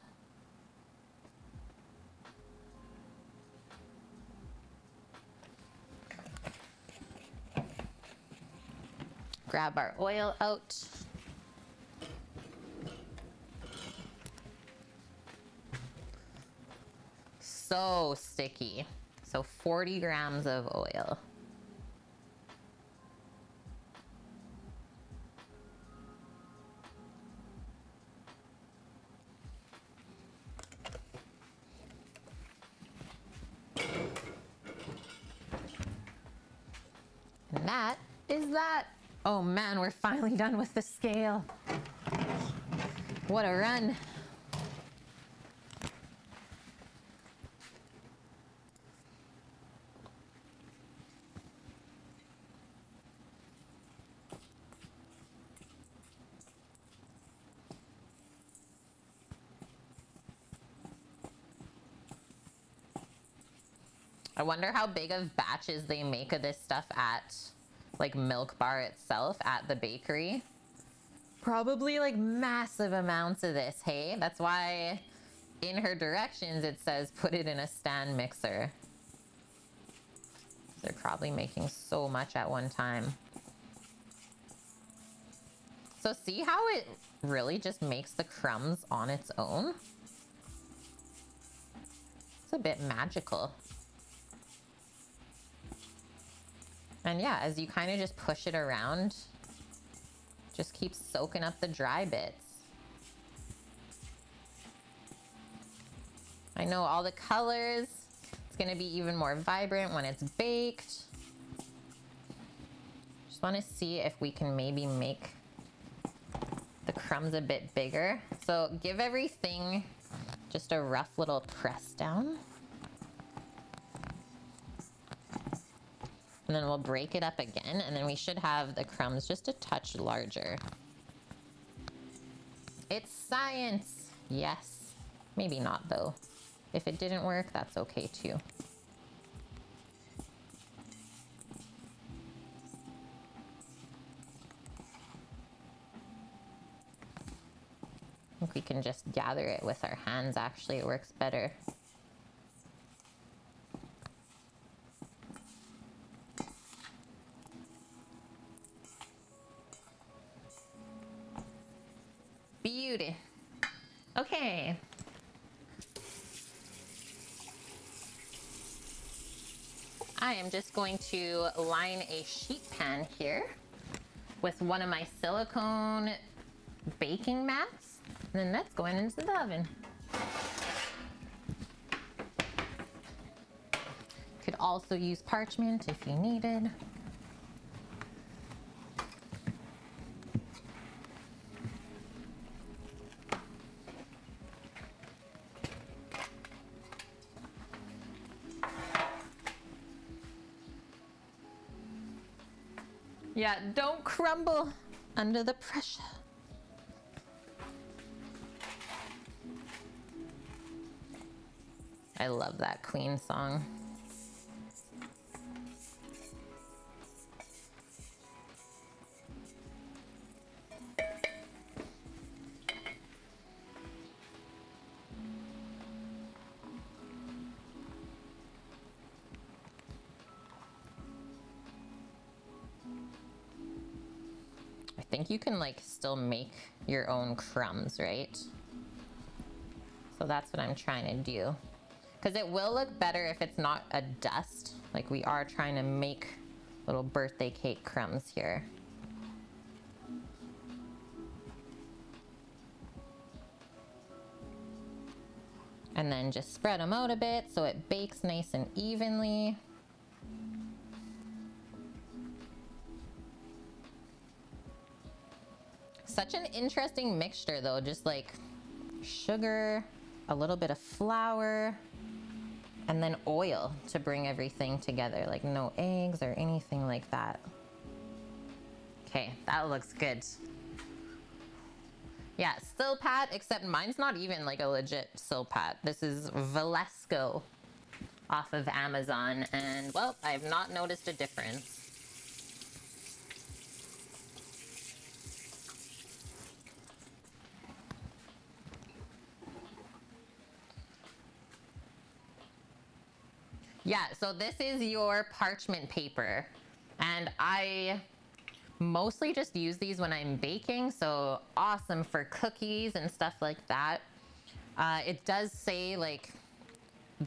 Grab our oil out. So sticky. So 40 grams of oil. And that is that. Oh man, we're finally done with the scale. What a run. I wonder how big of batches they make of this stuff at like Milk Bar itself at the bakery. Probably like massive amounts of this, hey? That's why in her directions it says put it in a stand mixer. They're probably making so much at one time. So see how it really just makes the crumbs on its own? It's a bit magical. And yeah, as you kind of just push it around, just keep soaking up the dry bits. I know all the colors. It's gonna be even more vibrant when it's baked. Just wanna see if we can maybe make the crumbs a bit bigger. So give everything just a rough little press down. And then we'll break it up again, and then we should have the crumbs just a touch larger. It's science! Yes. Maybe not though. If it didn't work, that's okay too. I think we can just gather it with our hands, actually, it works better. Beauty. Okay. I am just going to line a sheet pan here with one of my silicone baking mats, and then that's going into the oven. Could also use parchment if you needed. Yeah, don't crumble under the pressure. I love that Queen song. I think you can like still make your own crumbs, right? So that's what I'm trying to do. Because it will look better if it's not a dust. Like we are trying to make little birthday cake crumbs here. And then just spread them out a bit so it bakes nice and evenly. Such an interesting mixture though, just like sugar, a little bit of flour, and then oil to bring everything together, like no eggs or anything like that. Okay, that looks good. Yeah, Silpat, except mine's not even like a legit Silpat. This is Valesco off of Amazon, and well, I've not noticed a difference. Yeah, so this is your parchment paper, and I mostly just use these when I'm baking, so awesome for cookies and stuff like that. It does say like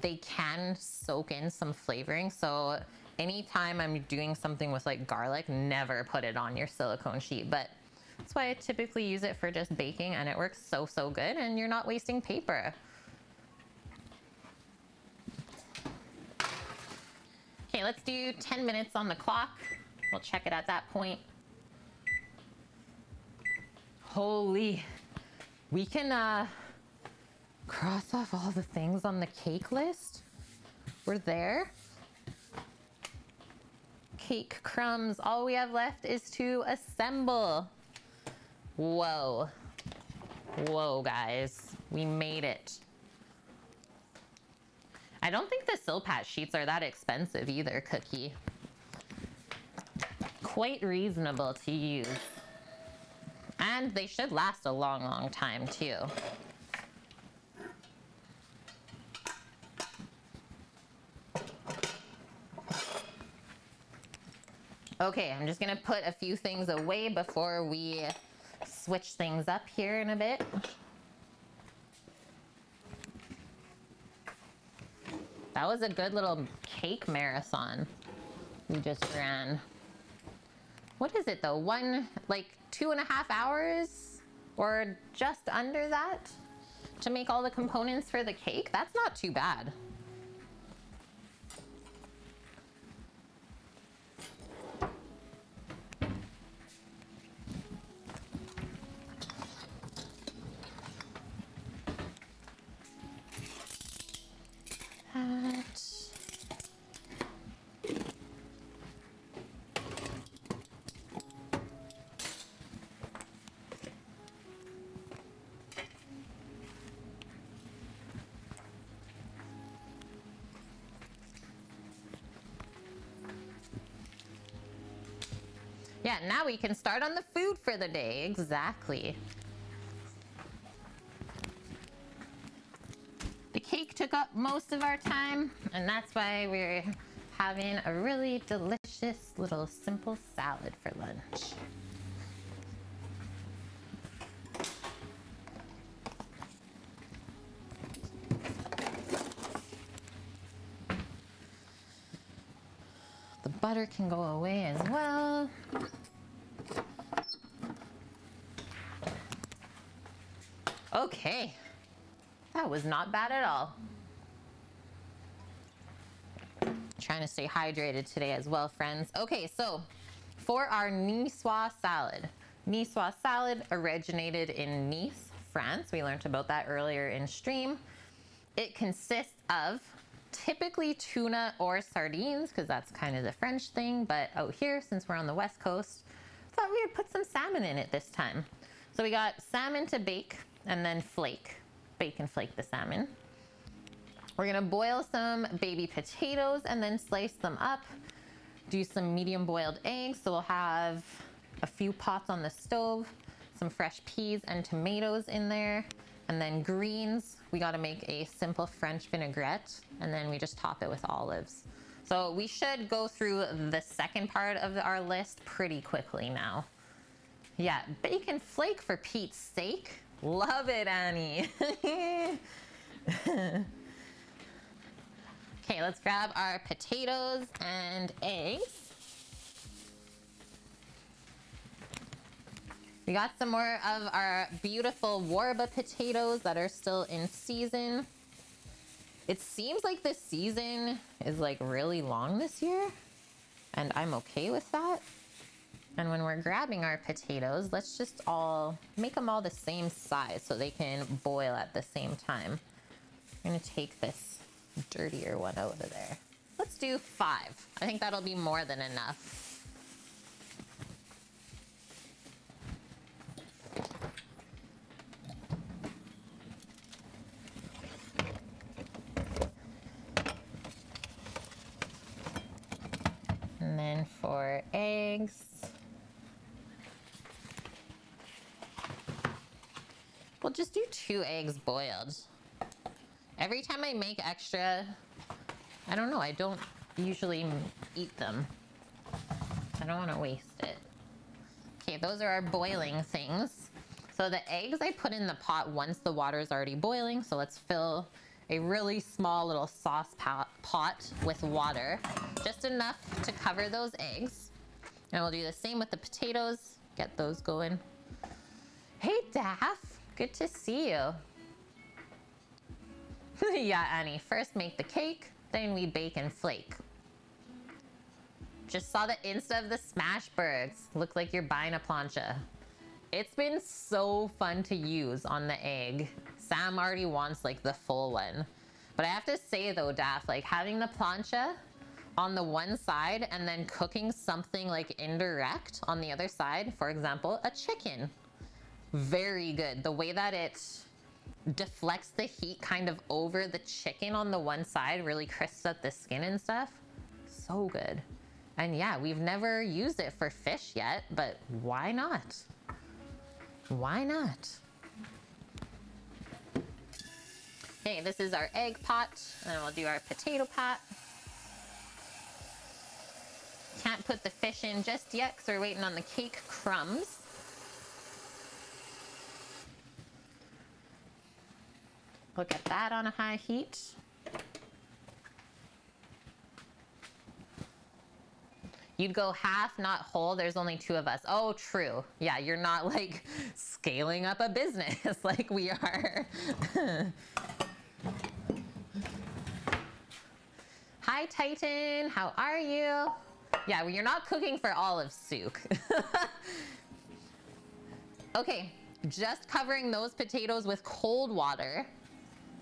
they can soak in some flavoring, so anytime I'm doing something with like garlic, never put it on your silicone sheet, but that's why I typically use it for just baking, and it works so good, and you're not wasting paper. Okay, let's do 10 minutes on the clock. We'll check it at that point. Holy, we can cross off all the things on the cake list. We're there. Cake crumbs, all we have left is to assemble. Whoa. Whoa, guys, we made it. I don't think the Silpat sheets are that expensive either, Cookie. Quite reasonable to use. And they should last a long time too. Okay, I'm just gonna put a few things away before we switch things up here in a bit. That was a good little cake marathon we just ran. What is it though? Like 2.5 hours or just under that to make all the components for the cake? That's not too bad. Yeah, now we can start on the food for the day. Exactly. The cake took up most of our time, and that's why we're having a really delicious little simple salad for lunch. butter can go away as well. Okay, that was not bad at all. Trying to stay hydrated today as well, friends. Okay, so for our Nicoise salad. Nicoise salad originated in Nice, France. We learned about that earlier in stream. It consists of typically tuna or sardines, because that's kind of the French thing, but out here, since we're on the West Coast, I thought we would put some salmon in it this time. So we got salmon to bake and then flake. Bake and flake the salmon. We're gonna boil some baby potatoes and then slice them up. Do some medium boiled eggs. So we'll have a few pots on the stove, some fresh peas and tomatoes in there. And then greens, we gotta make a simple French vinaigrette, and then we just top it with olives. So we should go through the second part of our list pretty quickly now. Yeah, bacon flake for Pete's sake. Love it, Annie. Okay, let's grab our potatoes and eggs. We got some more of our beautiful Warba potatoes that are still in season. It seems like this season is like really long this year, and I'm okay with that. And when we're grabbing our potatoes, let's just all make them all the same size so they can boil at the same time. I'm gonna take this dirtier one out of there. Let's do 5. I think that'll be more than enough. And then for eggs, we'll just do 2 eggs boiled. Every time I make extra, I don't know, I don't usually eat them. I don't want to waste it. Okay, those are our boiling things. So the eggs I put in the pot once the water is already boiling. So let's fill a really small little sauce pot with water, just enough to cover those eggs. And we'll do the same with the potatoes, get those going. Hey, Daff, good to see you. Yeah, Annie, first make the cake, then we bake and flake. Just saw the Insta of the Smashburgs. Look like you're buying a plancha. It's been so fun to use on the egg. Sam already wants like the full one. But I have to say though, Daff, like having the plancha on the one side and then cooking something like indirect on the other side, for example, a chicken. Very good. The way that it deflects the heat kind of over the chicken on the one side, really crisps up the skin and stuff. So good. And yeah, we've never used it for fish yet, but why not? Why not? Okay, this is our egg pot, and then we'll do our potato pot. Can't put the fish in just yet because we're waiting on the cake crumbs. Look at that on a high heat. You'd go half, not whole. There's only 2 of us. Oh, true. Yeah, you're not like scaling up a business like we are. Hi, Titan. How are you? Yeah, well, you're not cooking for all of Souk. Okay, just covering those potatoes with cold water.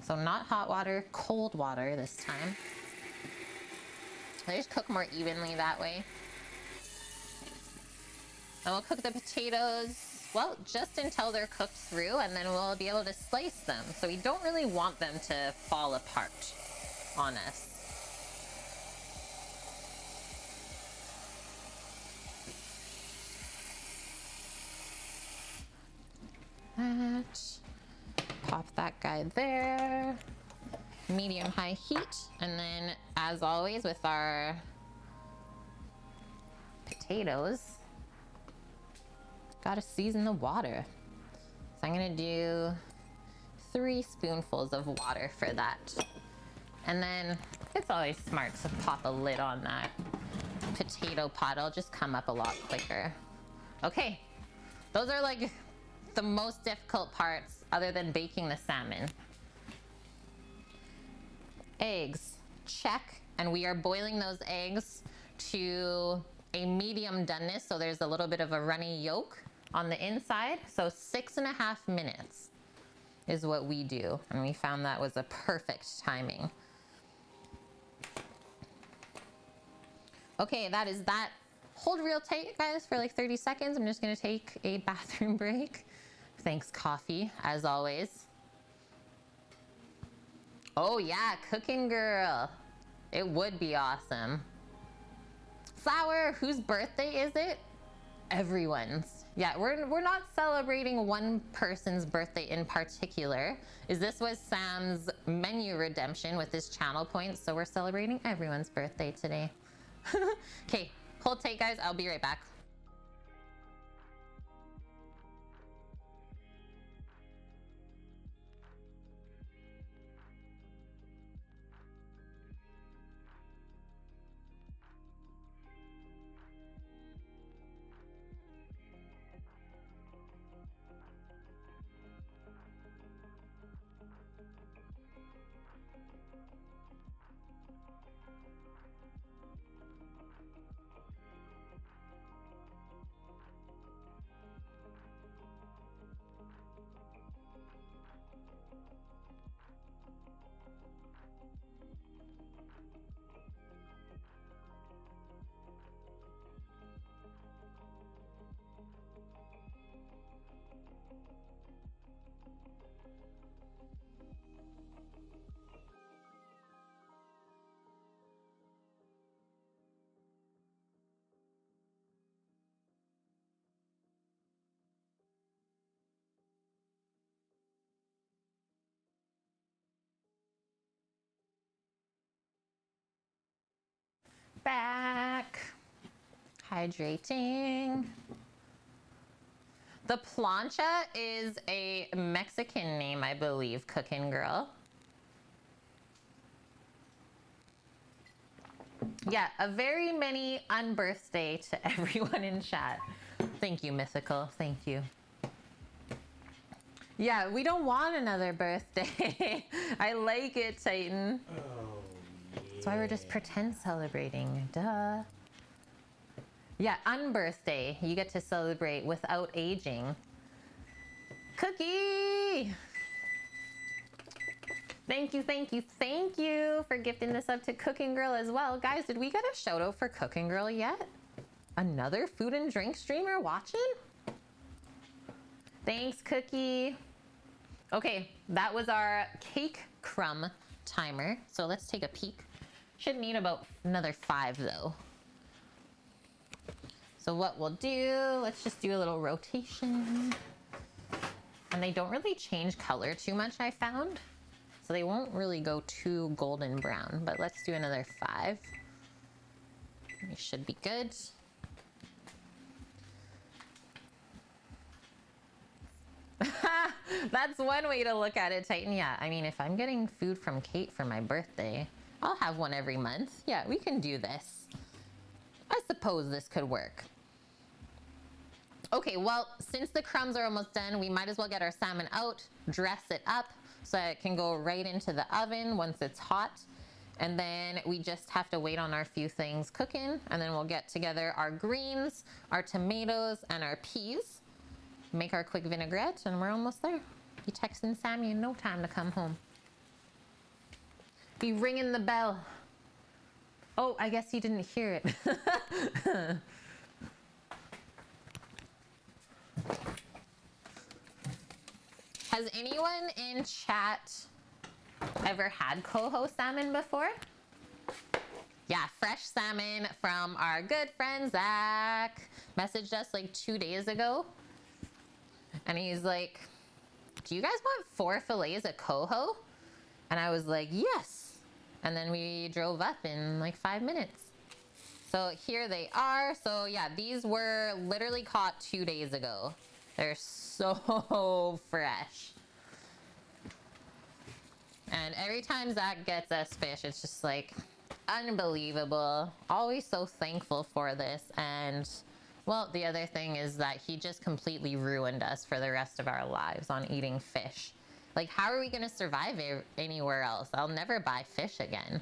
So not hot water, cold water this time. They just cook more evenly that way. And we'll cook the potatoes, well, just until they're cooked through, and then we'll be able to slice them. So we don't really want them to fall apart on us. Pop that guy there. Medium high heat, and then as always with our potatoes, gotta season the water. So I'm gonna do 3 spoonfuls of water for that. And then it's always smart to pop a lid on that potato pot. It'll just come up a lot quicker. Okay, those are like the most difficult parts other than baking the salmon. Eggs, check. And we are boiling those eggs to a medium doneness, so there's a little bit of a runny yolk on the inside. So 6.5 minutes is what we do, and we found that was a perfect timing. Okay, that is that. Hold real tight, guys, for like 30 seconds. I'm just gonna take a bathroom break. Thanks, coffee, as always. Oh yeah, cooking girl. It would be awesome. Flower, whose birthday is it? Everyone's. Yeah, we're not celebrating one person's birthday in particular. This was Sam's menu redemption with his channel points, so we're celebrating everyone's birthday today. Okay, hold tight, guys. I'll be right back. Back. Hydrating. The plancha is a Mexican name, I believe, cooking girl. Yeah, a very many unbirthday to everyone in chat. Thank you, Mythical. Thank you. Yeah, we don't want another birthday. I like it, Titan. Oh, yeah. That's why we're just pretend celebrating. Duh. Yeah, unbirthday. You get to celebrate without aging. Cookie! Thank you, thank you, thank you for gifting this up to Cooking Girl as well. Guys, did we get a shout out for Cooking Girl yet? Another food and drink streamer watching? Thanks, Cookie. Okay, that was our cake crumb timer. So let's take a peek. Should need about another 5 though. So what we'll do, let's just do a little rotation. And they don't really change color too much, I found. So they won't really go too golden brown, but let's do another 5. We should be good. That's one way to look at it, Titan. Yeah, I mean, if I'm getting food from Kate for my birthday, I'll have one every month. Yeah, we can do this. I suppose this could work. Okay, well, since the crumbs are almost done, we might as well get our salmon out, dress it up so it can go right into the oven once it's hot. And then we just have to wait on our few things cooking, and then we'll get together our greens, our tomatoes, and our peas. Make our quick vinaigrette, and we're almost there. Be texting Sammy in no time to come home. Be ringing the bell. Oh, I guess he didn't hear it. Has anyone in chat ever had coho salmon before? Yeah, fresh salmon from our good friend Zach. Messaged us like 2 days ago. And he's like, do you guys want 4 fillets of coho? And I was like, yes. And then we drove up in like 5 minutes. So here they are. So yeah, these were literally caught 2 days ago. They're so fresh. And every time Zach gets us fish, it's just like, Unbelievable. Always so thankful for this. And well, the other thing is that he just completely ruined us for the rest of our lives on eating fish. Like, how are we going to survive anywhere else? I'll never buy fish again.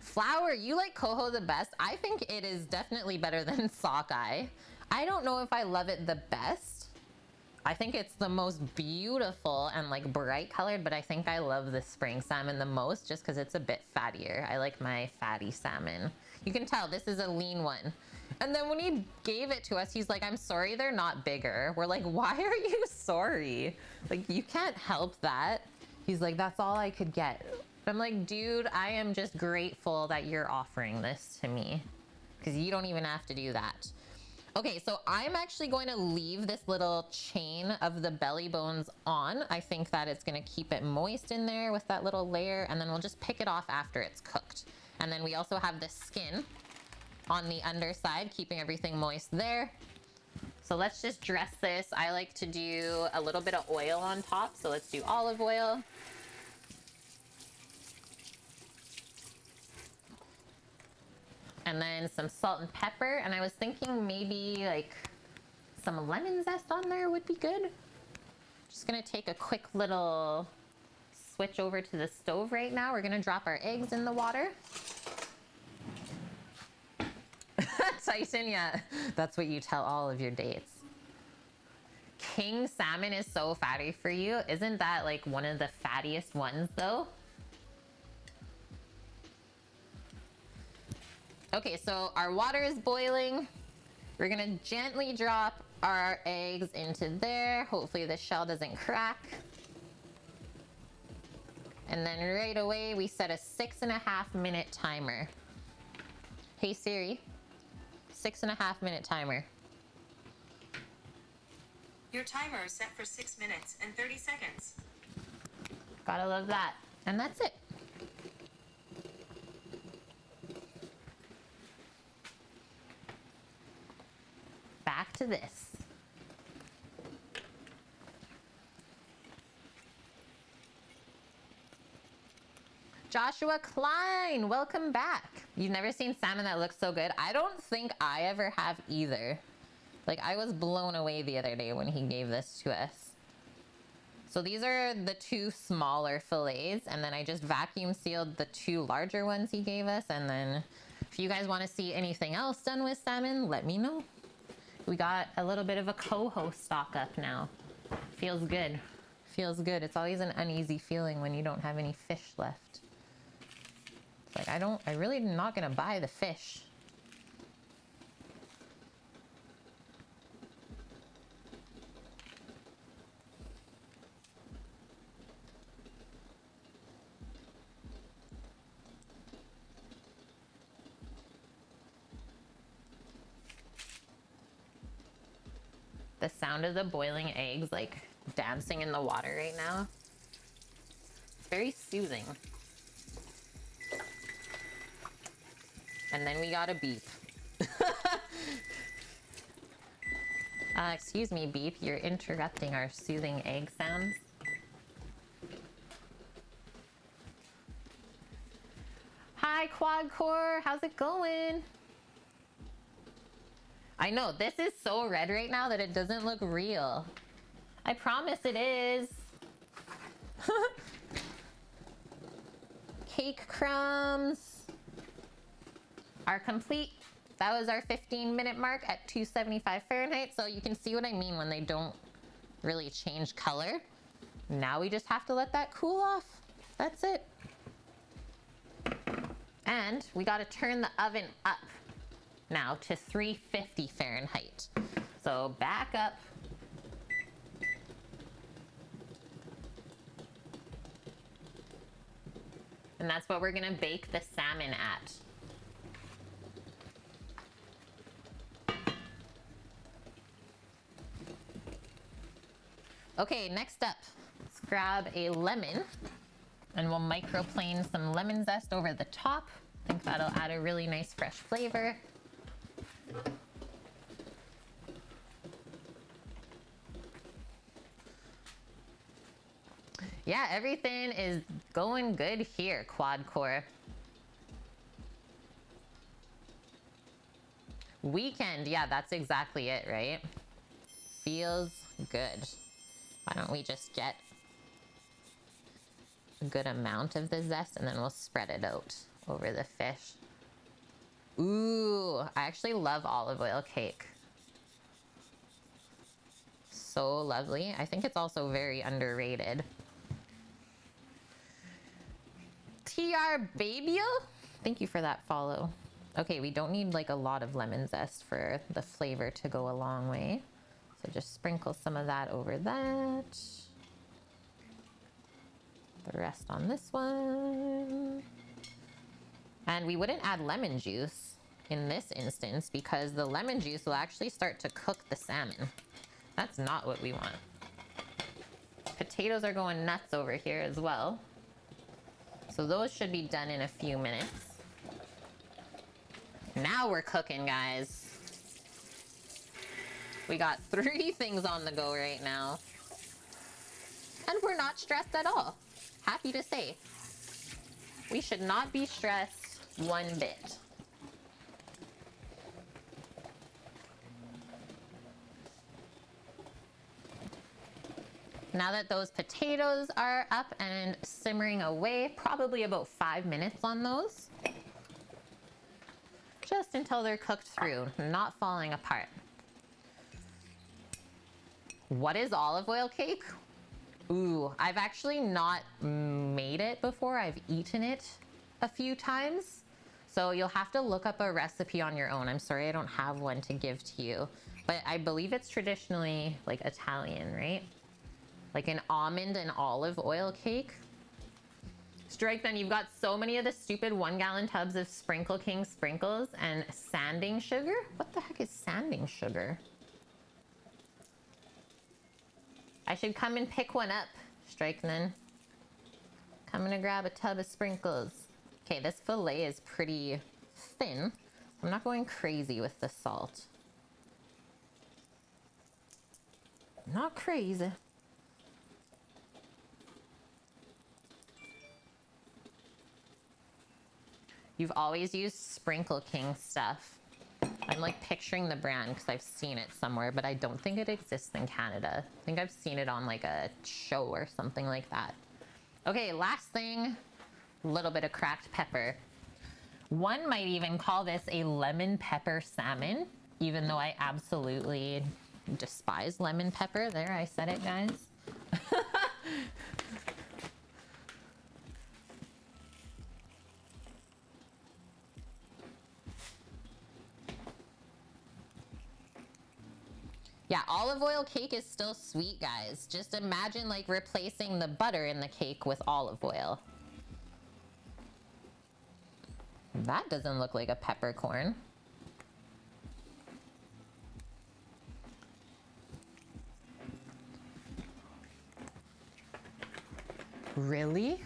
Flower, you like coho the best. I think it is definitely better than sockeye. I don't know if I love it the best. I think it's the most beautiful and like bright colored, but I think I love the spring salmon the most just because it's a bit fattier. I like my fatty salmon. You can tell this is a lean one. And then when he gave it to us, he's like, I'm sorry they're not bigger. We're like, why are you sorry? Like, you can't help that. He's like, that's all I could get. I'm like, dude, I am just grateful that you're offering this to me because you don't even have to do that. Okay, so I'm actually going to leave this little chain of the belly bones on. I think that it's gonna keep it moist in there with that little layer, and then we'll just pick it off after it's cooked. And then we also have the skin on the underside, keeping everything moist there. So let's just dress this. I like to do a little bit of oil on top, so let's do olive oil. And then some salt and pepper. And I was thinking maybe like some lemon zest on there would be good. Just gonna take a quick little switch over to the stove right now. We're gonna drop our eggs in the water. Tyson, yeah, that's what you tell all of your dates. King salmon is so fatty for you. Isn't that like one of the fattiest ones though? Okay, so our water is boiling. We're gonna gently drop our eggs into there. Hopefully the shell doesn't crack. And then right away, we set a 6.5 minute timer. Hey Siri, 6.5 minute timer. Your timer is set for 6 minutes and 30 seconds. Gotta love that. And that's it. Back to this. Joshua Klein, welcome back. You've never seen salmon that looks so good? I don't think I ever have either. Like, I was blown away the other day when he gave this to us. So these are the 2 smaller fillets, and then I just vacuum sealed the 2 larger ones he gave us. And then if you guys want to see anything else done with salmon, let me know. We got a little bit of a coho stock up now. Feels good. Feels good. It's always an uneasy feeling when you don't have any fish left. It's like, I really am not gonna buy the fish. The sound of the boiling eggs like dancing in the water right now. It's very soothing. And then we got a beep. Excuse me, beep, you're interrupting our soothing egg sounds. Hi, Quadcore, how's it going? I know, this is so red right now that it doesn't look real. I promise it is. Cake crumbs are complete. That was our 15-minute mark at 275 Fahrenheit. So you can see what I mean when they don't really change color. Now we just have to let that cool off. That's it. And we got to turn the oven up now to 350 Fahrenheit. So back up. And that's what we're gonna bake the salmon at. Okay, next up, let's grab a lemon and we'll microplane some lemon zest over the top. I think that'll add a really nice fresh flavor. Yeah, everything is going good here, quad core. Weekend, yeah, that's exactly it, right? Feels good. Why don't we just get a good amount of the zest and then we'll spread it out over the fish. Ooh, I actually love olive oil cake. So lovely. I think it's also very underrated. TR Babio? Thank you for that follow. Okay, we don't need like a lot of lemon zest for the flavor to go a long way. So just sprinkle some of that over that. The rest on this one. And we wouldn't add lemon juice in this instance because the lemon juice will actually start to cook the salmon. That's not what we want. Potatoes are going nuts over here as well. So those should be done in a few minutes. Now we're cooking, guys. We got 3 things on the go right now. And we're not stressed at all. Happy to say. We should not be stressed one bit. Now that those potatoes are up and simmering away, probably about 5 minutes on those. Just until they're cooked through, not falling apart. What is olive oil cake? Ooh, I've actually not made it before. I've eaten it a few times. So you'll have to look up a recipe on your own. I'm sorry I don't have one to give to you. But I believe it's traditionally like Italian, right? Like an almond and olive oil cake. Strike, then you've got so many of the stupid 1-gallon tubs of Sprinkle King sprinkles and sanding sugar. What the heck is sanding sugar? I should come and pick one up, Strikeman. Coming to grab a tub of sprinkles. Okay, this fillet is pretty thin. I'm not going crazy with the salt. Not crazy. You've always used Sprinkle King stuff. I'm like picturing the brand because I've seen it somewhere, but I don't think it exists in Canada. I think I've seen it on like a show or something like that. Okay, last thing, a little bit of cracked pepper. One might even call this a lemon pepper salmon, even though I absolutely despise lemon pepper. There, I said it, guys. Yeah, olive oil cake is still sweet, guys. Just imagine like replacing the butter in the cake with olive oil. That doesn't look like a peppercorn. Really?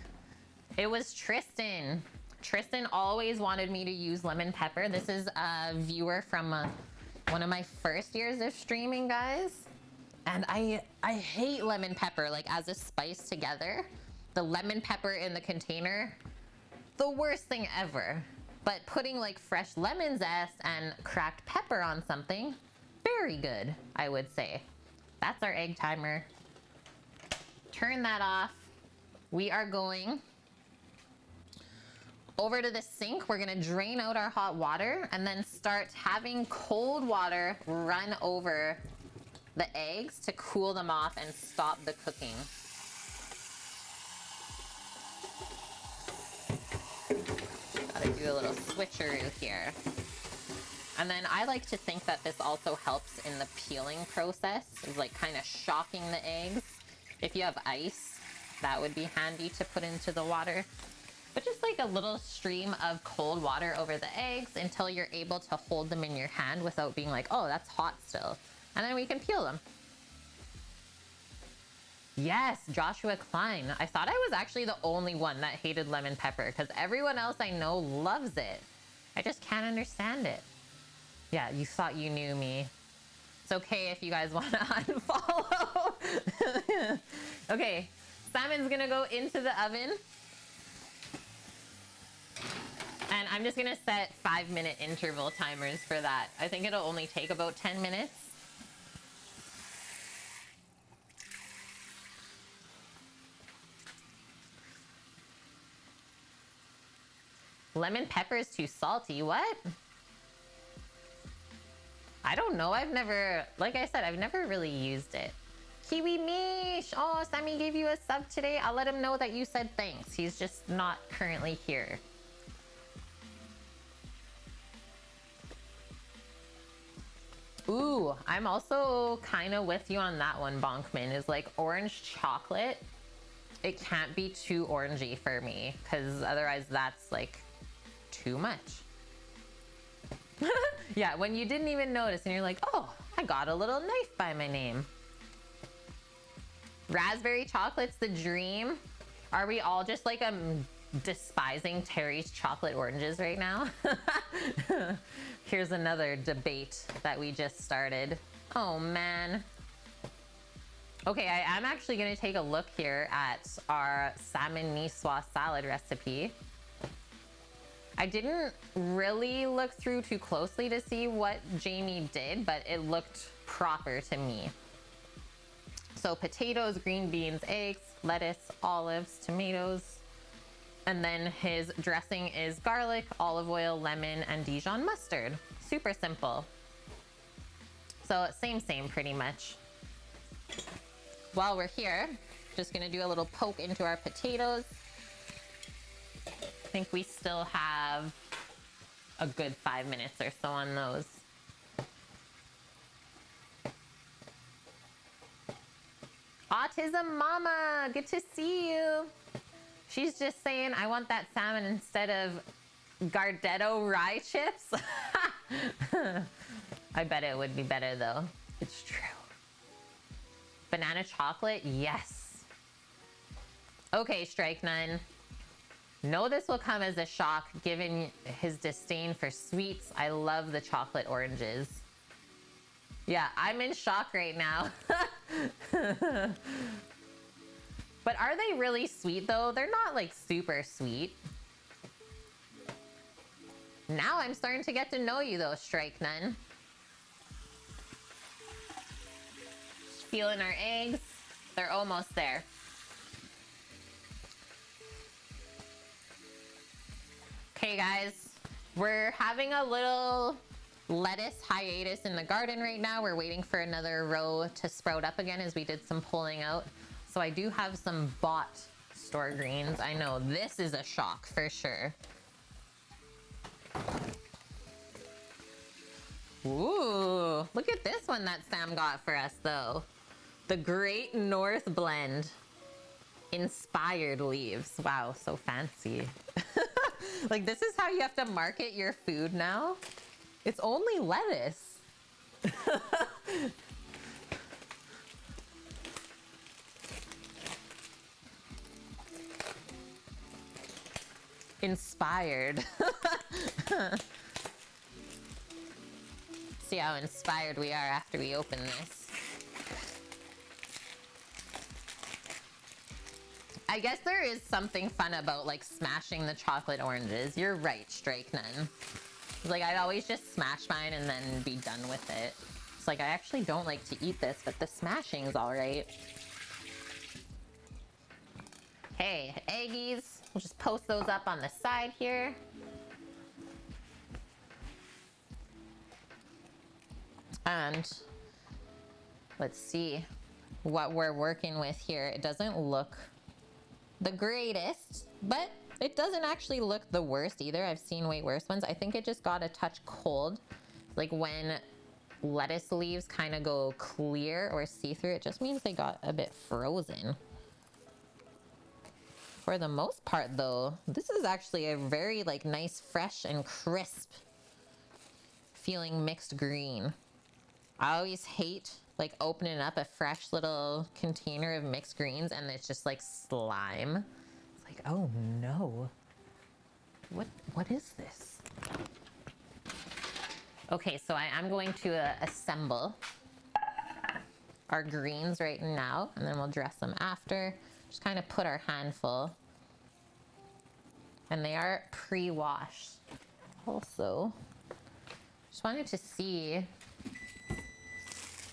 It was Tristan. Tristan always wanted me to use lemon pepper. This is a viewer from one of my first years of streaming, guys. And I hate lemon pepper, like as a spice together. The lemon pepper in the container, the worst thing ever. But putting like fresh lemon zest and cracked pepper on something, very good, I would say. That's our egg timer. Turn that off. We are going over to the sink. We're gonna drain out our hot water and then start having cold water run over the eggs to cool them off and stop the cooking. Gotta do a little switcheroo here. And then I like to think that this also helps in the peeling process, is like kind of shocking the eggs. If you have ice, that would be handy to put into the water. But just like a little stream of cold water over the eggs until you're able to hold them in your hand without being like, oh, that's hot still. And then we can peel them. Yes, Joshua Klein. I thought I was actually the only one that hated lemon pepper because everyone else I know loves it. I just can't understand it. Yeah, you thought you knew me. It's okay if you guys want to unfollow. Okay, Salmon's gonna go into the oven. And I'm just gonna set 5-minute interval timers for that. I think it'll only take about 10 minutes. Lemon pepper is too salty. What? I don't know. I've never, like I said, I've never really used it. Kiwi Mish. Oh, Sammy gave you a sub today. I'll let him know that you said thanks. He's just not currently here. Ooh, I'm also kind of with you on that one, Bonkman. Is like orange chocolate. It can't be too orangey for me because otherwise that's like too much. Yeah, when you didn't even notice and you're like, oh, I got a little knife by my name. Raspberry chocolate's the dream. Are we all just like despising Terry's chocolate oranges right now? Here's another debate that we just started. Oh man. Okay, I am actually gonna take a look here at our salmon niçoise salad recipe. I didn't really look through too closely to see what Jamie did, but it looked proper to me. So potatoes, green beans, eggs, lettuce, olives, tomatoes, and then his dressing is garlic, olive oil, lemon, and Dijon mustard. Super simple. So same pretty much. While we're here, just gonna do a little poke into our potatoes. I think we still have a good 5 minutes or so on those. Autism Mama, good to see you. She's just saying, I want that salmon instead of Gardetto rye chips. I bet it would be better though. It's true. Banana chocolate, yes. Okay, Strike None. Know this will come as a shock given his disdain for sweets. I love the chocolate oranges. Yeah, I'm in shock right now. But are they really sweet though? They're not like super sweet. Now I'm starting to get to know you though, Strike None. Feeling our eggs. They're almost there. Okay guys, we're having a little lettuce hiatus in the garden right now. We're waiting for another row to sprout up again as we did some pulling out. So I do have some bought store greens. I know this is a shock for sure. Ooh, look at this one that Sam got for us though. The Great North Blend. Inspired leaves. Wow, so fancy. Like this is how you have to market your food now? It's only lettuce. Inspired. See how inspired we are after we open this. I guess there is something fun about like smashing the chocolate oranges. You're right, Strike None. Like I'd always just smash mine and then be done with it. It's like I actually don't like to eat this, but the smashing's all right. Hey, eggies. We'll just post those up on the side here. And let's see what we're working with here. It doesn't look the greatest, but it doesn't actually look the worst either. I've seen way worse ones. I think it just got a touch cold. Like when lettuce leaves kind of go clear or see-through, it just means they got a bit frozen. For the most part though, this is actually a very like nice, fresh and crisp feeling mixed green. I always hate like opening up a fresh little container of mixed greens and it's just like slime. It's like, oh no. What is this? Okay, so I am going to assemble our greens right now and then we'll dress them after. Just kind of put our handful. And they are pre-washed. Also, just wanted to see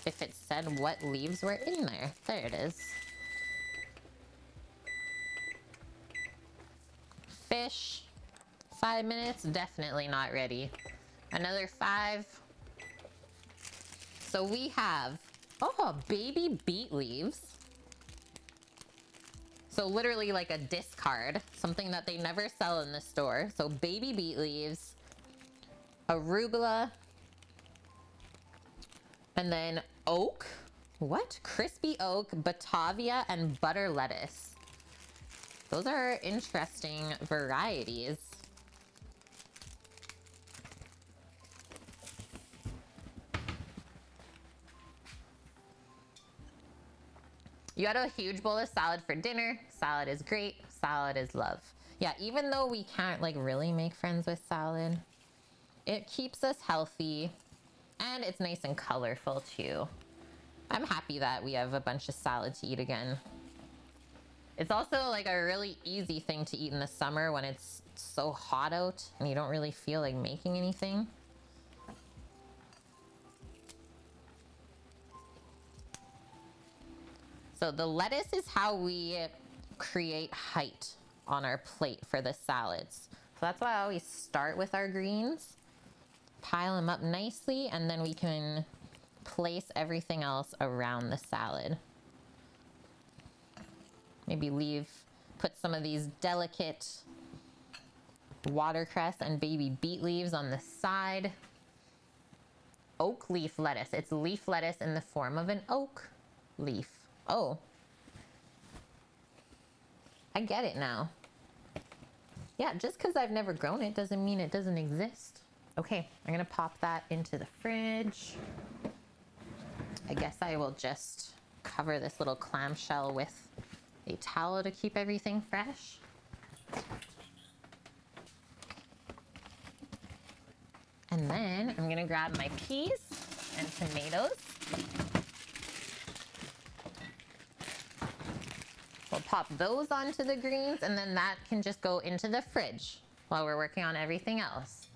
if it said what leaves were in there. There it is. Fish, 5 minutes, definitely not ready. Another 5. So we have, oh, baby beet leaves. So literally like a discard, something that they never sell in the store. So baby beet leaves, arugula, and then oak. What? Crispy oak, Batavia, and butter lettuce. Those are interesting varieties. You had a huge bowl of salad for dinner. Salad is great. Salad is love. Yeah, even though we can't like really make friends with salad, it keeps us healthy and it's nice and colorful too. I'm happy that we have a bunch of salad to eat again. It's also like a really easy thing to eat in the summer when it's so hot out and you don't really feel like making anything. So the lettuce is how we create height on our plate for the salads. So that's why I always start with our greens, pile them up nicely, and then we can place everything else around the salad. Maybe put some of these delicate watercress and baby beet leaves on the side. Oak leaf lettuce. It's leaf lettuce in the form of an oak leaf. Oh, I get it now. Yeah, just because I've never grown it doesn't mean it doesn't exist. Okay, I'm gonna pop that into the fridge. I guess I will just cover this little clamshell with a towel to keep everything fresh. And then I'm gonna grab my peas and tomatoes. We'll pop those onto the greens, and then that can just go into the fridge while we're working on everything else.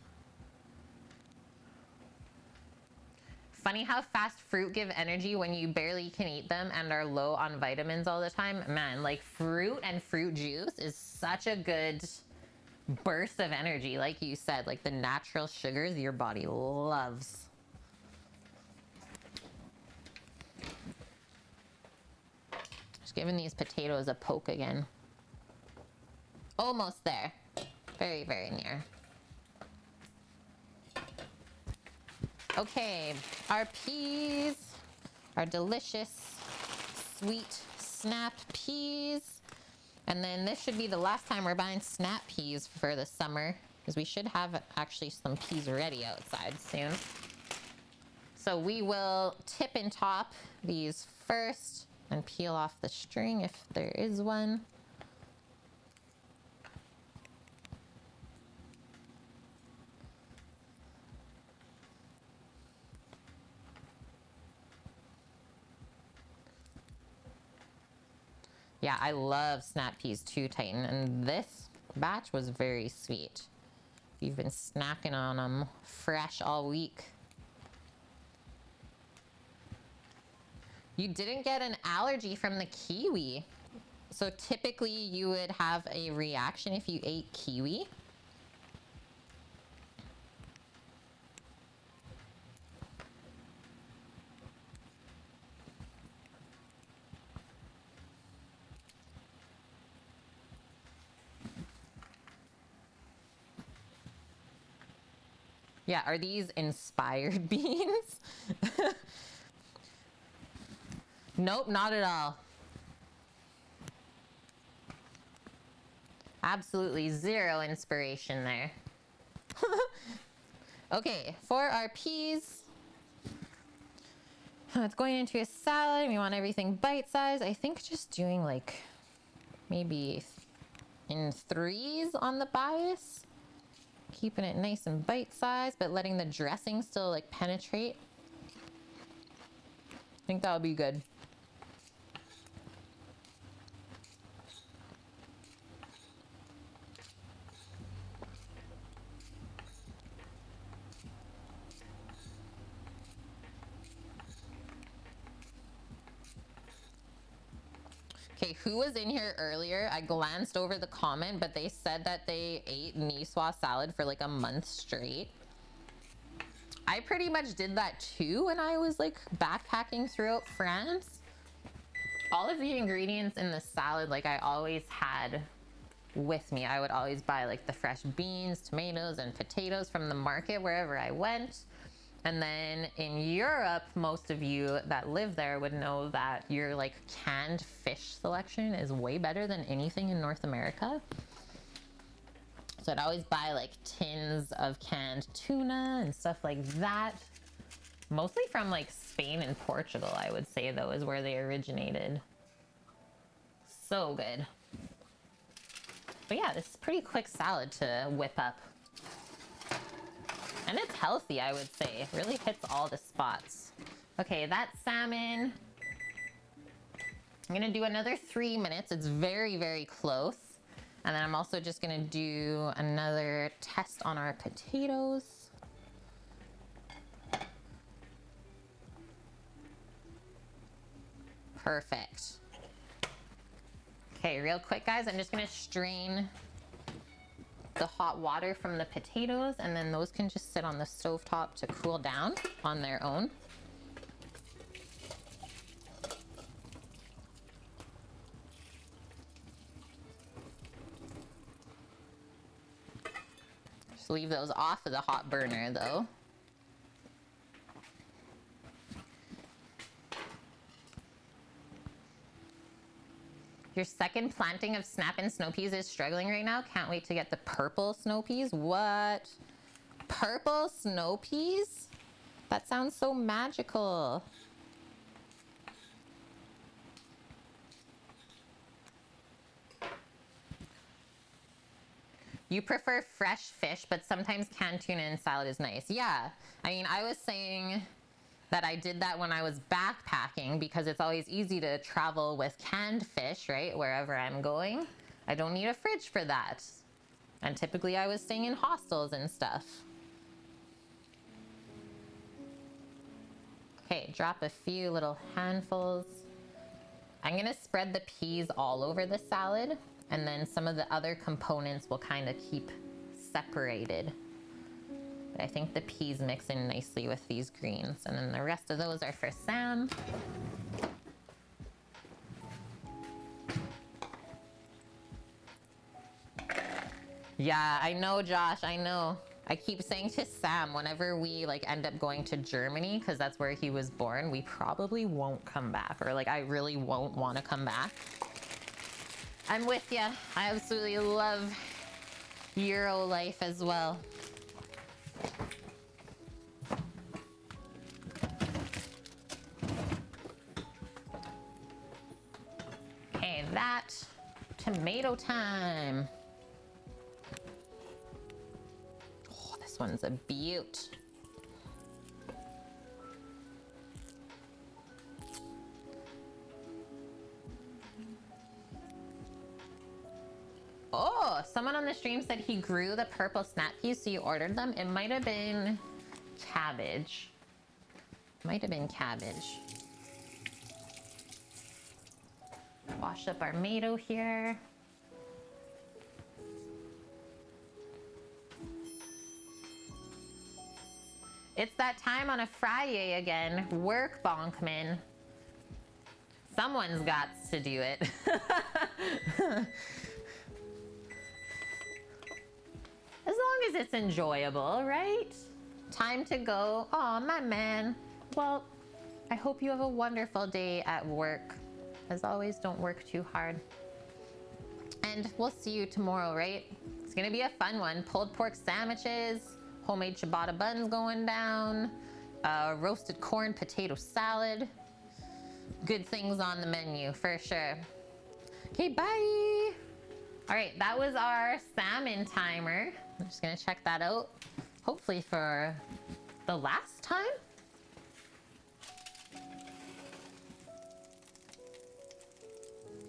Funny how fast fruit give energy when you barely can eat them and are low on vitamins all the time. Man, like fruit and fruit juice is such a good burst of energy. Like you said, like the natural sugars your body loves. Giving these potatoes a poke again. Almost there. Very, very near. Okay, our peas, our delicious, sweet snap peas. And then this should be the last time we're buying snap peas for the summer, because we should have actually some peas ready outside soon. So we will tip and top these first and peel off the string if there is one. Yeah, I love snap peas too, Titan, and this batch was very sweet. We've been snacking on them fresh all week. You didn't get an allergy from the kiwi. So typically you would have a reaction if you ate kiwi. Yeah, are these inspired beans? Nope, not at all. Absolutely zero inspiration there. Okay, for our peas, it's going into a salad. We want everything bite-sized. I think just doing like maybe in 3s on the bias. Keeping it nice and bite-sized, but letting the dressing still like penetrate. I think that'll be good. Okay, who was in here earlier? I glanced over the comment, but they said that they ate Nicoise salad for like a month straight. I pretty much did that too when I was like backpacking throughout France. All of the ingredients in the salad, like I always had with me. I would always buy like the fresh beans, tomatoes, and potatoes from the market wherever I went. And then in Europe, most of you that live there would know that your like canned fish selection is way better than anything in North America. So I'd always buy like tins of canned tuna and stuff like that. Mostly from like Spain and Portugal, I would say though, is where they originated. So good. But yeah, this is pretty quick salad to whip up. And it's healthy, I would say. It really hits all the spots. Okay, that's salmon. I'm gonna do another 3 minutes. It's very, very close. And then I'm also just gonna do another test on our potatoes. Perfect. Okay, real quick, guys, I'm just gonna strain the hot water from the potatoes, and then those can just sit on the stovetop to cool down on their own. Just leave those off of the hot burner though. Your second planting of snap and snow peas is struggling right now. Can't wait to get the purple snow peas. What? Purple snow peas? That sounds so magical. You prefer fresh fish, but sometimes canned tuna in salad is nice. Yeah, I mean, I was saying that I did that when I was backpacking because it's always easy to travel with canned fish, right? Wherever I'm going. I don't need a fridge for that. And typically I was staying in hostels and stuff. Okay, drop a few little handfuls. I'm gonna spread the peas all over the salad, and then some of the other components will kind of keep separated. But I think the peas mix in nicely with these greens. And then the rest of those are for Sam. Yeah, I know, Josh, I know. I keep saying to Sam, whenever we like end up going to Germany, because that's where he was born, we probably won't come back. Or like, I really won't want to come back. I'm with you. I absolutely love Euro life as well. Okay, that tomato time. Oh, this one's a beaut. Oh, someone on the stream said he grew the purple snap peas, so you ordered them. It might have been cabbage. Might have been cabbage. Wash up our tomato here. It's that time on a Friday again. Work, Bonkman. Someone's got to do it. As long as it's enjoyable, right? Time to go. Oh, my man. Well, I hope you have a wonderful day at work. As always, don't work too hard. And we'll see you tomorrow, right? It's gonna be a fun one. Pulled pork sandwiches, homemade ciabatta buns going down, roasted corn potato salad. Good things on the menu for sure. Okay, bye. All right, that was our salmon timer. I'm just gonna check that out. Hopefully for the last time.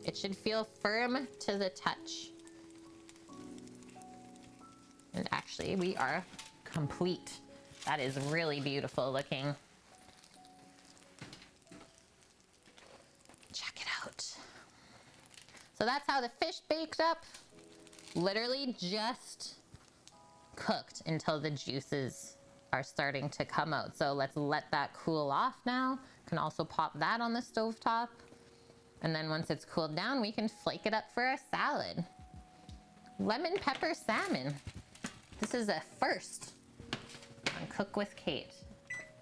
It should feel firm to the touch. And actually, we are complete. That is really beautiful looking. Check it out. So that's how the fish baked up. Literally just cooked until the juices are starting to come out. So let's let that cool off now. Can also pop that on the stovetop. And then once it's cooled down, we can flake it up for our salad. Lemon pepper salmon. This is a first on Cook with Kate.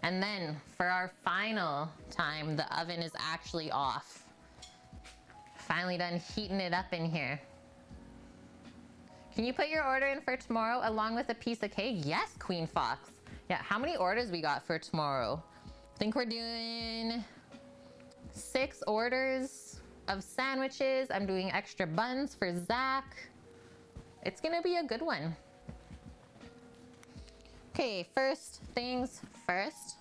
And then for our final time, the oven is actually off. Finally done heating it up in here. Can you put your order in for tomorrow along with a piece of cake? Yes, Queen Fox. Yeah, how many orders we got for tomorrow? I think we're doing 6 orders of sandwiches. I'm doing extra buns for Zach. It's gonna be a good one. Okay, first things first.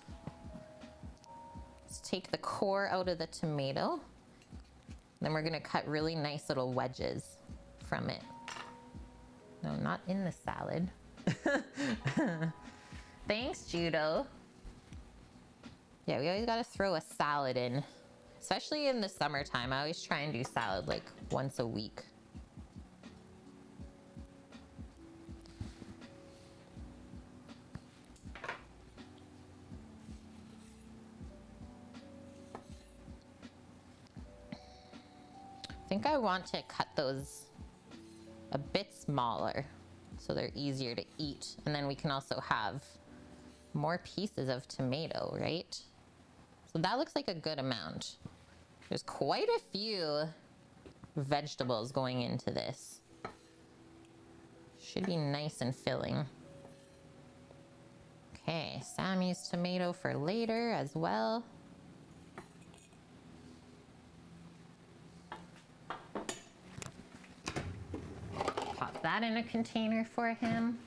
Let's take the core out of the tomato. Then we're gonna cut really nice little wedges from it. No, not in the salad. Thanks, Judo. Yeah, we always gotta throw a salad in, especially in the summertime. I always try and do salad like once a week. I think I want to cut those a bit smaller so they're easier to eat. And then we can also have more pieces of tomato, right? So that looks like a good amount. There's quite a few vegetables going into this. Should be nice and filling. Okay, Sammy's tomato for later as well. Pop that in a container for him.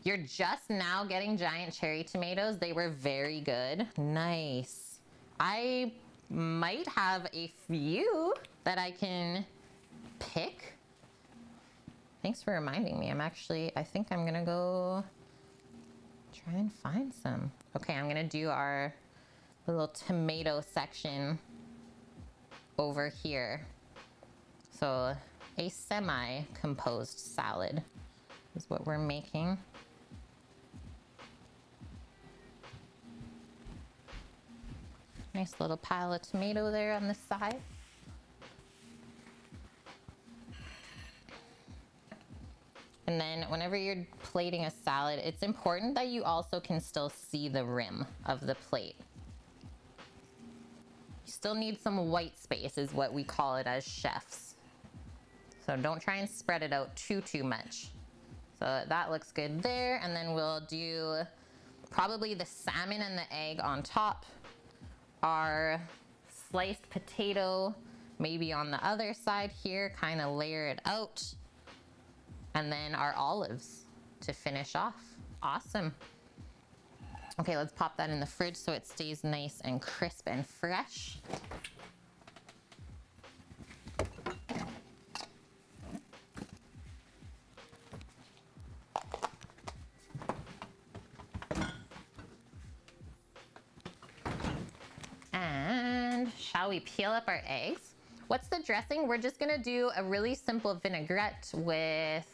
You're just now getting giant cherry tomatoes. They were very good. Nice. I might have a few that I can pick. Thanks for reminding me. I think I'm gonna go try and find some. Okay, I'm gonna do our little tomato section over here. So a semi-composed salad is what we're making. Nice little pile of tomato there on the side. And then whenever you're plating a salad, it's important that you also can still see the rim of the plate. You still need some white space is what we call it as chefs. So don't try and spread it out too much. So that looks good there. And then we'll do probably the salmon and the egg on top. Our sliced potato maybe on the other side here, kind of layer it out. And then our olives to finish off. Awesome. Okay, let's pop that in the fridge so it stays nice and crisp and fresh. And shall we peel up our eggs? What's the dressing? We're just gonna do a really simple vinaigrette with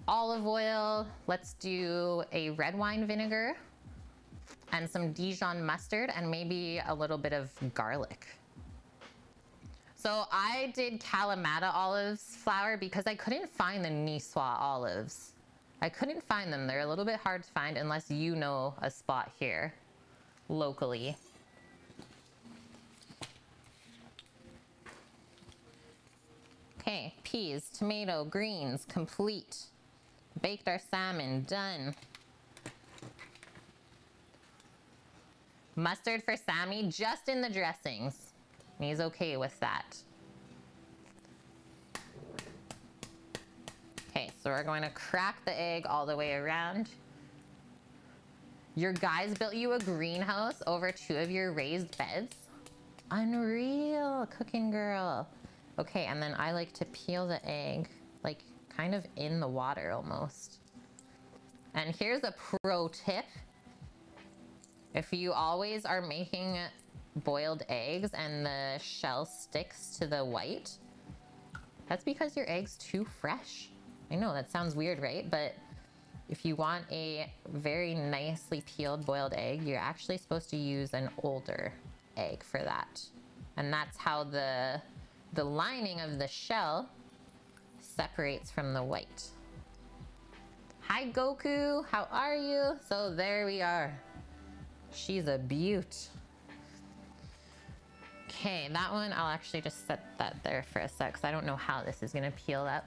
olive oil. Let's do a red wine vinegar and some Dijon mustard and maybe a little bit of garlic. So I did Kalamata olives flour because I couldn't find the Nicoise olives. I couldn't find them. They're a little bit hard to find unless you know a spot here locally. Okay, peas, tomato, greens, complete. Baked our salmon, done. Mustard for Sammy, just in the dressings. He's okay with that. Okay, so we're going to crack the egg all the way around. Your guys built you a greenhouse over 2 of your raised beds? Unreal, cooking girl. Okay, and then I like to peel the egg, like kind of in the water almost. And here's a pro tip. If you always are making boiled eggs and the shell sticks to the white, that's because your egg's too fresh. I know that sounds weird, right? But if you want a very nicely peeled boiled egg, you're actually supposed to use an older egg for that. And that's how the lining of the shell separates from the white. Hi Goku, how are you? So there we are. She's a beaut. Okay, that one, I'll actually just set that there for a sec, because I don't know how this is gonna peel up.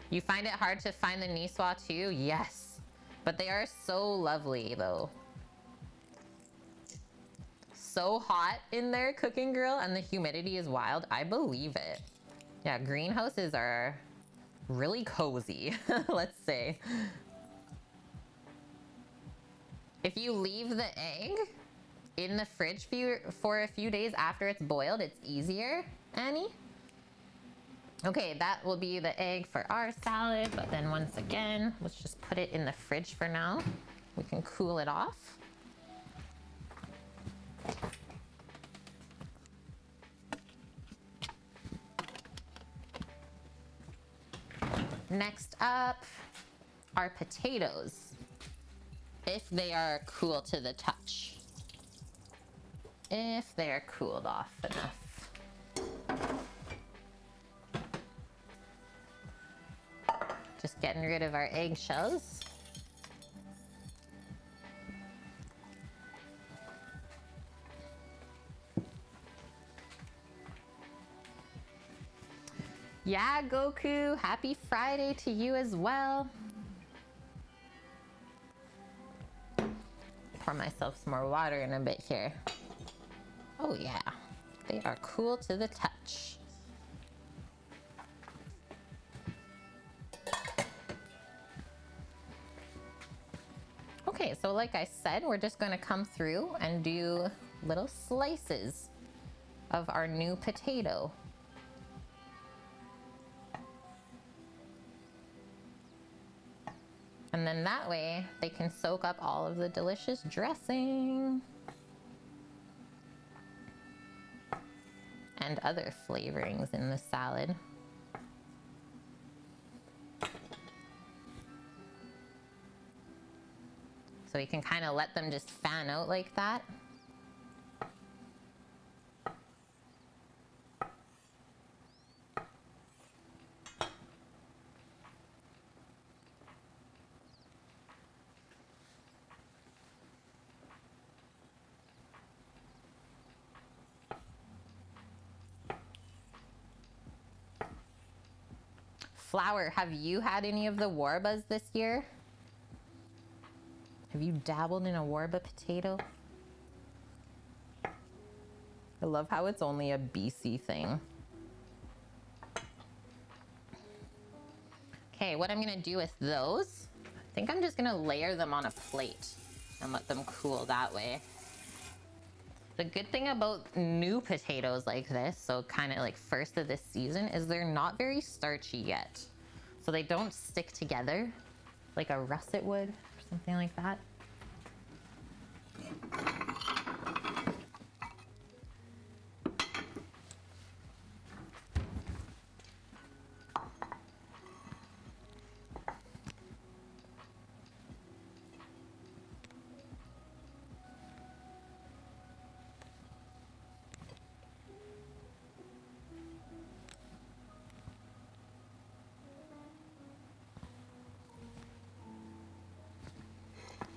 You find it hard to find the Nicoise too? Yes, but they are so lovely though. So hot in their cooking grill and the humidity is wild. I believe it. Yeah, greenhouses are really cozy, let's say. If you leave the egg in the fridge for a few days after it's boiled, it's easier, Annie. Okay, that will be the egg for our salad, but then once again, let's just put it in the fridge for now. We can cool it off. Next up are potatoes, if they are cool to the touch. If they are cooled off enough. Just getting rid of our eggshells. Yeah, Goku, happy Friday to you as well. Pour myself some more water in a bit here. Oh yeah, they are cool to the touch. Okay, so like I said, we're just gonna come through and do little slices of our new potato. And then that way they can soak up all of the delicious dressing and other flavorings in the salad. So you can kind of let them just fan out like that. Flour, have you had any of the warbas this year? Have you dabbled in a warba potato? I love how it's only a BC thing. Okay, what I'm gonna do with those, I think I'm just gonna layer them on a plate and let them cool that way. The good thing about new potatoes like this, so kind of like first of this season, is they're not very starchy yet. So they don't stick together like a russet would or something like that.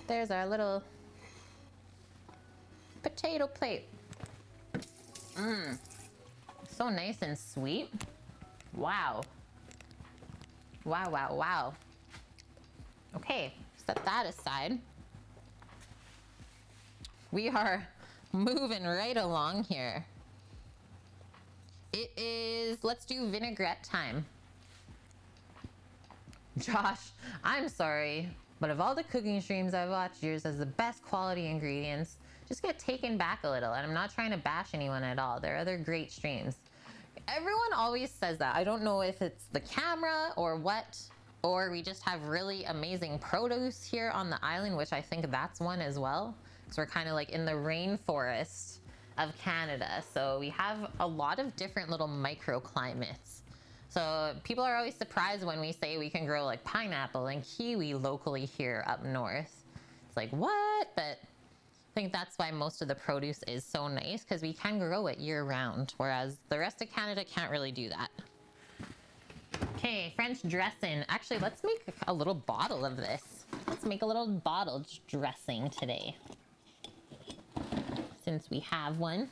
There's our little potato plate. Mmm, so nice and sweet. Wow. Wow, wow, wow. Okay, set that aside. We are moving right along here. It is, let's do vinaigrette time. Josh, I'm sorry, but of all the cooking streams I've watched, yours has the best quality ingredients. Just get taken back a little, and I'm not trying to bash anyone at all. There are other great streams. Everyone always says that. I don't know if it's the camera or what, or we just have really amazing produce here on the island, which I think that's one as well. So we're kind of like in the rainforest of Canada. So we have a lot of different little microclimates. So people are always surprised when we say we can grow like pineapple and kiwi locally here up north. It's like, what? But I think that's why most of the produce is so nice, because we can grow it year round, whereas the rest of Canada can't really do that. Okay, French dressing. Actually, let's make a little bottle of this. Let's make a little bottle dressing today, since we have one.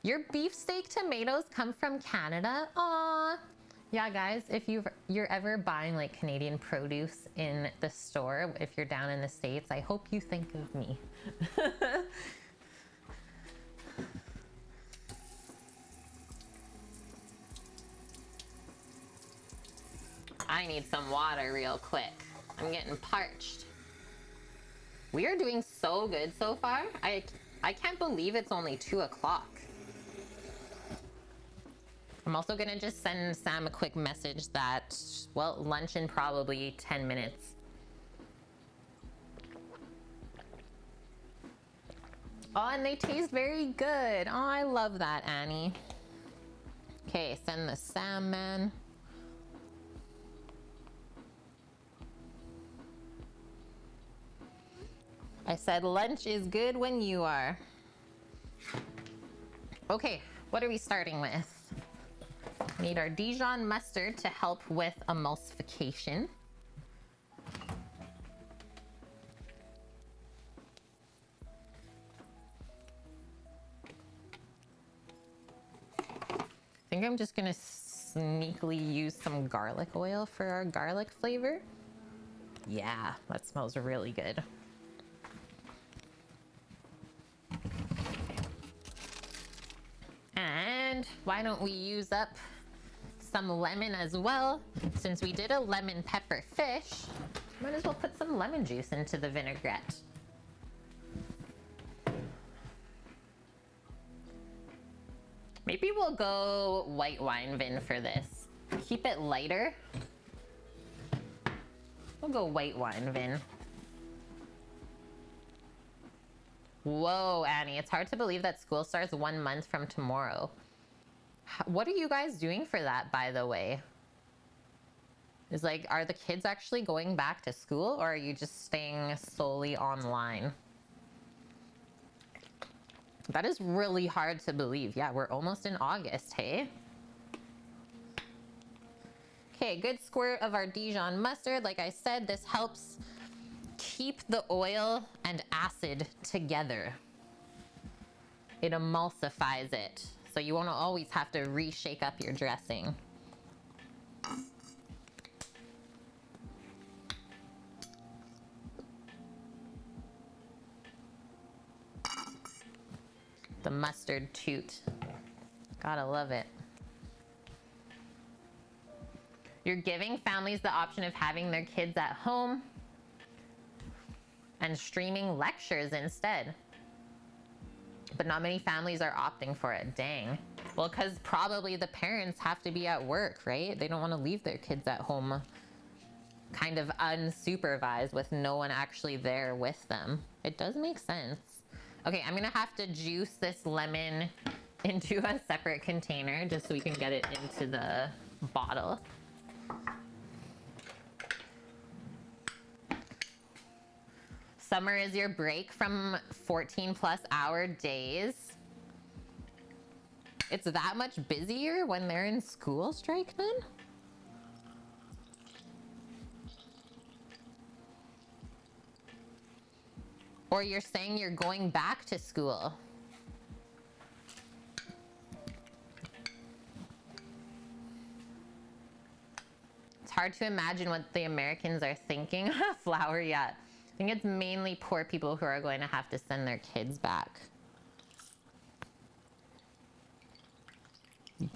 Your beefsteak tomatoes come from Canada? Aww. Yeah, guys, if you're ever buying like Canadian produce in the store, if you're down in the States, I hope you think of me. I need some water real quick. I'm getting parched. We are doing so good so far. I can't believe it's only 2 o'clock. I'm also gonna just send Sam a quick message that, well, lunch in probably 10 minutes. Oh, and they taste very good. Oh, I love that, Annie. Okay, send the salmon. I said lunch is good when you are. Okay, what are we starting with? We need our Dijon mustard to help with emulsification. I think I'm just gonna sneakily use some garlic oil for our garlic flavor. Yeah, that smells really good. And why don't we use up some lemon as well? Since we did a lemon pepper fish, might as well put some lemon juice into the vinaigrette. Maybe we'll go white wine vin for this. Keep it lighter. We'll go white wine vin. Whoa, Annie, it's hard to believe that school starts 1 month from tomorrow. What are you guys doing for that, by the way? Is like, are the kids actually going back to school, or are you just staying solely online? That is really hard to believe. Yeah, we're almost in August, hey? Okay, good squirt of our Dijon mustard. Like I said, this helps keep the oil and acid together. It emulsifies it, so you won't always have to reshake up your dressing. The mustard toot. Gotta love it. You're giving families the option of having their kids at home and streaming lectures instead. But not many families are opting for it. Dang. Well, because probably the parents have to be at work, right? They don't want to leave their kids at home kind of unsupervised with no one actually there with them. It does make sense. Okay, I'm gonna have to juice this lemon into a separate container just so we can get it into the bottle. Summer is your break from 14-plus-hour days. It's that much busier when they're in school strike then? Or you're saying you're going back to school? It's hard to imagine what the Americans are thinking. Flour, yeah. I think it's mainly poor people who are going to have to send their kids back.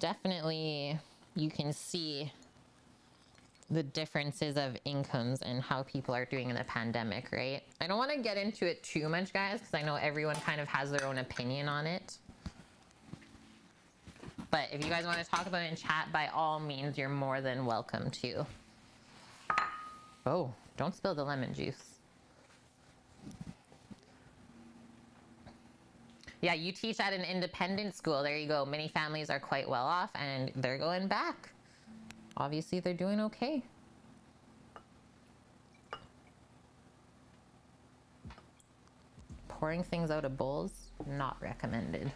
Definitely, you can see the differences of incomes and how people are doing in the pandemic, right? I don't want to get into it too much, guys, because I know everyone kind of has their own opinion on it. But if you guys want to talk about it in chat, by all means, you're more than welcome to. Oh, don't spill the lemon juice. Yeah, you teach at an independent school. There you go. Many families are quite well off and they're going back. Obviously, they're doing okay. Pouring things out of bowls, not recommended.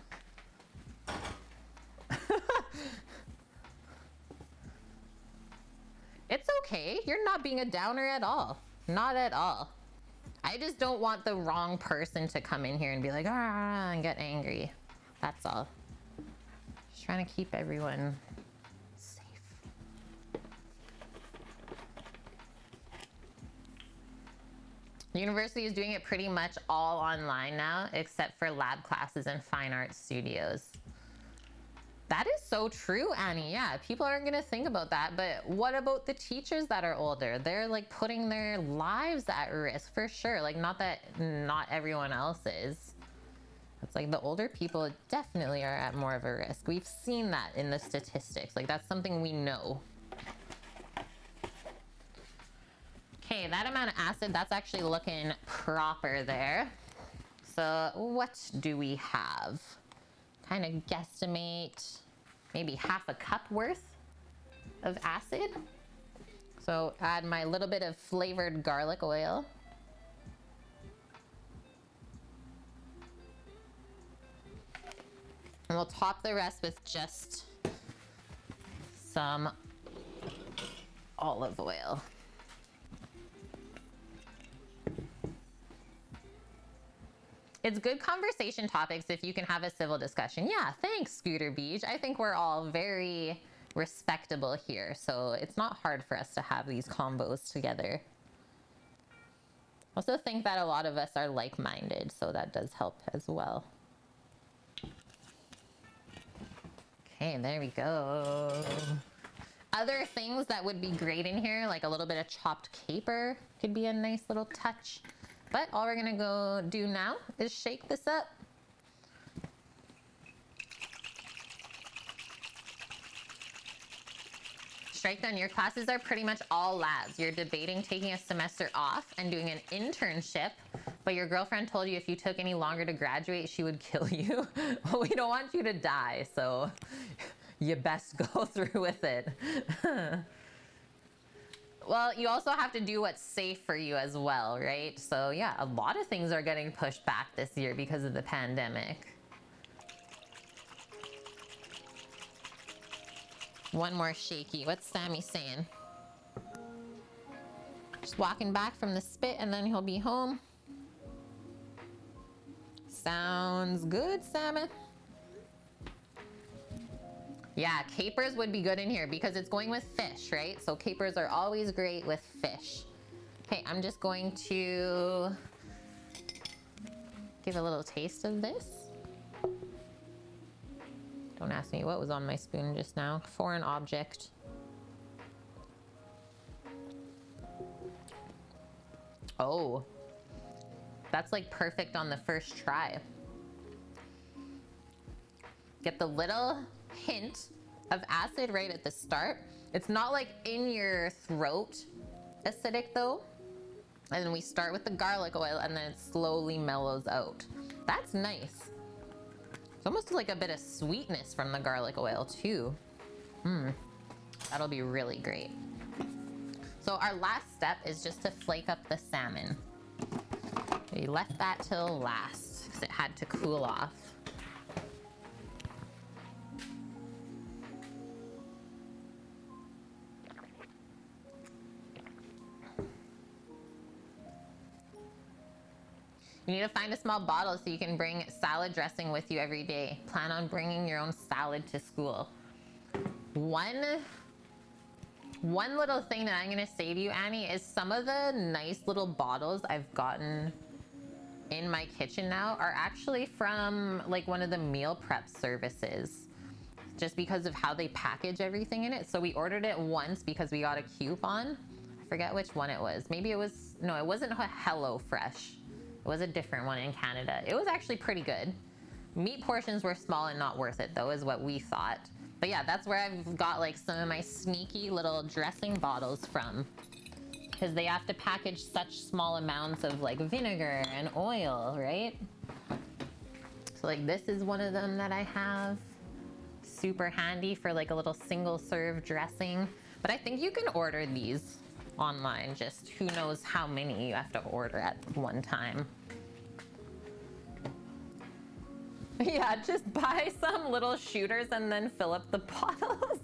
It's okay. You're not being a downer at all. Not at all. I just don't want the wrong person to come in here and be like, ah, and get angry. That's all. Just trying to keep everyone safe. The university is doing it pretty much all online now, except for lab classes and fine arts studios. That is so true, Annie. Yeah, people aren't gonna think about that, but what about the teachers that are older? They're like putting their lives at risk for sure. Like, not that not everyone else is. It's like the older people definitely are at more of a risk. We've seen that in the statistics. Like, that's something we know. Okay, that amount of acid, that's actually looking proper there. So what do we have? Kind of guesstimate maybe half a cup worth of acid. So add my little bit of flavored garlic oil. And we'll top the rest with just some olive oil. It's good conversation topics if you can have a civil discussion. Yeah, thanks, Scooter Beach. I think we're all very respectable here, so it's not hard for us to have these combos together. Also think that a lot of us are like-minded, so that does help as well. Okay, there we go. Other things that would be great in here, like a little bit of chopped caper, could be a nice little touch. But all we're gonna go do now is shake this up. Strike Done, your classes are pretty much all labs. You're debating taking a semester off and doing an internship, but your girlfriend told you if you took any longer to graduate, she would kill you. Well, we don't want you to die, so you best go through with it. Well, you also have to do what's safe for you as well, right? So yeah, a lot of things are getting pushed back this year because of the pandemic. One more shaky. What's Sammy saying? Just walking back from the spit and then he'll be home. Sounds good, Sammy. Yeah, capers would be good in here because it's going with fish, right? So capers are always great with fish. Okay, I'm just going to give a little taste of this. Don't ask me what was on my spoon just now. Foreign object. Oh, that's like perfect on the first try. Get the little hint of acid right at the start. It's not like in your throat acidic though. And then we start with the garlic oil and then it slowly mellows out. That's nice. It's almost like a bit of sweetness from the garlic oil too. That'll be really great. So our last step is just to flake up the salmon. We left that till last because it had to cool off. You need to find a small bottle so you can bring salad dressing with you every day. Plan on bringing your own salad to school. One little thing that I'm gonna say to you, Annie, is some of the nice little bottles I've gotten in my kitchen now are actually from like one of the meal prep services, just because of how they package everything in it. So we ordered it once because we got a coupon. I forget which one it was. Maybe it was, no, it wasn't Hello Fresh. It was a different one in Canada. It was actually pretty good. Meat portions were small and not worth it though, is what we thought. But yeah, that's where I've got like some of my sneaky little dressing bottles from. Because they have to package such small amounts of like vinegar and oil, right? So like this is one of them that I have. Super handy for like a little single serve dressing. But I think you can order these online, just who knows how many you have to order at one time. Yeah, just buy some little shooters and then fill up the bottles.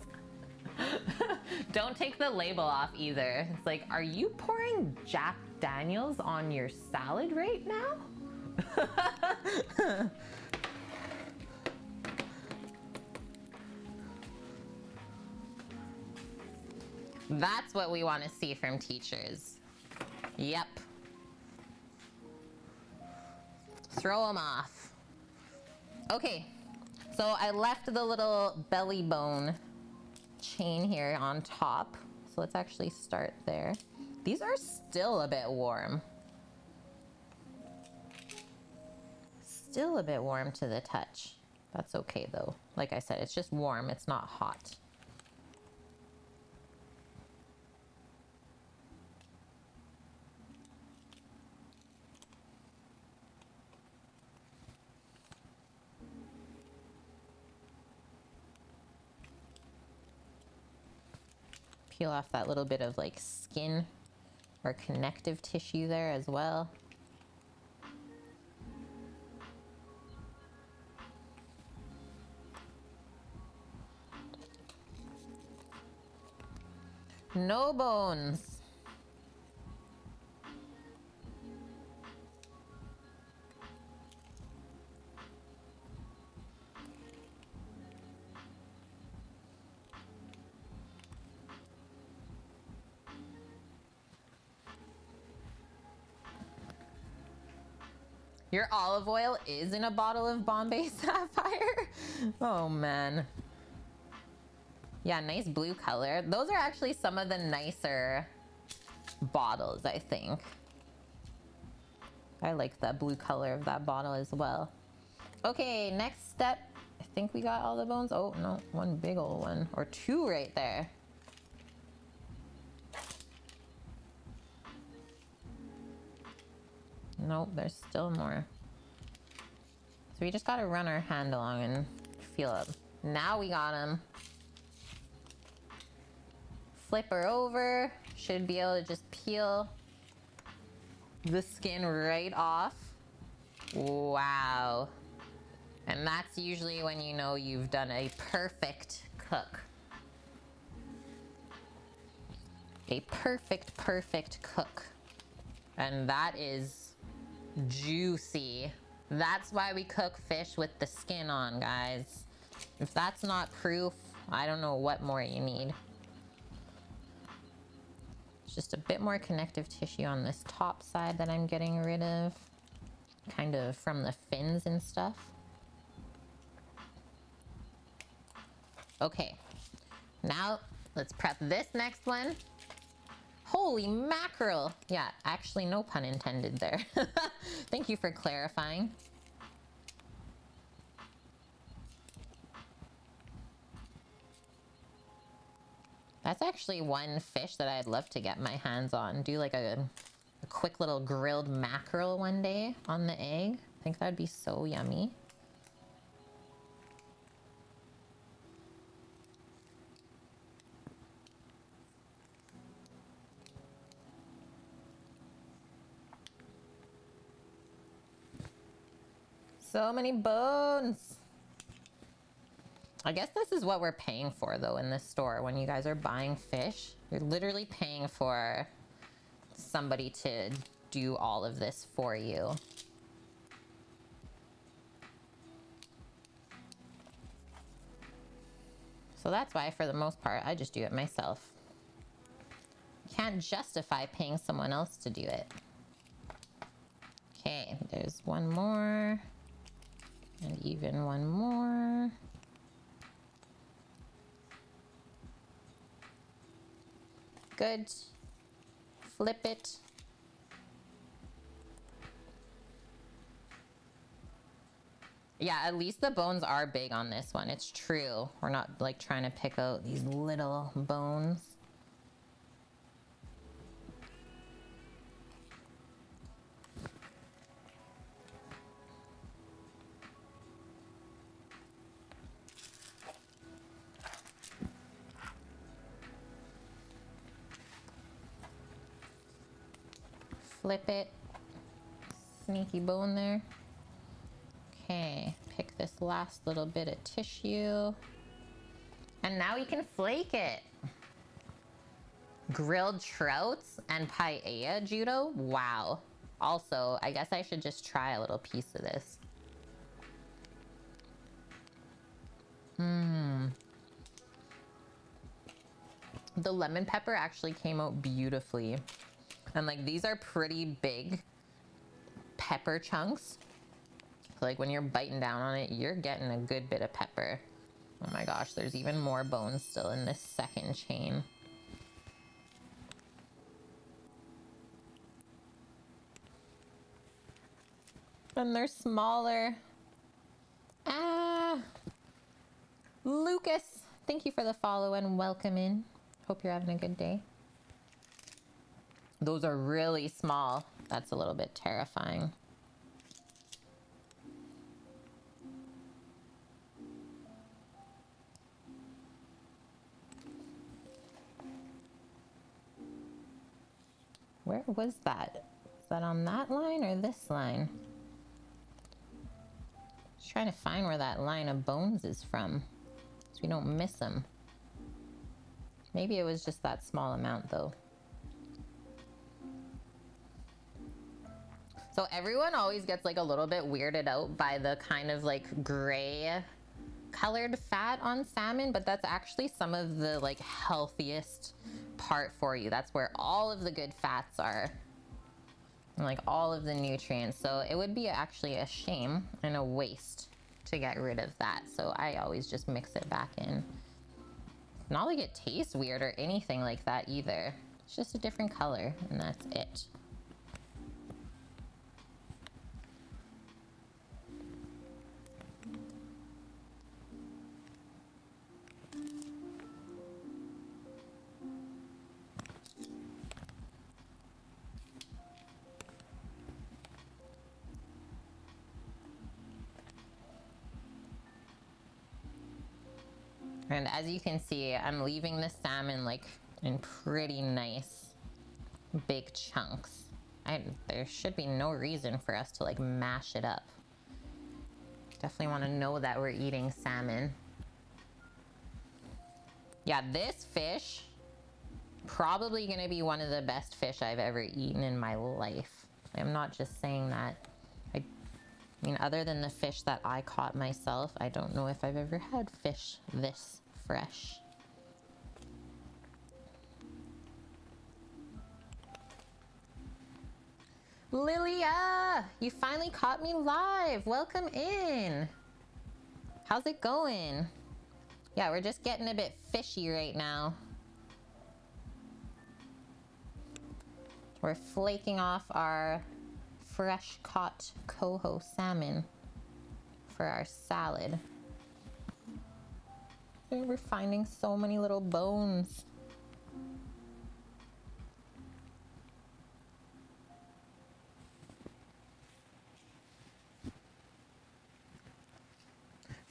Don't take the label off either. It's like, are you pouring Jack Daniels on your salad right now? That's what we want to see from teachers. Yep. Throw them off. Okay, so I left the little belly bone chain here on top. So let's actually start there. These are still a bit warm. Still a bit warm to the touch. That's okay though. Like I said, it's just warm, it's not hot. Peel off that little bit of like skin or connective tissue there as well. No bones. Your olive oil is in a bottle of Bombay Sapphire? Oh man. Yeah, nice blue color. Those are actually some of the nicer bottles, I think. I like the blue color of that bottle as well. Okay, next step. I think we got all the bones. Oh no, one big old one. Or two right there. Nope, there's still more. So we just gotta run our hand along and feel it. Now we got them. Flip her over. Should be able to just peel the skin right off. Wow. And that's usually when you know you've done a perfect cook. A perfect, perfect cook. And that is juicy. That's why we cook fish with the skin on, guys. If that's not proof, I don't know what more you need. It's just a bit more connective tissue on this top side that I'm getting rid of. Kind of from the fins and stuff. Okay, now let's prep this next one. Holy mackerel. Yeah, actually no pun intended there. Thank you for clarifying. That's actually one fish that I'd love to get my hands on. Do like a quick little grilled mackerel one day on the egg. I think that'd be so yummy. So many bones. I guess this is what we're paying for though in this store. When you guys are buying fish, you're literally paying for somebody to do all of this for you. So that's why for the most part, I just do it myself. Can't justify paying someone else to do it. Okay, there's one more. And even one more. Good. Flip it. Yeah, at least the bones are big on this one. It's true. We're not like trying to pick out these little bones. Flip it. Sneaky bone there. Okay, pick this last little bit of tissue. And now we can flake it. Grilled trouts and paella judo? Wow. Also, I guess I should just try a little piece of this. The lemon pepper actually came out beautifully. And like these are pretty big pepper chunks. So like when you're biting down on it, you're getting a good bit of pepper. Oh my gosh, there's even more bones still in this second chain. And they're smaller. Ah! Lucas, thank you for the follow and welcome in. Hope you're having a good day. Those are really small. That's a little bit terrifying. Where was that? Is that on that line or this line? Just trying to find where that line of bones is from, so we don't miss them. Maybe it was just that small amount though. So everyone always gets like a little bit weirded out by the kind of like gray colored fat on salmon, but that's actually some of the like healthiest part for you. That's where all of the good fats are and like all of the nutrients. So it would be actually a shame and a waste to get rid of that. So I always just mix it back in. Not like it tastes weird or anything like that either. It's just a different color and that's it. And as you can see, I'm leaving the salmon like in pretty nice big chunks. There should be no reason for us to like mash it up. Definitely want to know that we're eating salmon. Yeah, this fish, probably gonna be one of the best fish I've ever eaten in my life. I'm not just saying that. I mean, other than the fish that I caught myself, I don't know if I've ever had fish this fresh. Lilia, you finally caught me live. Welcome in. How's it going? Yeah, we're just getting a bit fishy right now. We're flaking off our fresh caught coho salmon for our salad. And we're finding so many little bones.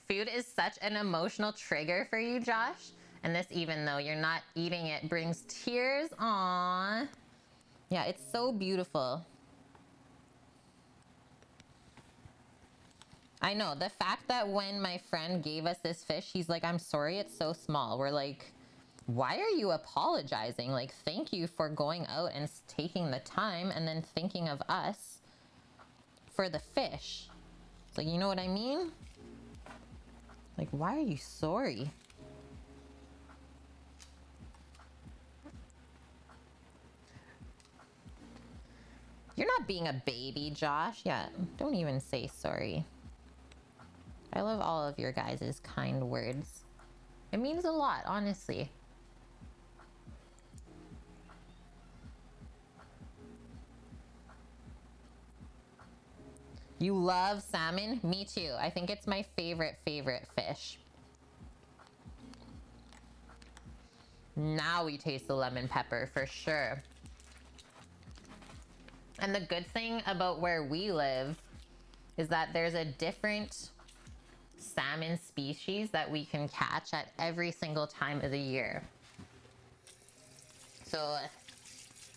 Food is such an emotional trigger for you, Josh. And this, even though you're not eating it, brings tears. Aww. Yeah, it's so beautiful. I know, the fact that when my friend gave us this fish, he's like, I'm sorry it's so small. We're like, why are you apologizing? Like, thank you for going out and taking the time and then thinking of us for the fish. It's like, you know what I mean? Like, why are you sorry? You're not being a baby, Josh. Yeah, don't even say sorry. I love all of your guys' kind words. It means a lot, honestly. You love salmon? Me too. I think it's my favorite fish. Now we taste the lemon pepper for sure. And the good thing about where we live is that there's a different salmon species that we can catch at every single time of the year. So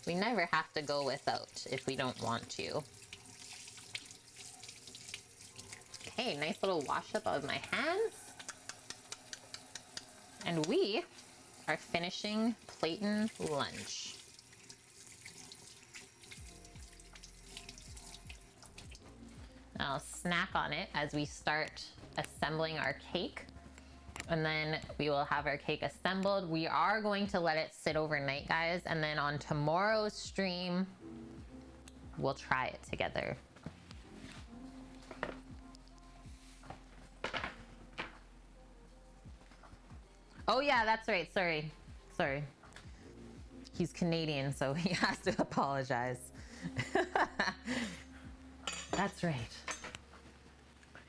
we never have to go without if we don't want to. Okay, nice little wash up of my hands. And we are finishing plating lunch. I'll snack on it as we start assembling our cake. And then we will have our cake assembled. We are going to let it sit overnight, guys. And then on tomorrow's stream, we'll try it together. Oh yeah, that's right. Sorry. He's Canadian, so he has to apologize. That's right.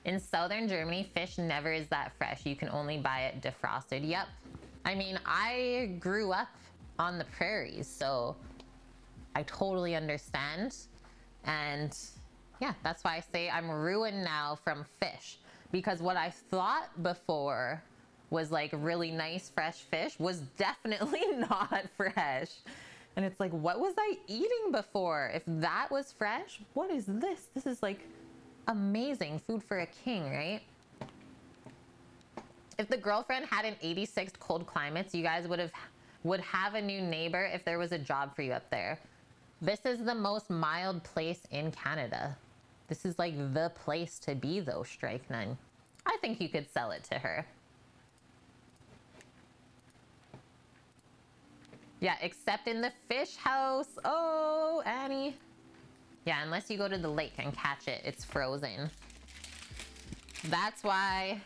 In southern Germany, fish never is that fresh. You can only buy it defrosted. Yep. I mean, I grew up on the prairies, so I totally understand. And yeah, that's why I say I'm ruined now from fish. Because what I thought before was like really nice fresh fish was definitely not fresh. And it's like, what was I eating before? If that was fresh, what is this? This is like amazing food for a king, right? If the girlfriend hadn't 86 cold climates, you guys would have a new neighbor if there was a job for you up there. This is the most mild place in Canada. This is like the place to be though, Strike None. I think you could sell it to her. Yeah, except in the fish house. Oh, Annie. Yeah, unless you go to the lake and catch it, it's frozen. That's why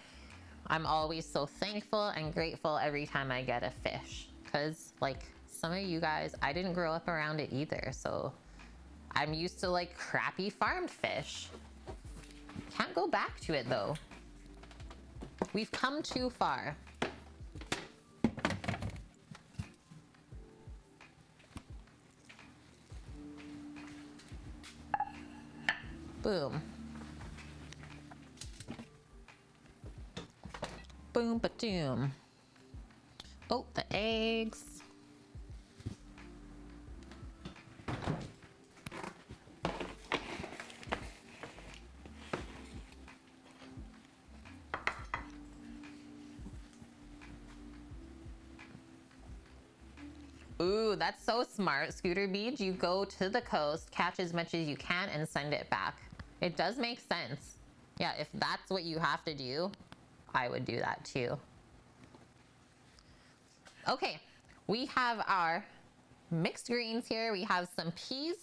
I'm always so thankful and grateful every time I get a fish. Because, like, some of you guys, I didn't grow up around it either. So I'm used to, like, crappy farmed fish. Can't go back to it, though. We've come too far. Boom. Boom, ba-doom. Oh, the eggs. Ooh, that's so smart, Scooter Beach. You go to the coast, catch as much as you can, and send it back. It does make sense. Yeah, if that's what you have to do, I would do that too. Okay, we have our mixed greens here. We have some peas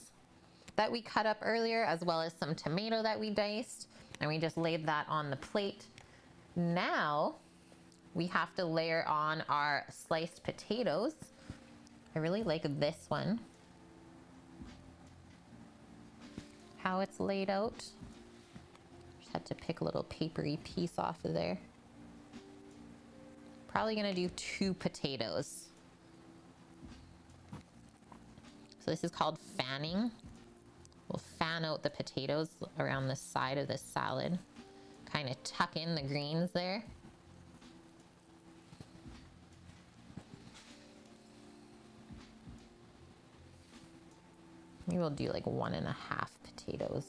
that we cut up earlier, as well as some tomato that we diced, and we just laid that on the plate. Now, we have to layer on our sliced potatoes. I really like this one. How it's laid out. Just had to pick a little papery piece off of there. Probably gonna do 2 potatoes. So this is called fanning. We'll fan out the potatoes around the side of the salad. Kind of tuck in the greens there. Maybe we'll do like 1.5 potatoes.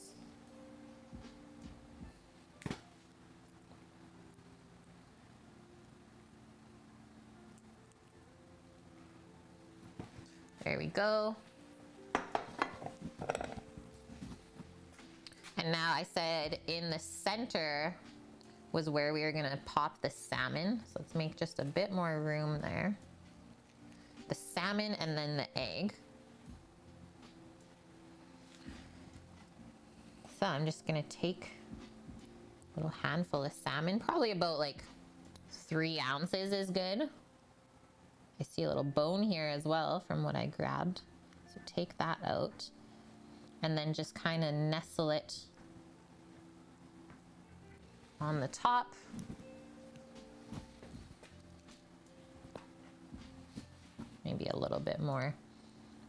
There we go. And now I said in the center was where we were gonna pop the salmon. So let's make just a bit more room there. The salmon and then the egg. So I'm just gonna take a little handful of salmon, probably about like 3 ounces is good. I see a little bone here as well from what I grabbed. So take that out and then just kind of nestle it on the top. Maybe a little bit more.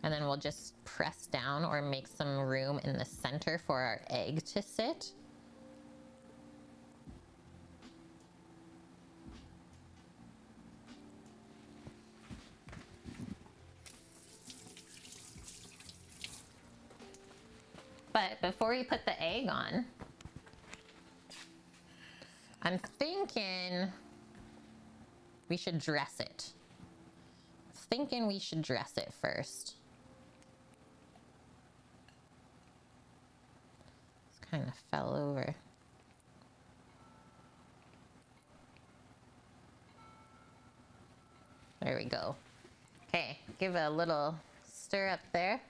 And then we'll just press down or make some room in the center for our egg to sit. But before we put the egg on, I'm thinking we should dress it. Thinking we should dress it first. This kind of fell over. There we go. Okay, give it a little stir up there.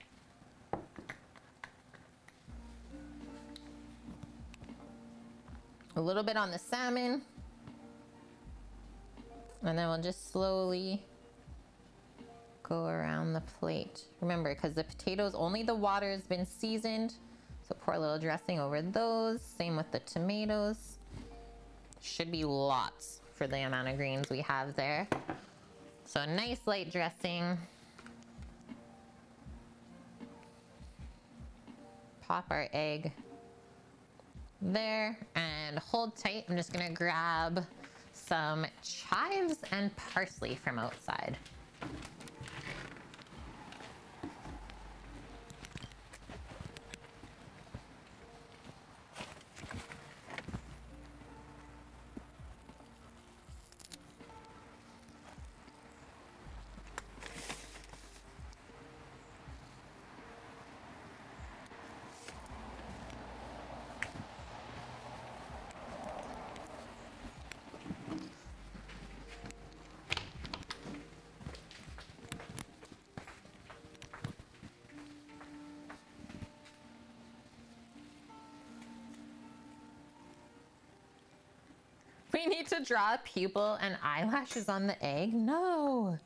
A little bit on the salmon. And then we'll just slowly go around the plate. Remember, because the potatoes, only the water has been seasoned. So pour a little dressing over those. Same with the tomatoes. Should be lots for the amount of greens we have there. So a nice light dressing. Pop our egg there and hold tight. I'm just gonna grab some chives and parsley from outside. We need to draw a pupil and eyelashes on the egg? No.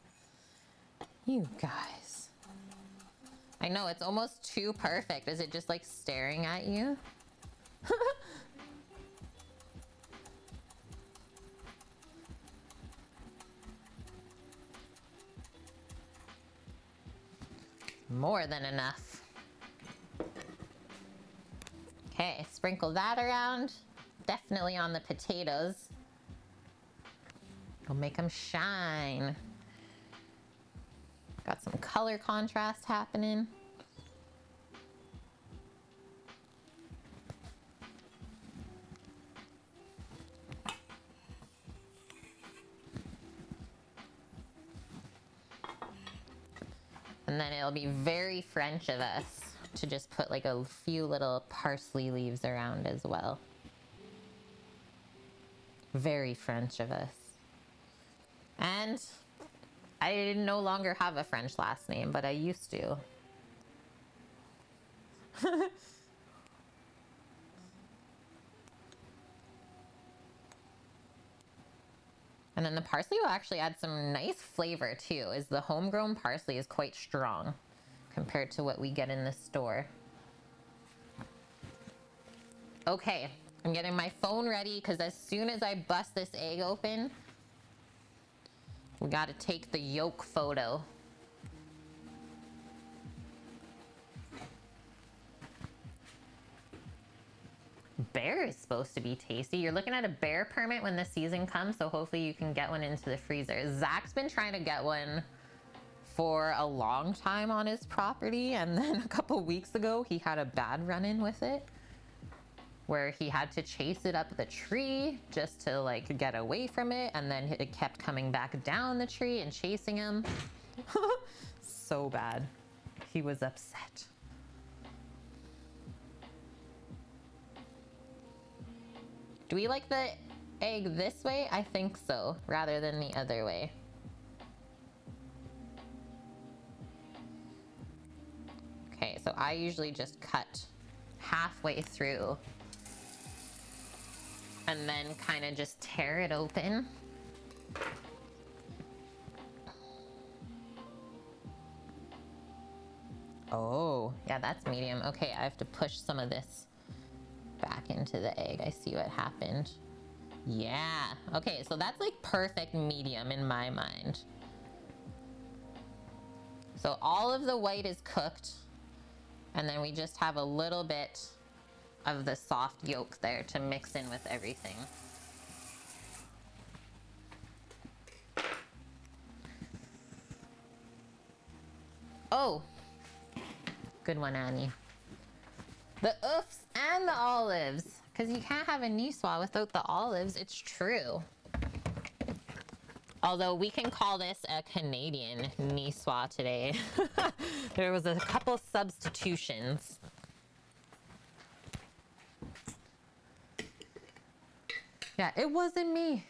You guys. I know, it's almost too perfect. Is it just like staring at you? More than enough. Okay, sprinkle that around. Definitely on the potatoes. It'll make them shine. Got some color contrast happening. And then it'll be very French of us to just put like a few little parsley leaves around as well. Very French of us. And I no longer have a French last name, but I used to. And then the parsley will actually add some nice flavor too, as the homegrown parsley is quite strong compared to what we get in the store. Okay, I'm getting my phone ready because as soon as I bust this egg open, we gotta take the yolk photo. Bear is supposed to be tasty. You're looking at a bear permit when the season comes, so hopefully you can get one into the freezer. Zach's been trying to get one for a long time on his property, and then a couple weeks ago he had a bad run-in with it where he had to chase it up the tree just to like get away from it, and then it kept coming back down the tree and chasing him. So bad. He was upset. Do we like the egg this way? I think so, rather than the other way. Okay, so I usually just cut halfway through and then kind of just tear it open. Oh, yeah, that's medium. Okay, I have to push some of this back into the egg. I see what happened. Yeah. Okay, so that's like perfect medium in my mind. So all of the white is cooked, and then we just have a little bit of the soft yolk there to mix in with everything. Oh, good one, Annie. The oofs and the olives, because you can't have a niçoise without the olives. It's true. Although we can call this a Canadian niçoise today. There was a couple substitutions. Yeah, it wasn't me.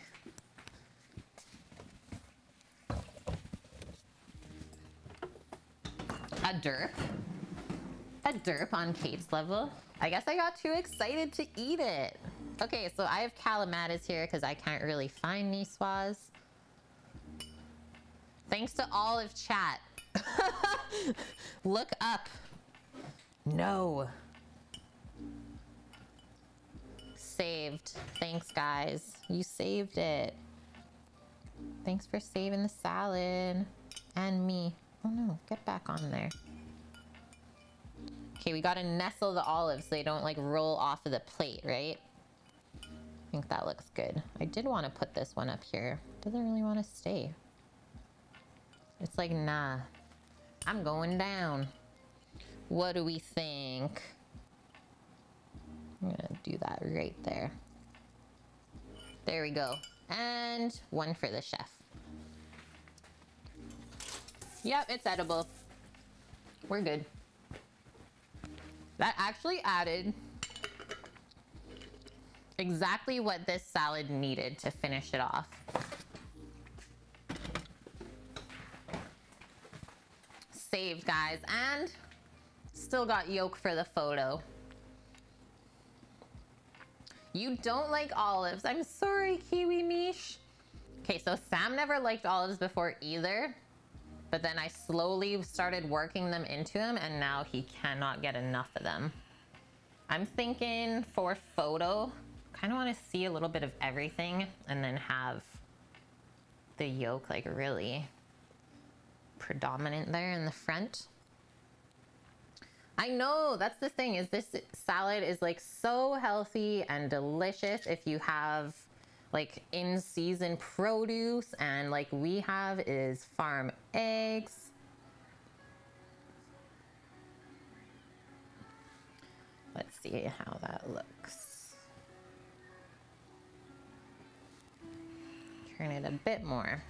A derp? A derp on Kate's level? I guess I got too excited to eat it. Okay, so I have calamatas here because I can't really find niçoise. Thanks to Olive Chat. Look up. No. Saved. Thanks, guys. You saved it. Thanks for saving the salad. And me. Oh no, get back on there. Okay, we gotta nestle the olives so they don't like roll off of the plate, right? I think that looks good. I did want to put this one up here. Doesn't really want to stay. It's like, nah, I'm going down. What do we think? I'm gonna do that right there. There we go. And one for the chef. Yep, it's edible. We're good. That actually added exactly what this salad needed to finish it off. Saved, guys, and still got yolk for the photo. You don't like olives. I'm sorry, Kiwi Mish. Okay, so Sam never liked olives before either, but then I slowly started working them into him, and now he cannot get enough of them. I'm thinking for photo, kind of want to see a little bit of everything and then have the yolk like really predominant there in the front. I know, that's the thing, is this salad is like so healthy and delicious if you have like in-season produce, and like we have is farm eggs. Let's see how that looks. Turn it a bit more.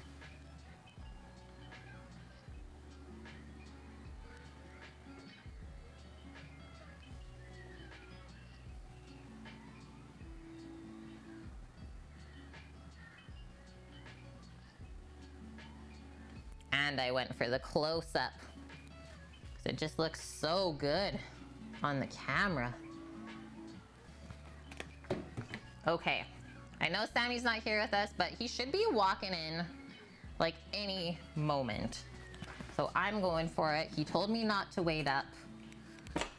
And I went for the close-up because it just looks so good on the camera. Okay, I know Sammy's not here with us, but he should be walking in like any moment. So I'm going for it. He told me not to wait up.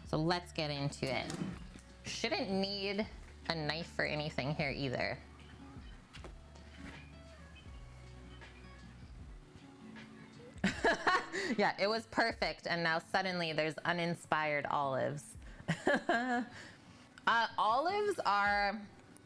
So let's get into it. Shouldn't need a knife for anything here either. Yeah, it was perfect, and now suddenly there's uninspired olives. Olives are,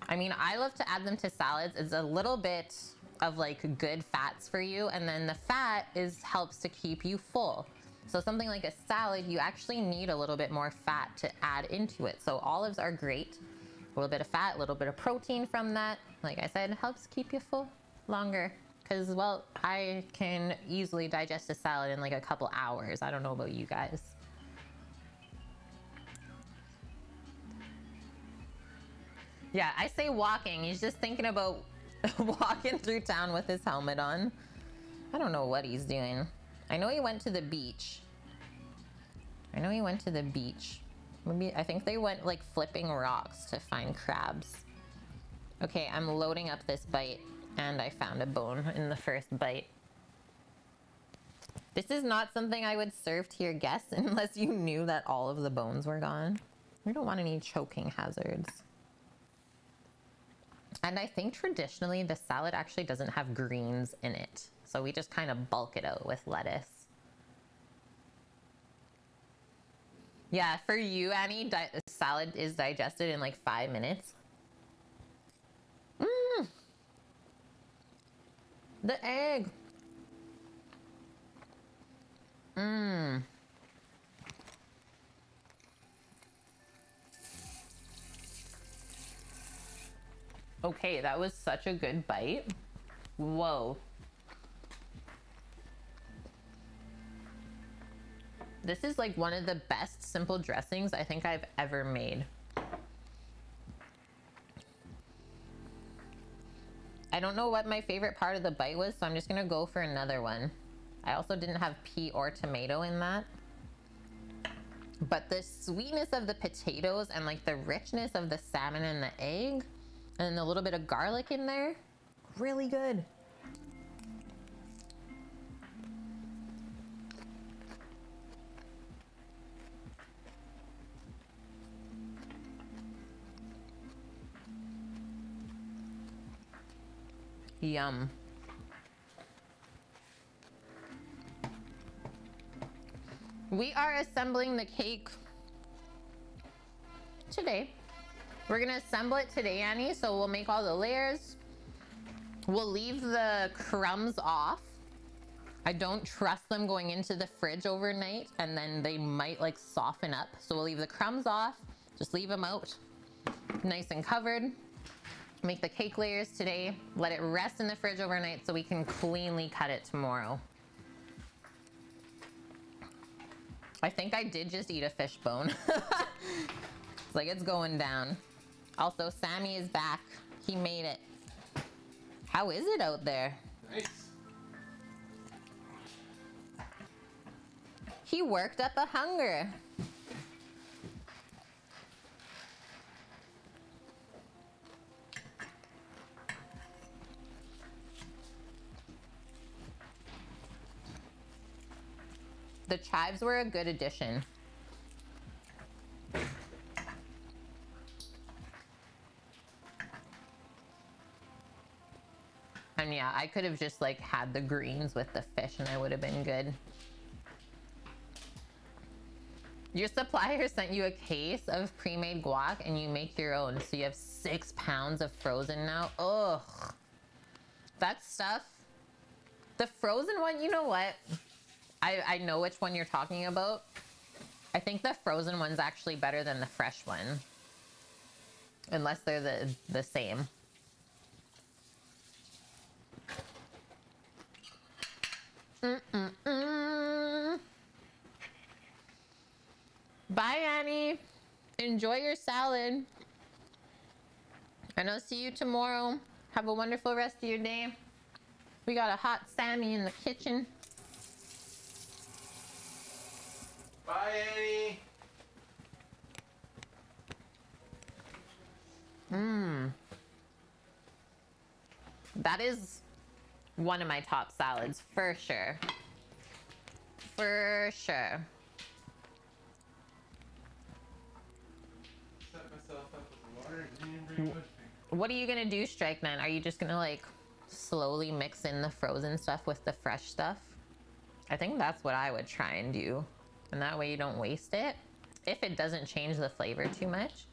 I mean, I love to add them to salads. It's a little bit of like good fats for you, and then the fat helps to keep you full. So something like a salad, you actually need a little bit more fat to add into it. So olives are great. A little bit of fat, a little bit of protein from that. Like I said, it helps keep you full longer. Because, well, I can easily digest a salad in like a couple hours. I don't know about you guys. Yeah, I say walking. He's just thinking about walking through town with his helmet on. I don't know what he's doing. I know he went to the beach. Maybe, I think they went like flipping rocks to find crabs. Okay, I'm loading up this bite. And I found a bone in the first bite. This is not something I would serve to your guests unless you knew that all of the bones were gone. We don't want any choking hazards. And I think traditionally the salad actually doesn't have greens in it. So we just kind of bulk it out with lettuce. Yeah, for you, Annie, salad is digested in like 5 minutes. Mmm. The egg. Mmm. Okay, that was such a good bite. Whoa. This is like one of the best simple dressings I think I've ever made. I don't know what my favorite part of the bite was, so I'm just gonna go for another one. I also didn't have pea or tomato in that. But the sweetness of the potatoes and like the richness of the salmon and the egg, and a little bit of garlic in there, really good. Yum. We are assembling the cake today. We're gonna assemble it today, Annie, so we'll make all the layers. We'll leave the crumbs off. I don't trust them going into the fridge overnight, and then they might like soften up. So we'll leave the crumbs off, just leave them out nice and covered. Make the cake layers today, let it rest in the fridge overnight so we can cleanly cut it tomorrow. I think I did just eat a fish bone. It's like it's going down. Also, Sammy is back. He made it. How is it out there? Nice. He worked up a hunger. The chives were a good addition. And yeah, I could have just like had the greens with the fish and I would have been good. Your supplier sent you a case of pre-made guac and you make your own. So you have 6 pounds of frozen now. Ugh. That stuff. The frozen one, you know what? I know which one you're talking about. I think the frozen one's actually better than the fresh one. Unless they're the same. Bye, Annie. Enjoy your salad. And I'll see you tomorrow. Have a wonderful rest of your day. We got a hot Sammy in the kitchen. Bye, Annie. That is one of my top salads, for sure. For sure. Set myself up with water and didn't bring much. What are you gonna do, Strike Man? Are you just gonna like slowly mix in the frozen stuff with the fresh stuff? I think that's what I would try and do. And that way you don't waste it. If it doesn't change the flavor too much.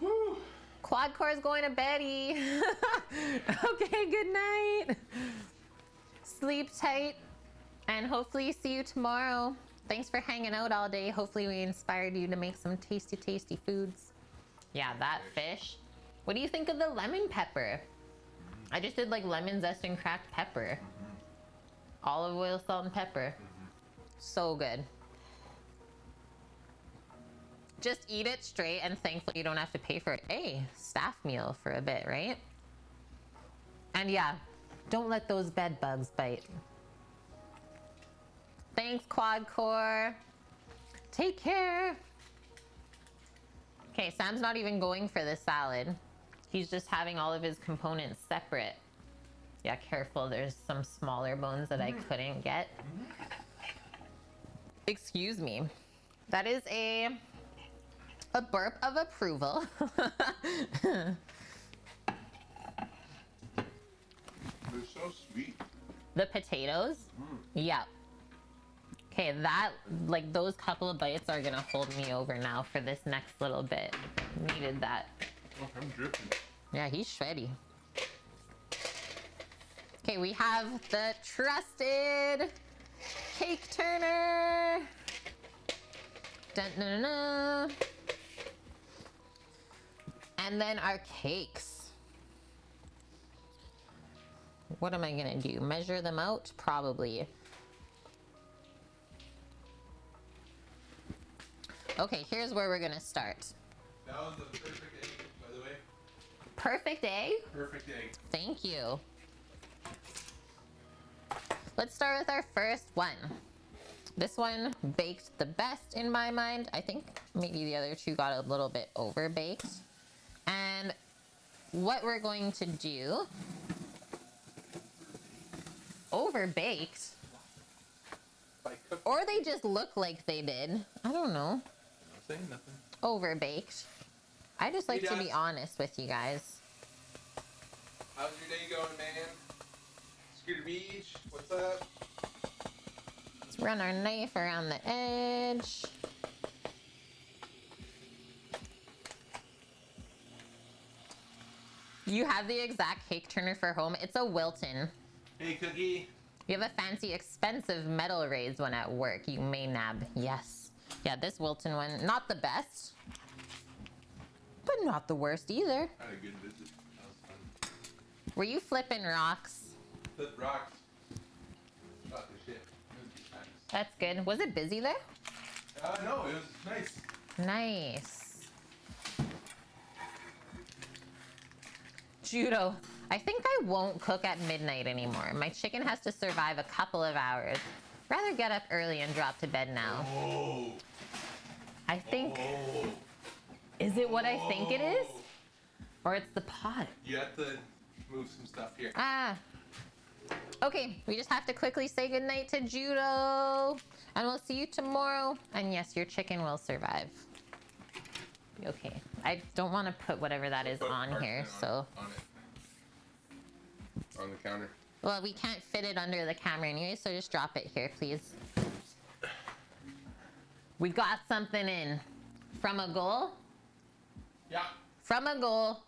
Woo. Quadcore is going to beddy. Okay, good night. Sleep tight. And hopefully see you tomorrow. Thanks for hanging out all day. Hopefully we inspired you to make some tasty, tasty foods. Yeah, that fish. What do you think of the lemon pepper? I just did like lemon zest and cracked pepper. Olive oil, salt, and pepper. So good. Just eat it straight and thankfully you don't have to pay for it. Hey, staff meal for a bit, right? And yeah, don't let those bed bugs bite. Thanks, Quadcore. Take care. Okay, Sam's not even going for the salad. He's just having all of his components separate. Yeah, careful. There's some smaller bones that I couldn't get. Excuse me. That is a burp of approval. They're so sweet. The potatoes? Yeah. Okay, that, like, those couple of bites are gonna hold me over now for this next little bit. Needed that. Oh, I'm dripping. Yeah, he's shreddy. Okay, we have the trusted cake turner. Dun, dun, dun, dun. And then our cakes. What am I gonna do? Measure them out? Probably. Okay, here's where we're gonna start. That was the perfect egg, by the way. Perfect egg? Perfect egg. Thank you. Let's start with our first one. This one baked the best in my mind. I think maybe the other two got a little bit over baked. And what we're going to do, over baked, or they just look like they did. I don't know. I'm saying nothing. Over baked. I just like Hey, to be Dad. honest with you guys. How's your day going, man? Scooter Beach, what's up? Let's run our knife around the edge. You have the exact cake turner for home. It's a Wilton. Hey, Cookie. You have a fancy, expensive metal raised one at work. You may nab. Yes. Yeah, this Wilton one, not the best, but not the worst either. Had a good visit. That was fun. Were you flipping rocks? Flip rocks. Got the shit. It was nice. That's good. Was it busy there? No, it was nice. Nice. Judo. I think I won't cook at midnight anymore. My chicken has to survive a couple of hours. Rather get up early and drop to bed now. Oh. I think, Oh. is it what I think it is? Or it's the pot? You have to move some stuff here. Ah. Okay, we just have to quickly say goodnight to Judo. And we'll see you tomorrow. And yes, your chicken will survive. Okay. I don't want to put whatever that is Put on here, parchment so. On it. On the counter. Well, we can't fit it under the camera anyway, so just drop it here, please. We got something in. From a goal? Yeah. From a goal.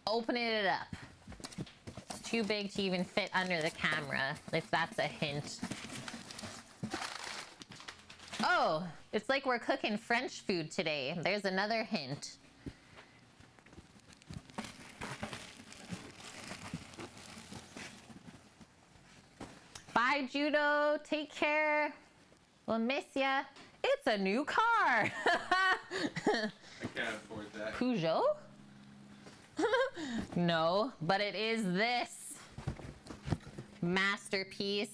Opening it up. It's too big to even fit under the camera, if that's a hint. Oh, it's like we're cooking French food today. There's another hint. Bye, Judo. Take care. We'll miss ya. It's a new car. I can't afford that. Peugeot? No, but it is this masterpiece.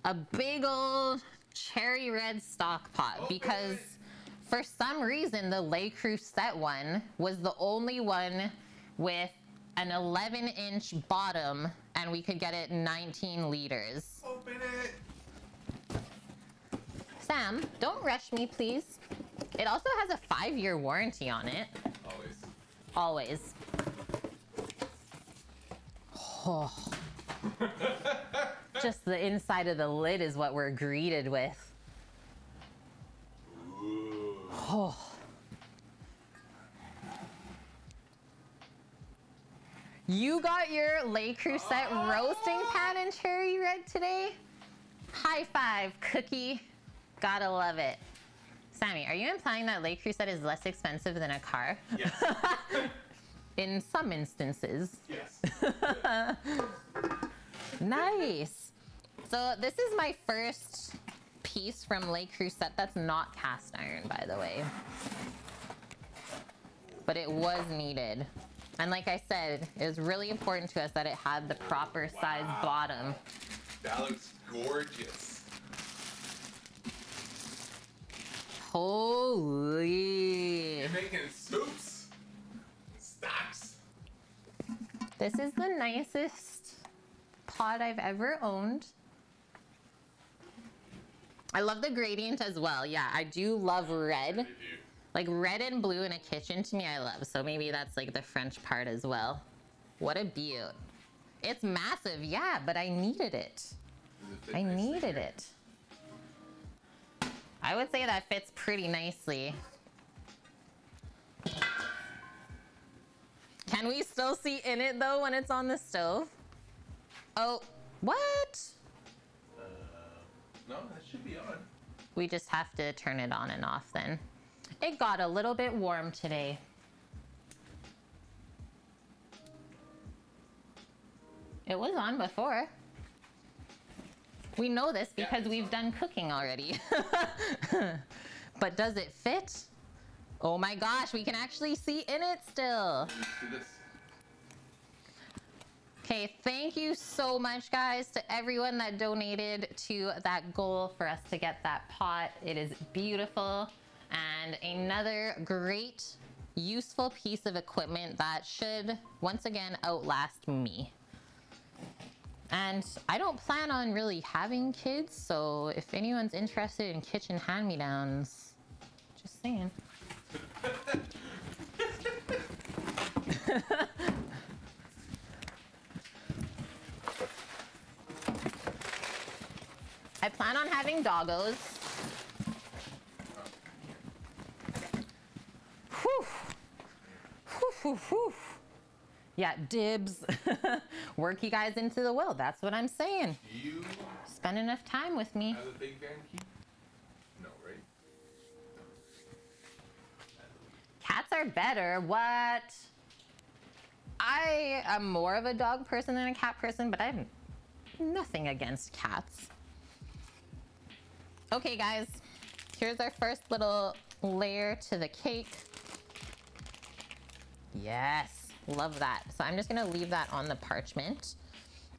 A big old cherry red stock pot, Open because it. for some reason the Le Creuset one was the only one with an 11-inch bottom, and we could get it 19 liters. Open it. Sam, don't rush me, please. It also has a 5-year warranty on it. Always. Always. Oh. Just the inside of the lid is what we're greeted with. Ooh. Oh. You got your Le Creuset roasting pan in cherry red today? High five, Cookie. Gotta love it. Sammy, are you implying that Le Creuset is less expensive than a car? Yes. In some instances. Yes. Nice. So this is my first piece from Le Creuset that's not cast iron, by the way. But it was needed. And like I said, it was really important to us that it had the proper size bottom. That looks gorgeous. Holy. You're making soups. Stocks. This is the nicest pot I've ever owned. I love the gradient as well. Yeah, I do love red. Like red and blue in a kitchen, to me, I love. So maybe that's like the French part as well. What a beaut. It's massive, yeah, but I needed it. Does it fit I nicely needed here? it. I would say that fits pretty nicely. Can we still see in it though when it's on the stove? Oh, what? No, that should be on. We just have to turn it on and off then. It got a little bit warm today. It was on before. We know this because it's we've on. done cooking already. But does it fit? Oh my gosh, we can actually see in it still. Let's do this. Okay, thank you so much, guys, to everyone that donated to that goal for us to get that pot. It is beautiful and another great, useful piece of equipment that should, once again, outlast me. And I don't plan on really having kids, so if anyone's interested in kitchen hand-me-downs, just saying. I plan on having doggos. Whew. Whew, whew, whew. Yeah, dibs. Work you guys into the will. That's what I'm saying. You Spend enough time with me. have a big fan key? No, right? Cats are better. What? I am more of a dog person than a cat person, but I have nothing against cats. Okay, guys, here's our first little layer to the cake. Yes, love that. So I'm just gonna leave that on the parchment.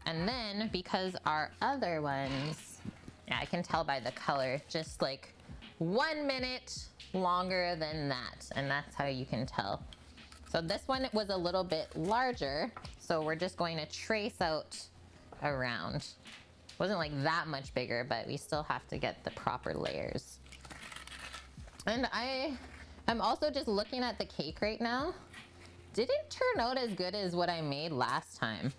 And then because our other ones, yeah, I can tell by the color, just like 1 minute longer than that. And that's how you can tell. So this one was a little bit larger. So we're just going to trace out around. Wasn't like that much bigger, but we still have to get the proper layers. And I'm also just looking at the cake right now. Didn't turn out as good as what I made last time.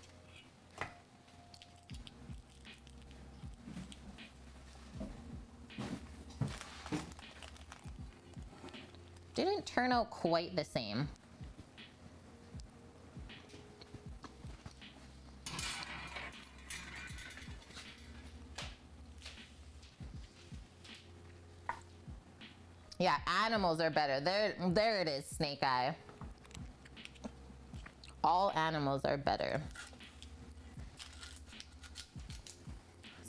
Didn't turn out quite the same. Yeah, animals are better. There it is, Snake Eye. All animals are better.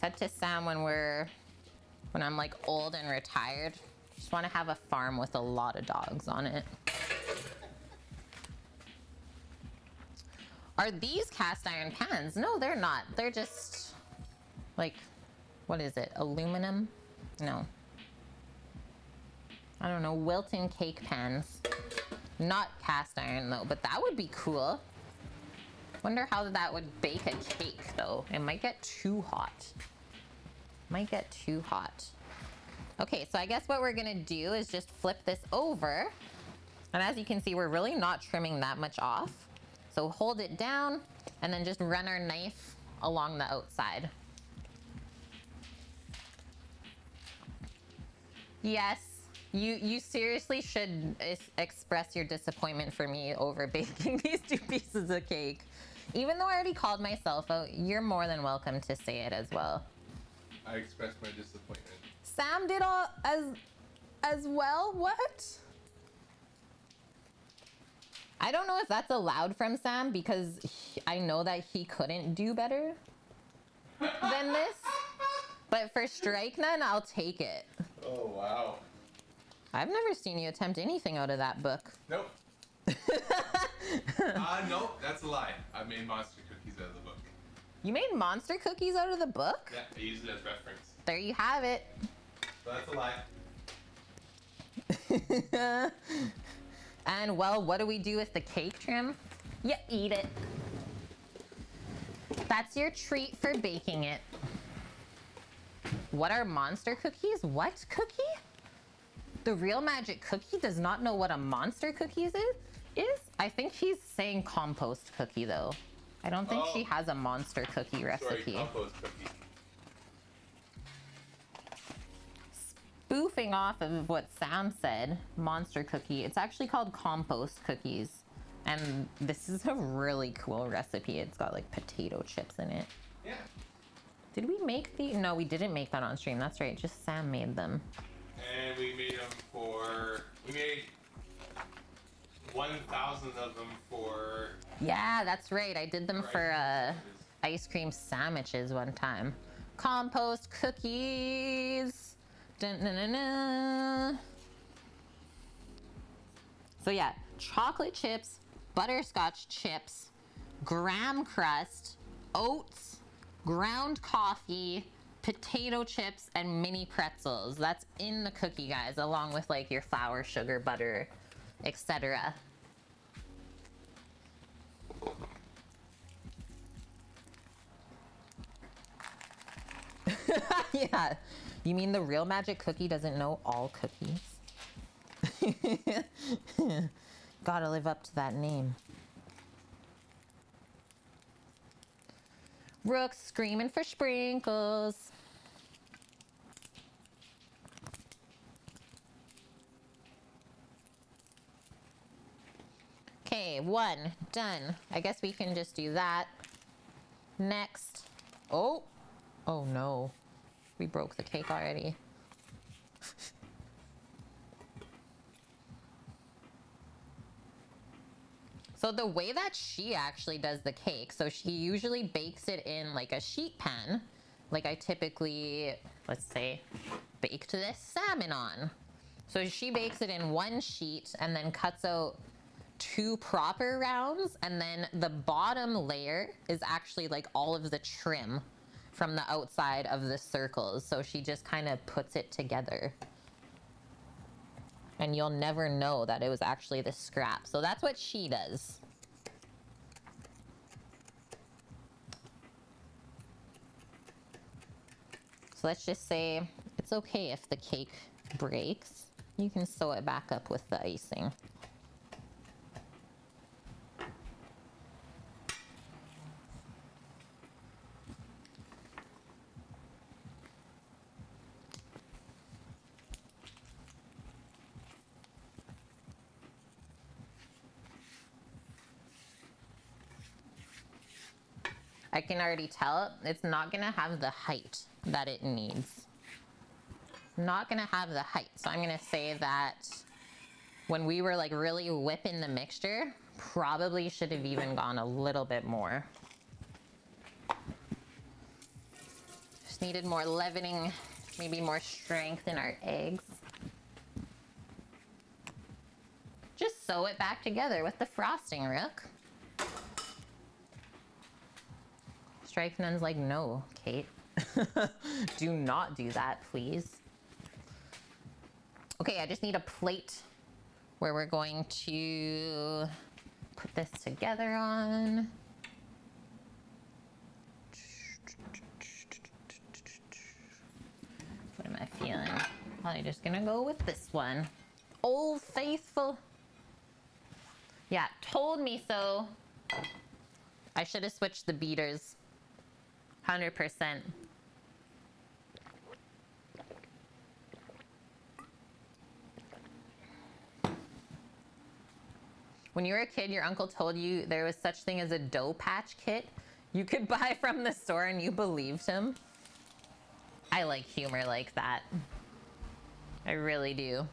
Said to Sam when I'm like old and retired, just want to have a farm with a lot of dogs on it. Are these cast iron pans? No, they're not. They're just like, what is it? Aluminum? No. I don't know, Wilton cake pans. Not cast iron though, but that would be cool. Wonder how that would bake a cake though. It might get too hot. Might get too hot. Okay, so I guess what we're gonna do is just flip this over. And as you can see, we're really not trimming that much off. So hold it down and then just run our knife along the outside. Yes. You seriously should express your disappointment for me over baking these 2 pieces of cake. Even though I already called myself out, you're more than welcome to say it as well. I expressed my disappointment. Sam did all as well? What? I don't know if that's allowed from Sam because I know that he couldn't do better than this. But for Strike None, I'll take it. Oh, wow. I've never seen you attempt anything out of that book. Nope. Nope, that's a lie. I made monster cookies out of the book. You made monster cookies out of the book? Yeah, I use it as reference. There you have it. So that's a lie. And well, what do we do with the cake trim? You eat it. That's your treat for baking it. What are monster cookies? What cookie? The Real Magic Cookie does not know what a monster cookie is? I think she's saying compost cookie though. I don't think she has a monster cookie recipe. Sorry, compost cookie. Spoofing off of what Sam said, monster cookie, it's actually called compost cookies. And this is a really cool recipe. It's got like potato chips in it. Yeah. Did we make the? No, we didn't make that on stream. That's right. Just Sam made them. And we made them for, we made 1,000 of them for... Yeah, that's right. I did them for ice cream sandwiches one time. Compost cookies. Dun, dun, dun, dun. So yeah, chocolate chips, butterscotch chips, graham crust, oats, ground coffee, potato chips, and mini pretzels. That's in the cookie, guys, along with like your flour, sugar, butter, etc. Yeah, you mean the real magic cookie doesn't know all cookies? Gotta live up to that name. Rook's screaming for sprinkles. Okay, one done. I guess we can just do that. Next. Oh no. We broke the cake already. So the way that she actually does the cake, so she usually bakes it in like a sheet pan, like I typically, let's say, baked this salmon on. So she bakes it in one sheet and then cuts out 2 proper rounds, and then the bottom layer is actually like all of the trim from the outside of the circles. So she just kind of puts it together. And you'll never know that it was actually the scrap. So that's what she does. So let's just say it's okay if the cake breaks. You can sew it back up with the icing. I can already tell it's not gonna have the height that it needs. Not gonna have the height. So I'm gonna say that when we were like really whipping the mixture, probably should have even gone a little bit more. Just needed more leavening, maybe more strength in our eggs. Just sew it back together with the frosting, Rook. Strike Nun's like, no, Kate. Do not do that, please. Okay, I just need a plate where we're going to put this together on. What am I feeling? Probably just gonna go with this one. Old Faithful. Yeah, told me so. I should have switched the beaters. 100%. When you were a kid, your uncle told you there was such thing as a dough patch kit you could buy from the store and you believed him. I like humor like that. I really do.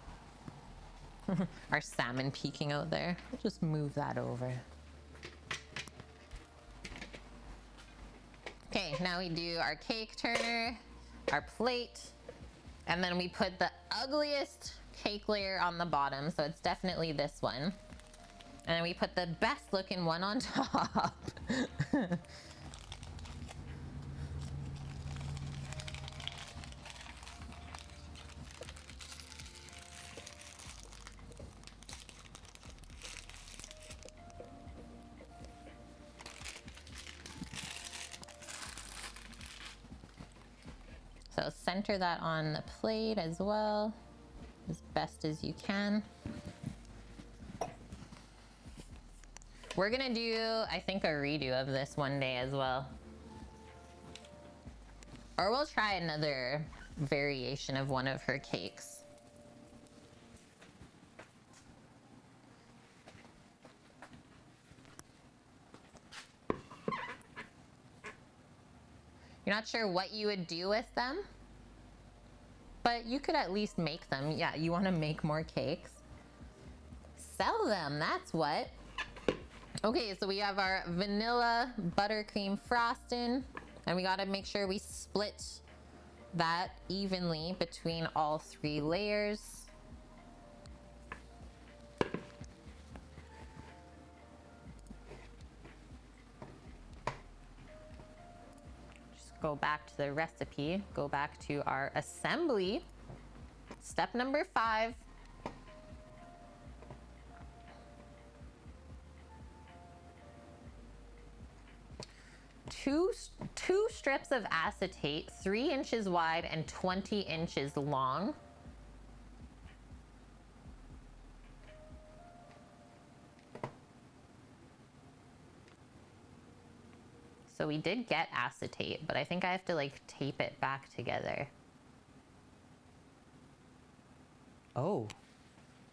Our salmon peeking out there. I'll just move that over. Okay, now we do our cake turner, our plate, and then we put the ugliest cake layer on the bottom, so it's definitely this one. And then we put the best looking one on top. So center that on the plate as well, as best as you can. We're gonna do, I think, a redo of this one day as well. Or we'll try another variation of one of her cakes. You're not sure what you would do with them, but you could at least make them. Yeah, you want to make more cakes? Sell them, that's what. Okay, so we have our vanilla buttercream frosting, and we gotta make sure we split that evenly between all 3 layers. Just go back to the recipe, go back to our assembly. Step number 5. Two strips of acetate, 3 inches wide and 20 inches long. So we did get acetate, but I think I have to like tape it back together. Oh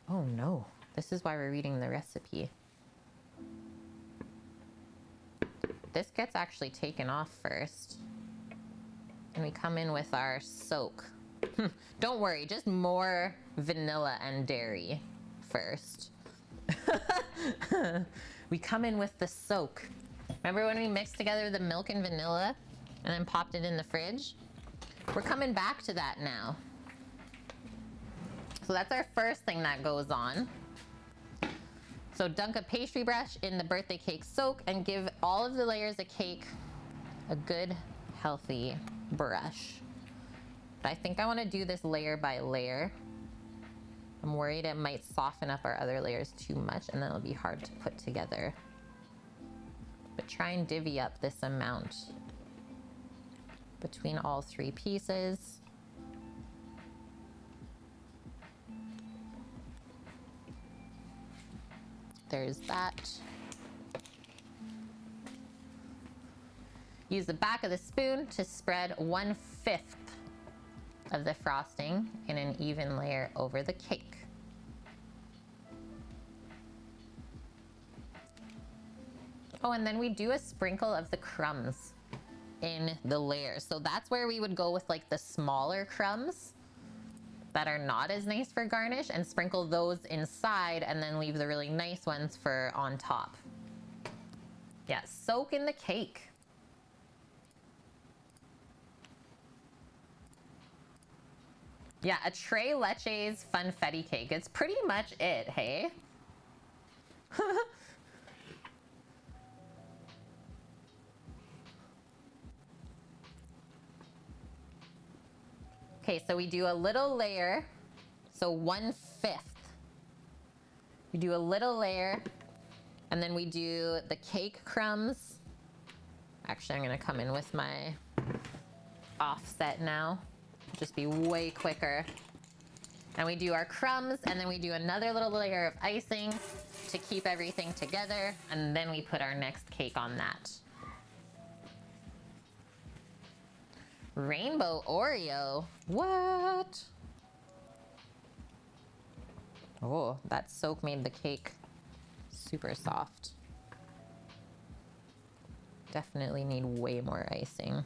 no. This is why we're reading the recipe. This gets actually taken off first. And we come in with our soak. Don't worry, just more vanilla and dairy first. We come in with the soak. Remember when we mixed together the milk and vanilla and then popped it in the fridge? We're coming back to that now. So that's our first thing that goes on. So dunk a pastry brush in the birthday cake soak and give all of the layers of cake a good, healthy brush. But I think I want to do this layer by layer. I'm worried it might soften up our other layers too much and then it'll be hard to put together. But try and divvy up this amount between all 3 pieces. There's that. Use the back of the spoon to spread 1/5 of the frosting in an even layer over the cake. Oh, and then we do a sprinkle of the crumbs in the layer. So that's where we would go with like the smaller crumbs that are not as nice for garnish and sprinkle those inside and then leave the really nice ones for on top. Yeah, soak in the cake. Yeah, a Tres Leches funfetti cake. It's pretty much it, hey? Okay, so we do a little layer, so 1/5. We do a little layer, and then we do the cake crumbs. Actually, I'm gonna come in with my offset now. Just be way quicker. And we do our crumbs, and then we do another little layer of icing to keep everything together, and then we put our next cake on that. Rainbow Oreo? What? Oh, that soak made the cake super soft. Definitely need way more icing.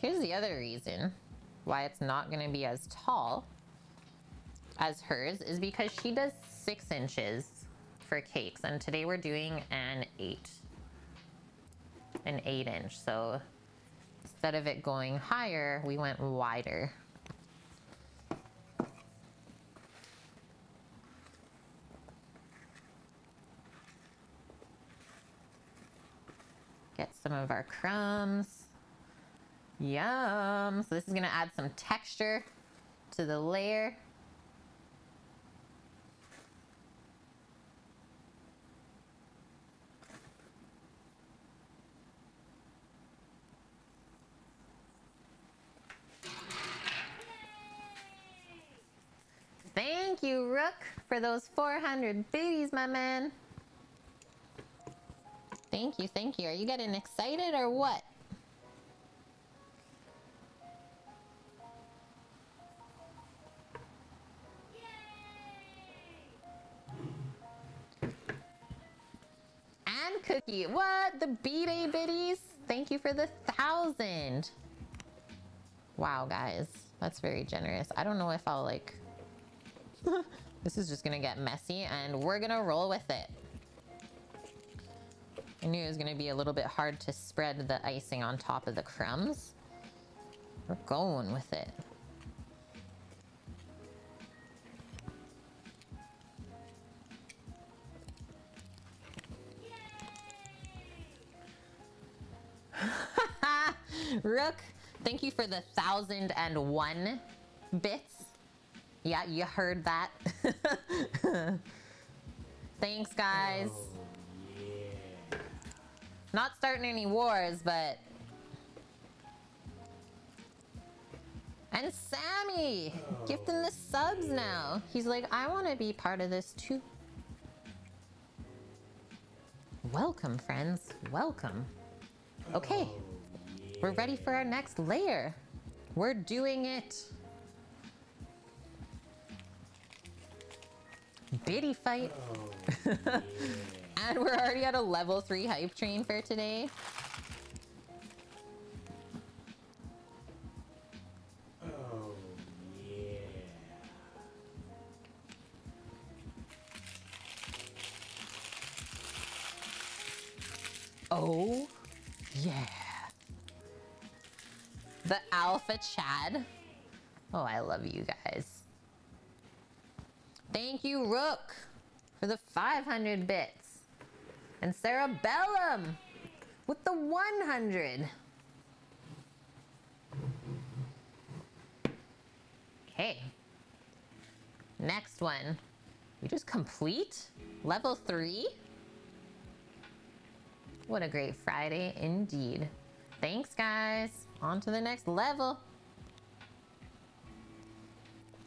Here's the other reason why it's not going to be as tall as hers is because she does 6 inches for cakes, and today we're doing an 8 inch. So instead of it going higher, we went wider. Get some of our crumbs. Yum. So this is gonna add some texture to the layer. Thank you, Rook, for those 400 biddies, my man. Thank you, thank you. Are you getting excited or what? And Cookie. What? The B-Day biddies? Thank you for the 1,000. Wow, guys. That's very generous. I don't know if I'll like... This is just gonna get messy and we're gonna roll with it. I knew it was gonna be a little bit hard to spread the icing on top of the crumbs. We're going with it. Rook, thank you for the 1,001 bits. Yeah, you heard that. Thanks, guys. Oh, yeah. Not starting any wars, but... And Sammy! Oh, Gifting the subs now. He's like, I want to be part of this too. Welcome, friends. Welcome. Okay. Oh, yeah. We're ready for our next layer. We're doing it. Biddy fight. Oh, yeah. And we're already at a level 3 hype train for today. Oh, yeah. Oh, yeah. The Alpha Chad. Oh, I love you guys. Thank you, Rook, for the 500 bits. And Cerebellum with the 100. Okay. Next one. We just complete level 3. What a great Friday indeed. Thanks, guys. On to the next level.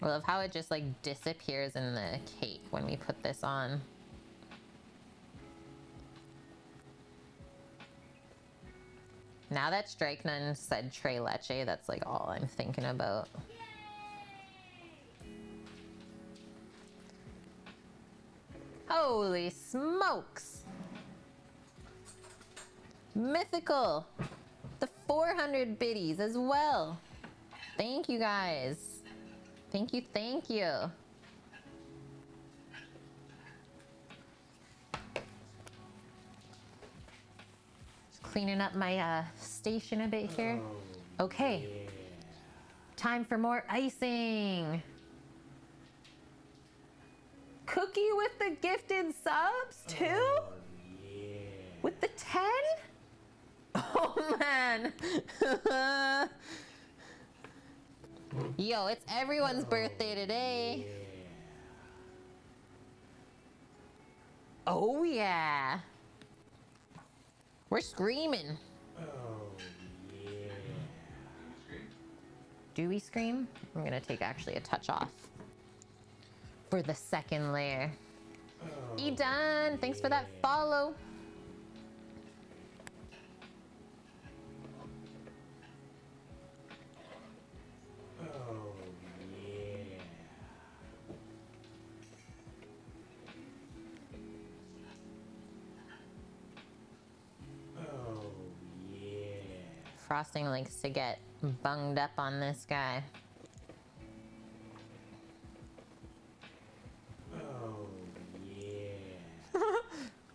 I love how it just like disappears in the cake when we put this on. Now that Strike Nun said Tres Leche, that's like all I'm thinking about. Holy smokes! Mythical! The 400 biddies as well. Thank you, guys. Thank you, thank you. Just cleaning up my station a bit here. Oh, Okay, yeah. time for more icing. Cookie with the gifted subs too? Oh, yeah. With the 10? Oh man. Yo, it's everyone's birthday today. Yeah. Oh yeah. We're screaming. Oh, yeah. Do we scream? I'm gonna take actually a touch off for the second layer. Oh, Edan, thanks for that follow. Oh, yeah. Oh, yeah. Frosting likes to get bunged up on this guy. Oh, yeah.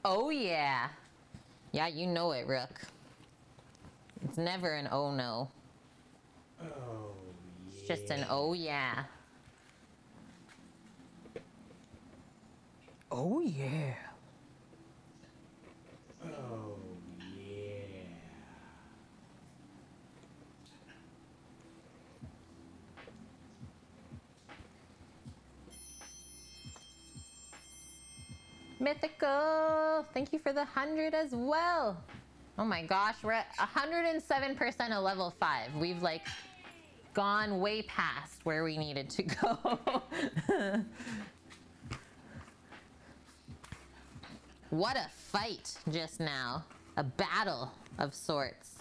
Oh yeah. Yeah, you know it, Rook. It's never an oh no. Oh, It's just an oh yeah. Oh yeah. Oh, yeah. Mythical. Thank you for the 100 as well. Oh my gosh, we're at 107% of level 5. We've like gone way past where we needed to go. What a fight just now. A battle of sorts.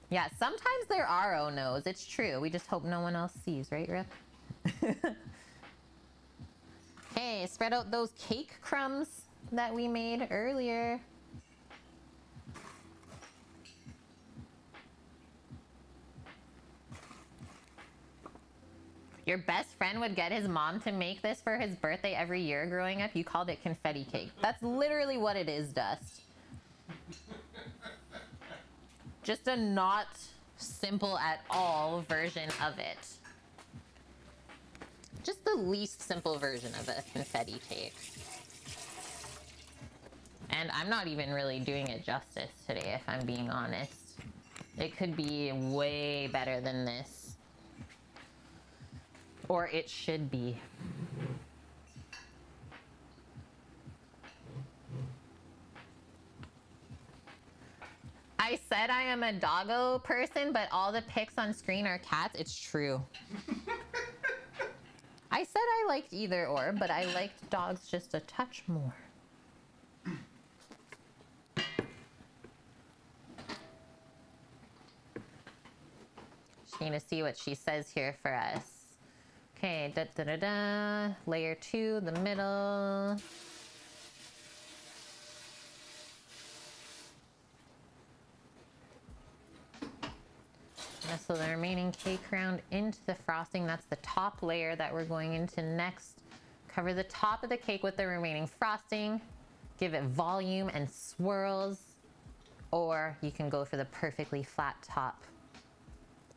Yeah, sometimes there are oh no's. It's true. We just hope no one else sees, right, Rip? Hey, spread out those cake crumbs that we made earlier. Your best friend would get his mom to make this for his birthday every year growing up. You called it confetti cake. That's literally what it is, Dust. Just a not simple at all version of it. Just the least simple version of a confetti cake. And I'm not even really doing it justice today, if I'm being honest. It could be way better than this. Or it should be. I said I am a doggo person, but all the pics on screen are cats. It's true. I said I liked either or, but I liked dogs just a touch more. Just need to see what she says here for us. Okay, da da da da. Layer 2, the middle. So the remaining cake round into the frosting. That's the top layer that we're going into next. Cover the top of the cake with the remaining frosting. Give it volume and swirls. Or you can go for the perfectly flat top.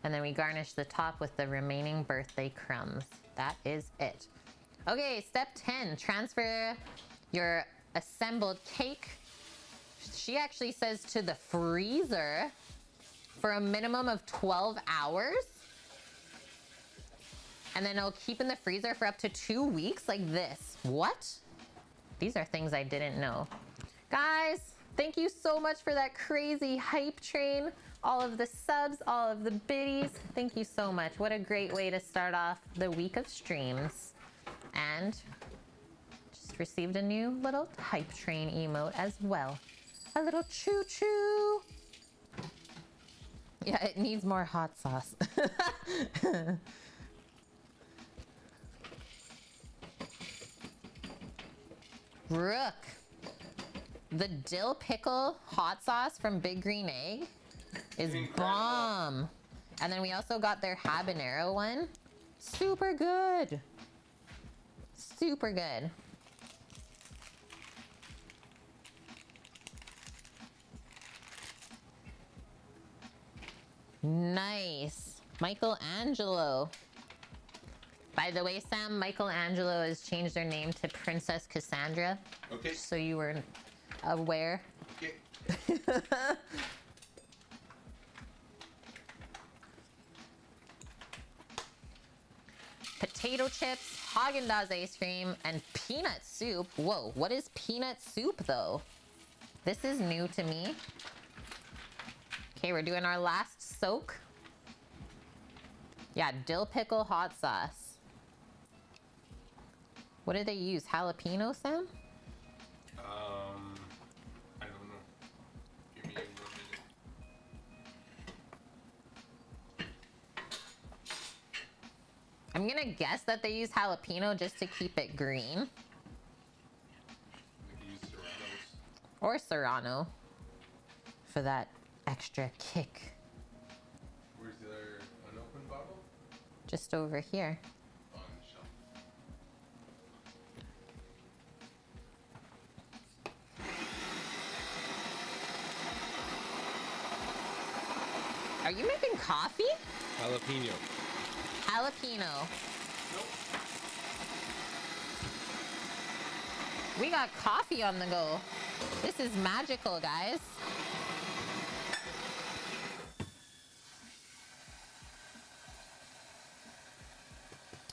And then we garnish the top with the remaining birthday crumbs. That is it. Okay, step 10. Transfer your assembled cake. She actually says to the freezer for a minimum of 12 hours. And then it'll keep in the freezer for up to 2 weeks like this. What? These are things I didn't know. Guys, thank you so much for that crazy hype train. All of the subs, all of the biddies. Thank you so much. What a great way to start off the week of streams. And just received a new little hype train emote as well. A little choo-choo. Yeah, it needs more hot sauce. Rook. The dill pickle hot sauce from Big Green Egg is bomb. And then we also got their habanero one. Super good. Super good. Nice. Michelangelo. By the way, Sam, Michelangelo has changed their name to Princess Cassandra. Okay. So you were aware. Okay. Potato chips, Haagen-Dazs ice cream, and peanut soup. Whoa, what is peanut soup though? This is new to me. Okay, we're doing our last soak. Yeah, dill pickle hot sauce. What did they use? Jalapeno, Sam? I don't know. Give me 1 minute. I'm gonna guess that they use jalapeno just to keep it green. They use Serranos. Or Serrano. For that extra kick. Where's their unopened bottle? Just over here. On the shelf. Are you making coffee? Jalapeno. Jalapeno. Nope. We got coffee on the go. This is magical, guys.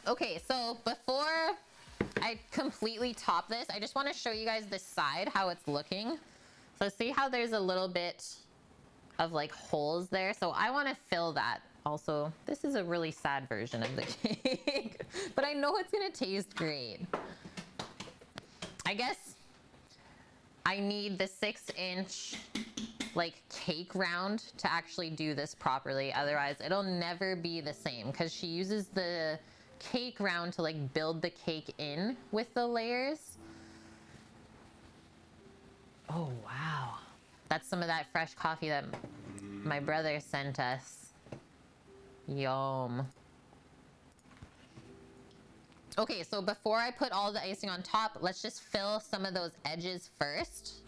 Okay, so before I completely top this. I just want to show you guys this side, how it's looking. So see how there's a little bit of like holes there? So I want to fill that. Also, this is a really sad version of the cake, but I know it's gonna taste great. I guess I need the 6-inch like cake round to actually do this properly. Otherwise, it'll never be the same because she uses the cake round to like build the cake in with the layers. Oh, wow. That's some of that fresh coffee that my brother sent us. Yum. Okay, so before I put all the icing on top, let's just fill some of those edges first.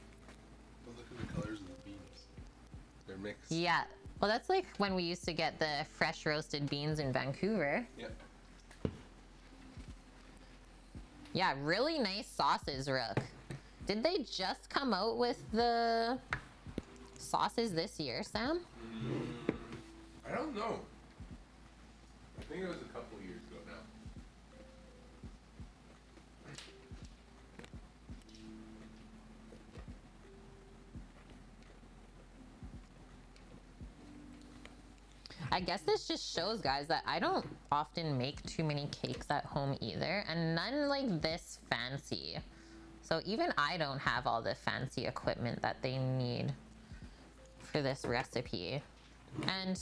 Well, look at the colors of the beans. They're mixed. Yeah. Well, that's like when we used to get the fresh roasted beans in Vancouver. Yep. Yeah, really nice sauces, Rook. Did they just come out with the sauces this year, Sam? I don't know. I think it was a couple years ago now. I guess this just shows, guys, that I don't often make too many cakes at home either, and none like this fancy. So even I don't have all the fancy equipment that they need for this recipe. And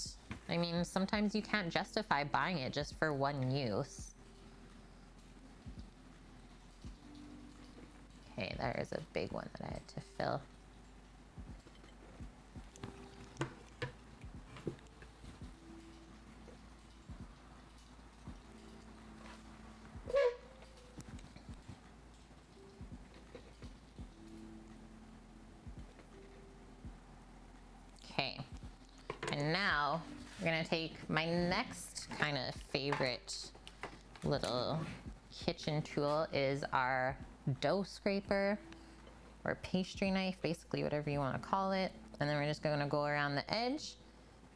I mean, sometimes you can't justify buying it just for one use. Okay, there's a big one that I had to fill. Okay, and now we're gonna take my next kind of favorite little kitchen tool is our dough scraper or pastry knife, basically whatever you want to call it. And then we're just gonna go around the edge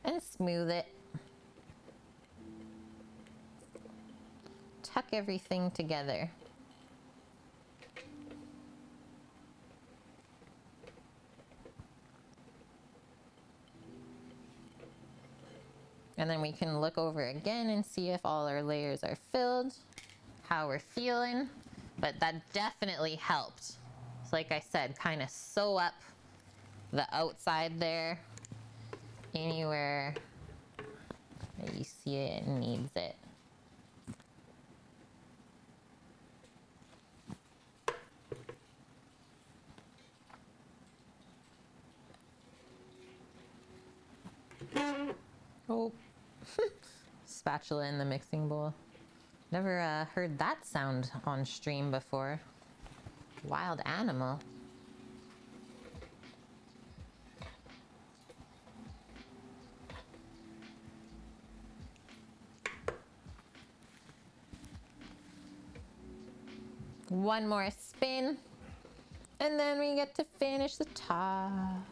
and smooth it. Tuck everything together. And then we can look over again and see if all our layers are filled, how we're feeling. But that definitely helped. So like I said, kind of sew up the outside there, anywhere that you see it needs it. Oh, spatula in the mixing bowl. Never heard that sound on stream before. Wild animal. One more spin, and then we get to finish the top.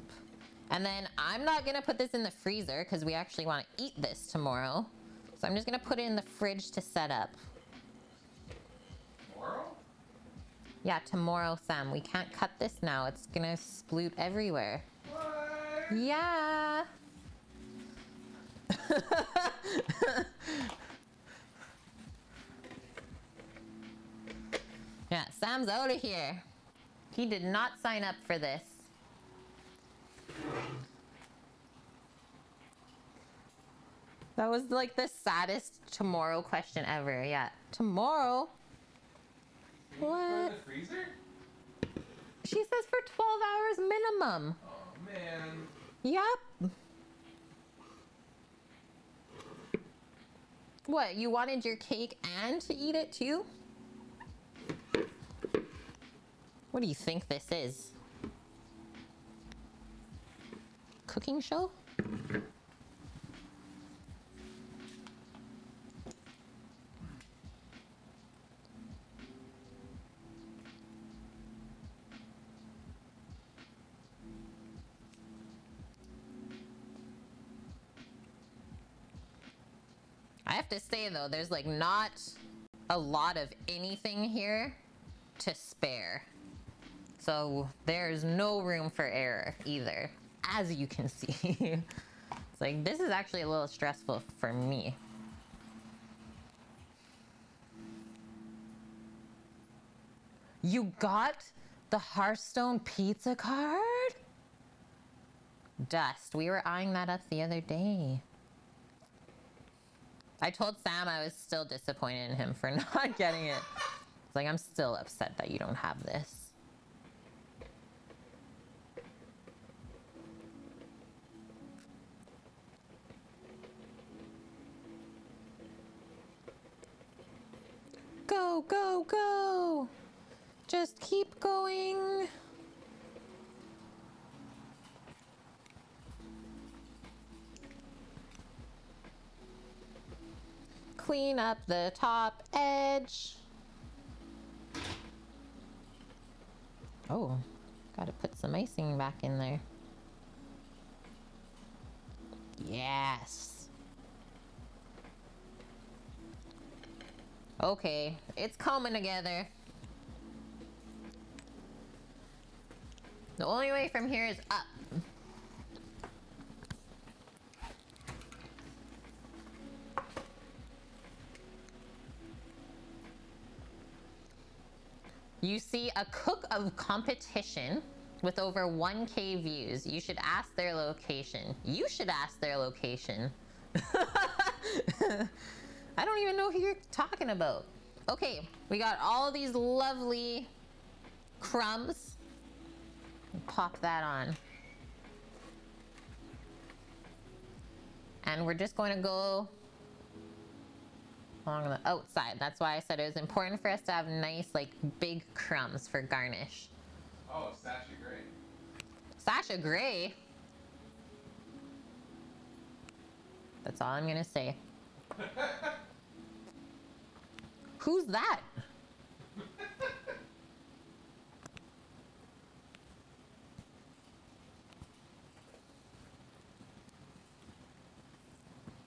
And then I'm not gonna put this in the freezer because we actually want to eat this tomorrow. So I'm just gonna put it in the fridge to set up. Tomorrow? Yeah, tomorrow, Sam. We can't cut this now. It's gonna sploot everywhere. What? Yeah. Yeah, Sam's out of here. He did not sign up for this. That was like the saddest tomorrow question ever. Yeah, tomorrow. You put it in What? the freezer? She says for 12 hours minimum. Oh man. Yep. What, you wanted your cake and to eat it too? What do you think this is? Cooking show? I have to say though, there's like not a lot of anything here. to spare. So there's no room for error either, as you can see. It's like, this is actually a little stressful for me. You got the Hearthstone pizza card? Dust. We were eyeing that up the other day. I told Sam I was still disappointed in him for not getting it. It's like, I'm still upset that you don't have this. Go, go, go! Just keep going. Clean up the top edge. Oh, gotta put some icing back in there. Yes. Okay, it's coming together. The only way from here is up. You see a cook of competition with over 1K views. You should ask their location. You should ask their location. I don't even know who you're talking about. Okay, we got all these lovely crumbs. Pop that on. And we're just going to go along the outside. That's why I said it was important for us to have nice, like, big crumbs for garnish. Oh, Sasha Grey. Sasha Grey? That's all I'm gonna say. Who's that?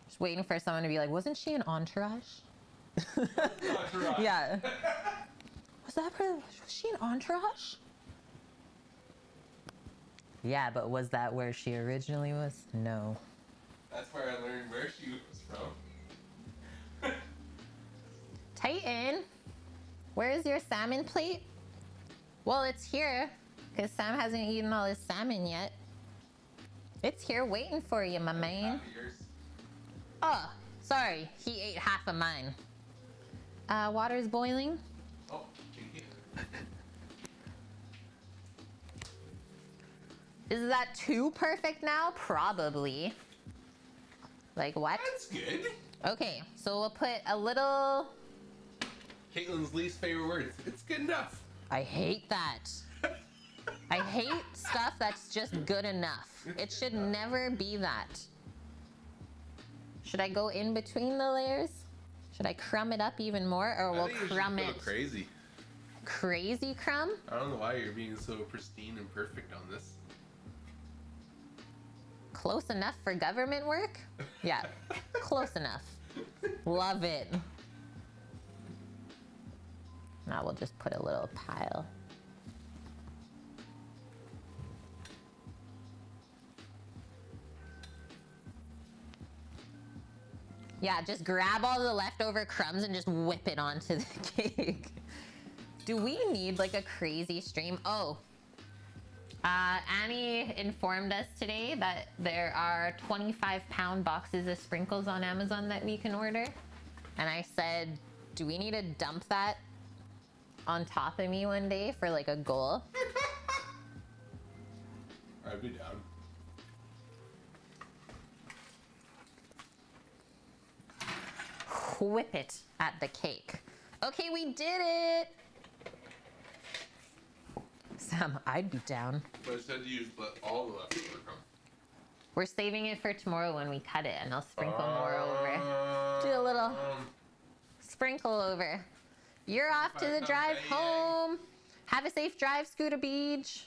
Just waiting for someone to be like, wasn't she in Entourage? Entourage. Yeah. Was she in Entourage? Yeah, but was that where she originally was? No. That's where I learned where she was from. Titan, where is your salmon plate? Well, it's here, because Sam hasn't eaten all his salmon yet. It's here waiting for you, my man. Half of yours. Oh, sorry, he ate half of mine. Water's boiling. Oh, thank you. Is that too perfect now? Probably. Like what? That's good. Okay, so we'll put a little... Caitlin's least favorite words. It's good enough. I hate that. I hate stuff that's just good enough. It should never be that. Should I go in between the layers? Should I crumb it up even more, or we'll crumb it? Go crazy. Crazy crumb? I don't know why you're being so pristine and perfect on this. Close enough for government work? Yeah, close enough. Love it. Now we'll just put a little pile. Yeah, just grab all the leftover crumbs and just whip it onto the cake. Do we need like a crazy stream? Oh, Annie informed us today that there are 25-pound boxes of sprinkles on Amazon that we can order. And I said, do we need to dump that on top of me one day for like a goal? I'd be down. Whip it at the cake. Okay, we did it. Sam, I'd be down. But I said to use all the leftover crumb. We're saving it for tomorrow when we cut it, and I'll sprinkle more over. Do a little sprinkle over. You're off to the drive home. Have a safe drive, Scooter Beach.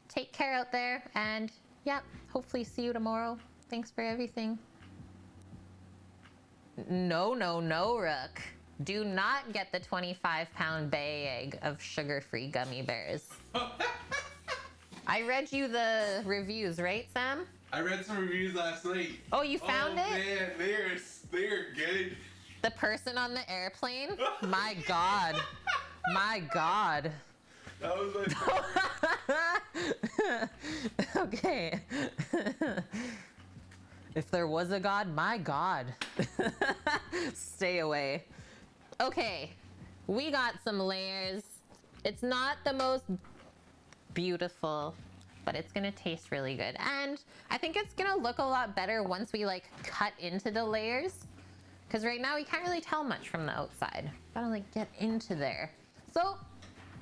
Take care out there, and yeah, hopefully see you tomorrow. Thanks for everything. No, no, no, Rook. Do not get the 25-pound bag of sugar-free gummy bears. I read you the reviews, right, Sam? I read some reviews last night. Oh, you found it? Man, they're good. The person on the airplane? My God. My God. That was my Okay. If there was a God, my God. Stay away. Okay, we got some layers. It's not the most beautiful, but it's gonna taste really good. And I think it's gonna look a lot better once we like cut into the layers. Because right now we can't really tell much from the outside. Gotta like get into there. So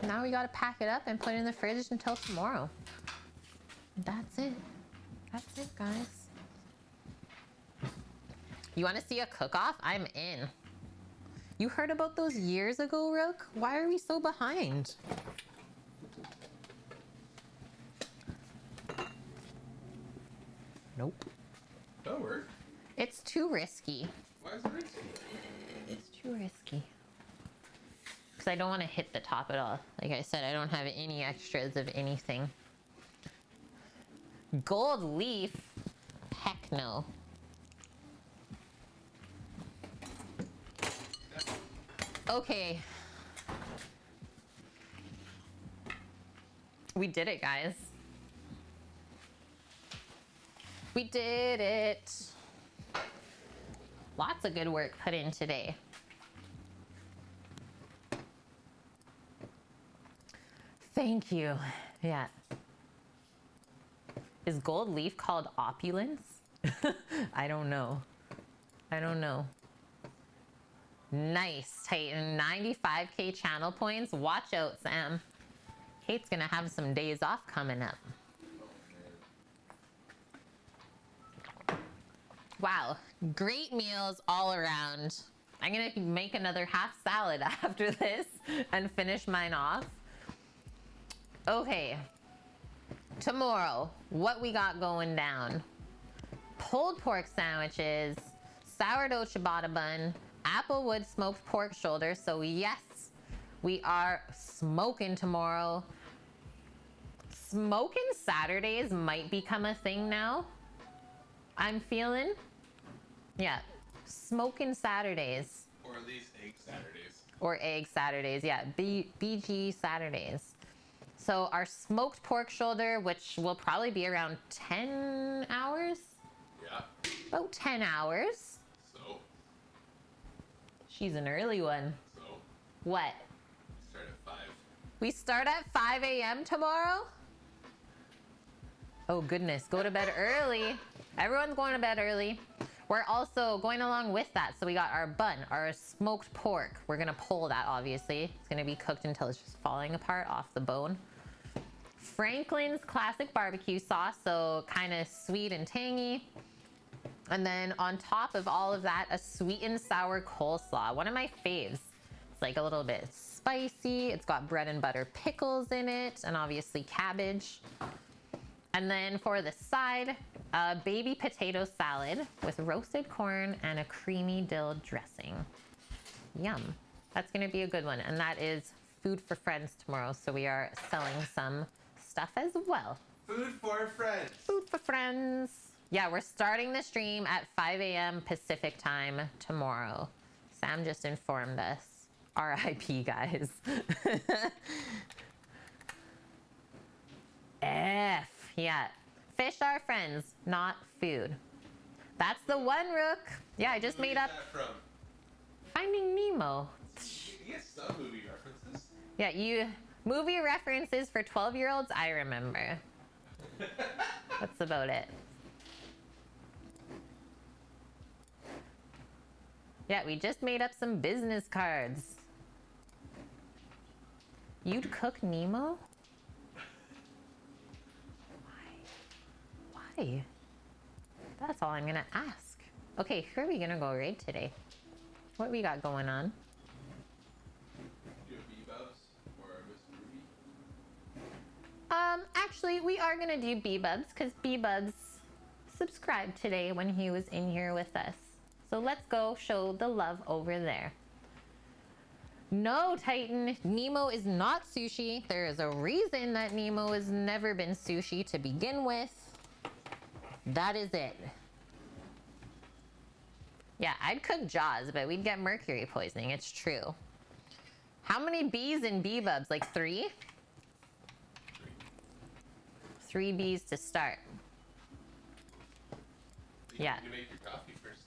now we gotta pack it up and put it in the fridge until tomorrow. That's it. That's it, guys. You wanna see a cook-off? I'm in. You heard about those years ago, Rook? Why are we so behind? Nope. That'll work. It's too risky. Why is it risky? It's too risky. Because I don't want to hit the top at all. Like I said, I don't have any extras of anything. Gold leaf? Heck no. Okay. We did it, guys. We did it. Lots of good work put in today. Thank you. Yeah. Is gold leaf called opulence? I don't know. I don't know. Nice, Titan. 95k channel points. Watch out, Sam. Kate's gonna have some days off coming up. Wow, great meals all around. I'm gonna make another half salad after this and finish mine off. Okay, tomorrow, what we got going down? Pulled pork sandwiches, sourdough ciabatta bun, applewood smoked pork shoulder. So yes, we are smoking tomorrow. Smoking Saturdays might become a thing now. I'm feeling. Yeah, smoking Saturdays. Or at least egg Saturdays. Or egg Saturdays, yeah, BG Saturdays. So our smoked pork shoulder, which will probably be around 10 hours. Yeah. About 10 hours. So? She's an early one. So? What? Start at 5. We start at 5 a.m. tomorrow? Oh goodness, go to bed early. Everyone's going to bed early. We're also going along with that. So we got our bun, our smoked pork. We're gonna pull that, obviously. It's gonna be cooked until it's just falling apart off the bone. Franklin's classic barbecue sauce, so kind of sweet and tangy. And then on top of all of that, a sweet and sour coleslaw, one of my faves. It's like a little bit spicy. It's got bread and butter pickles in it, and obviously cabbage. And then for the side, a baby potato salad with roasted corn and a creamy dill dressing. Yum. That's gonna be a good one. And that is food for friends tomorrow. So we are selling some stuff as well. Food for friends. Food for friends. Yeah, we're starting the stream at 5 a.m. Pacific time tomorrow. Sam just informed us. RIP, guys. F. Yeah. Fish are friends, not food. That's the one, Rook. Yeah, I just made up Where from? Finding Nemo. You get some movie references. Yeah, movie references for 12-year-olds, I remember. That's about it. Yeah, we just made up some business cards. You'd cook Nemo? Why? That's all I'm gonna ask. Okay, who are we gonna go raid today? What we got going on? Do a B-Bubs or a Mr. Ruby? Actually, we are gonna do B-Bubs because B-Bubs subscribed today when he was in here with us. So let's go show the love over there. No, Titan, Nemo is not sushi. There is a reason that Nemo has never been sushi to begin with. That is it. Yeah, I'd cook Jaws, but we'd get mercury poisoning. It's true. How many bees in bee-bubs? Like 3? 3 bees to start. Yeah. You make your coffee first.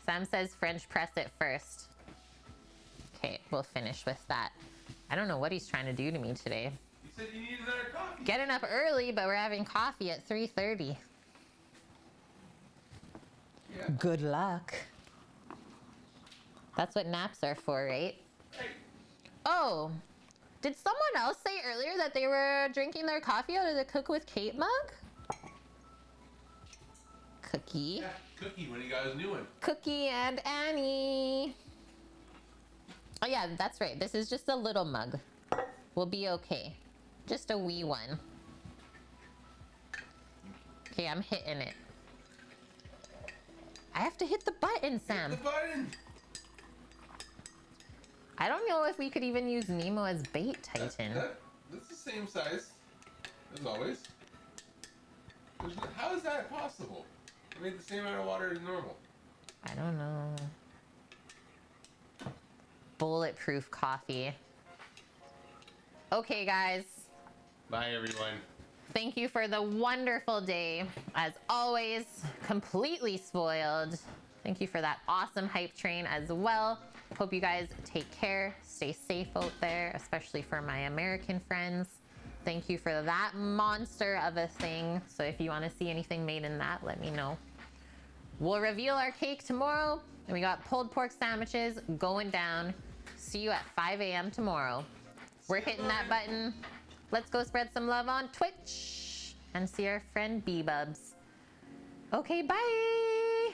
Sam says French press it first. Okay, we'll finish with that. I don't know what he's trying to do to me today. You said you needed another coffee. Getting up early, but we're having coffee at 3:30. Yeah. Good luck. That's what naps are for, right? Hey. Oh, did someone else say earlier that they were drinking their coffee out of the Cook with Kate mug? Cookie. Yeah, Cookie when he got his new one. Cookie and Annie. Oh yeah, that's right. This is just a little mug. We'll be okay. Just a wee one. Okay, I'm hitting it. I have to hit the button, Sam. Hit the button. I don't know if we could even use Nemo as bait, Titan. That's the same size as always. How is that possible? I made the same amount of water as normal. I don't know. Bulletproof coffee. Okay, guys. Bye, everyone. Thank you for the wonderful day. As always, completely spoiled. Thank you for that awesome hype train as well. Hope you guys take care. Stay safe out there, especially for my American friends. Thank you for that monster of a thing. So if you want to see anything made in that, let me know. We'll reveal our cake tomorrow. And we got pulled pork sandwiches going down. See you at 5 a.m. tomorrow. We're hitting that button. Let's go spread some love on Twitch and see our friend B-Bubs. Okay, bye.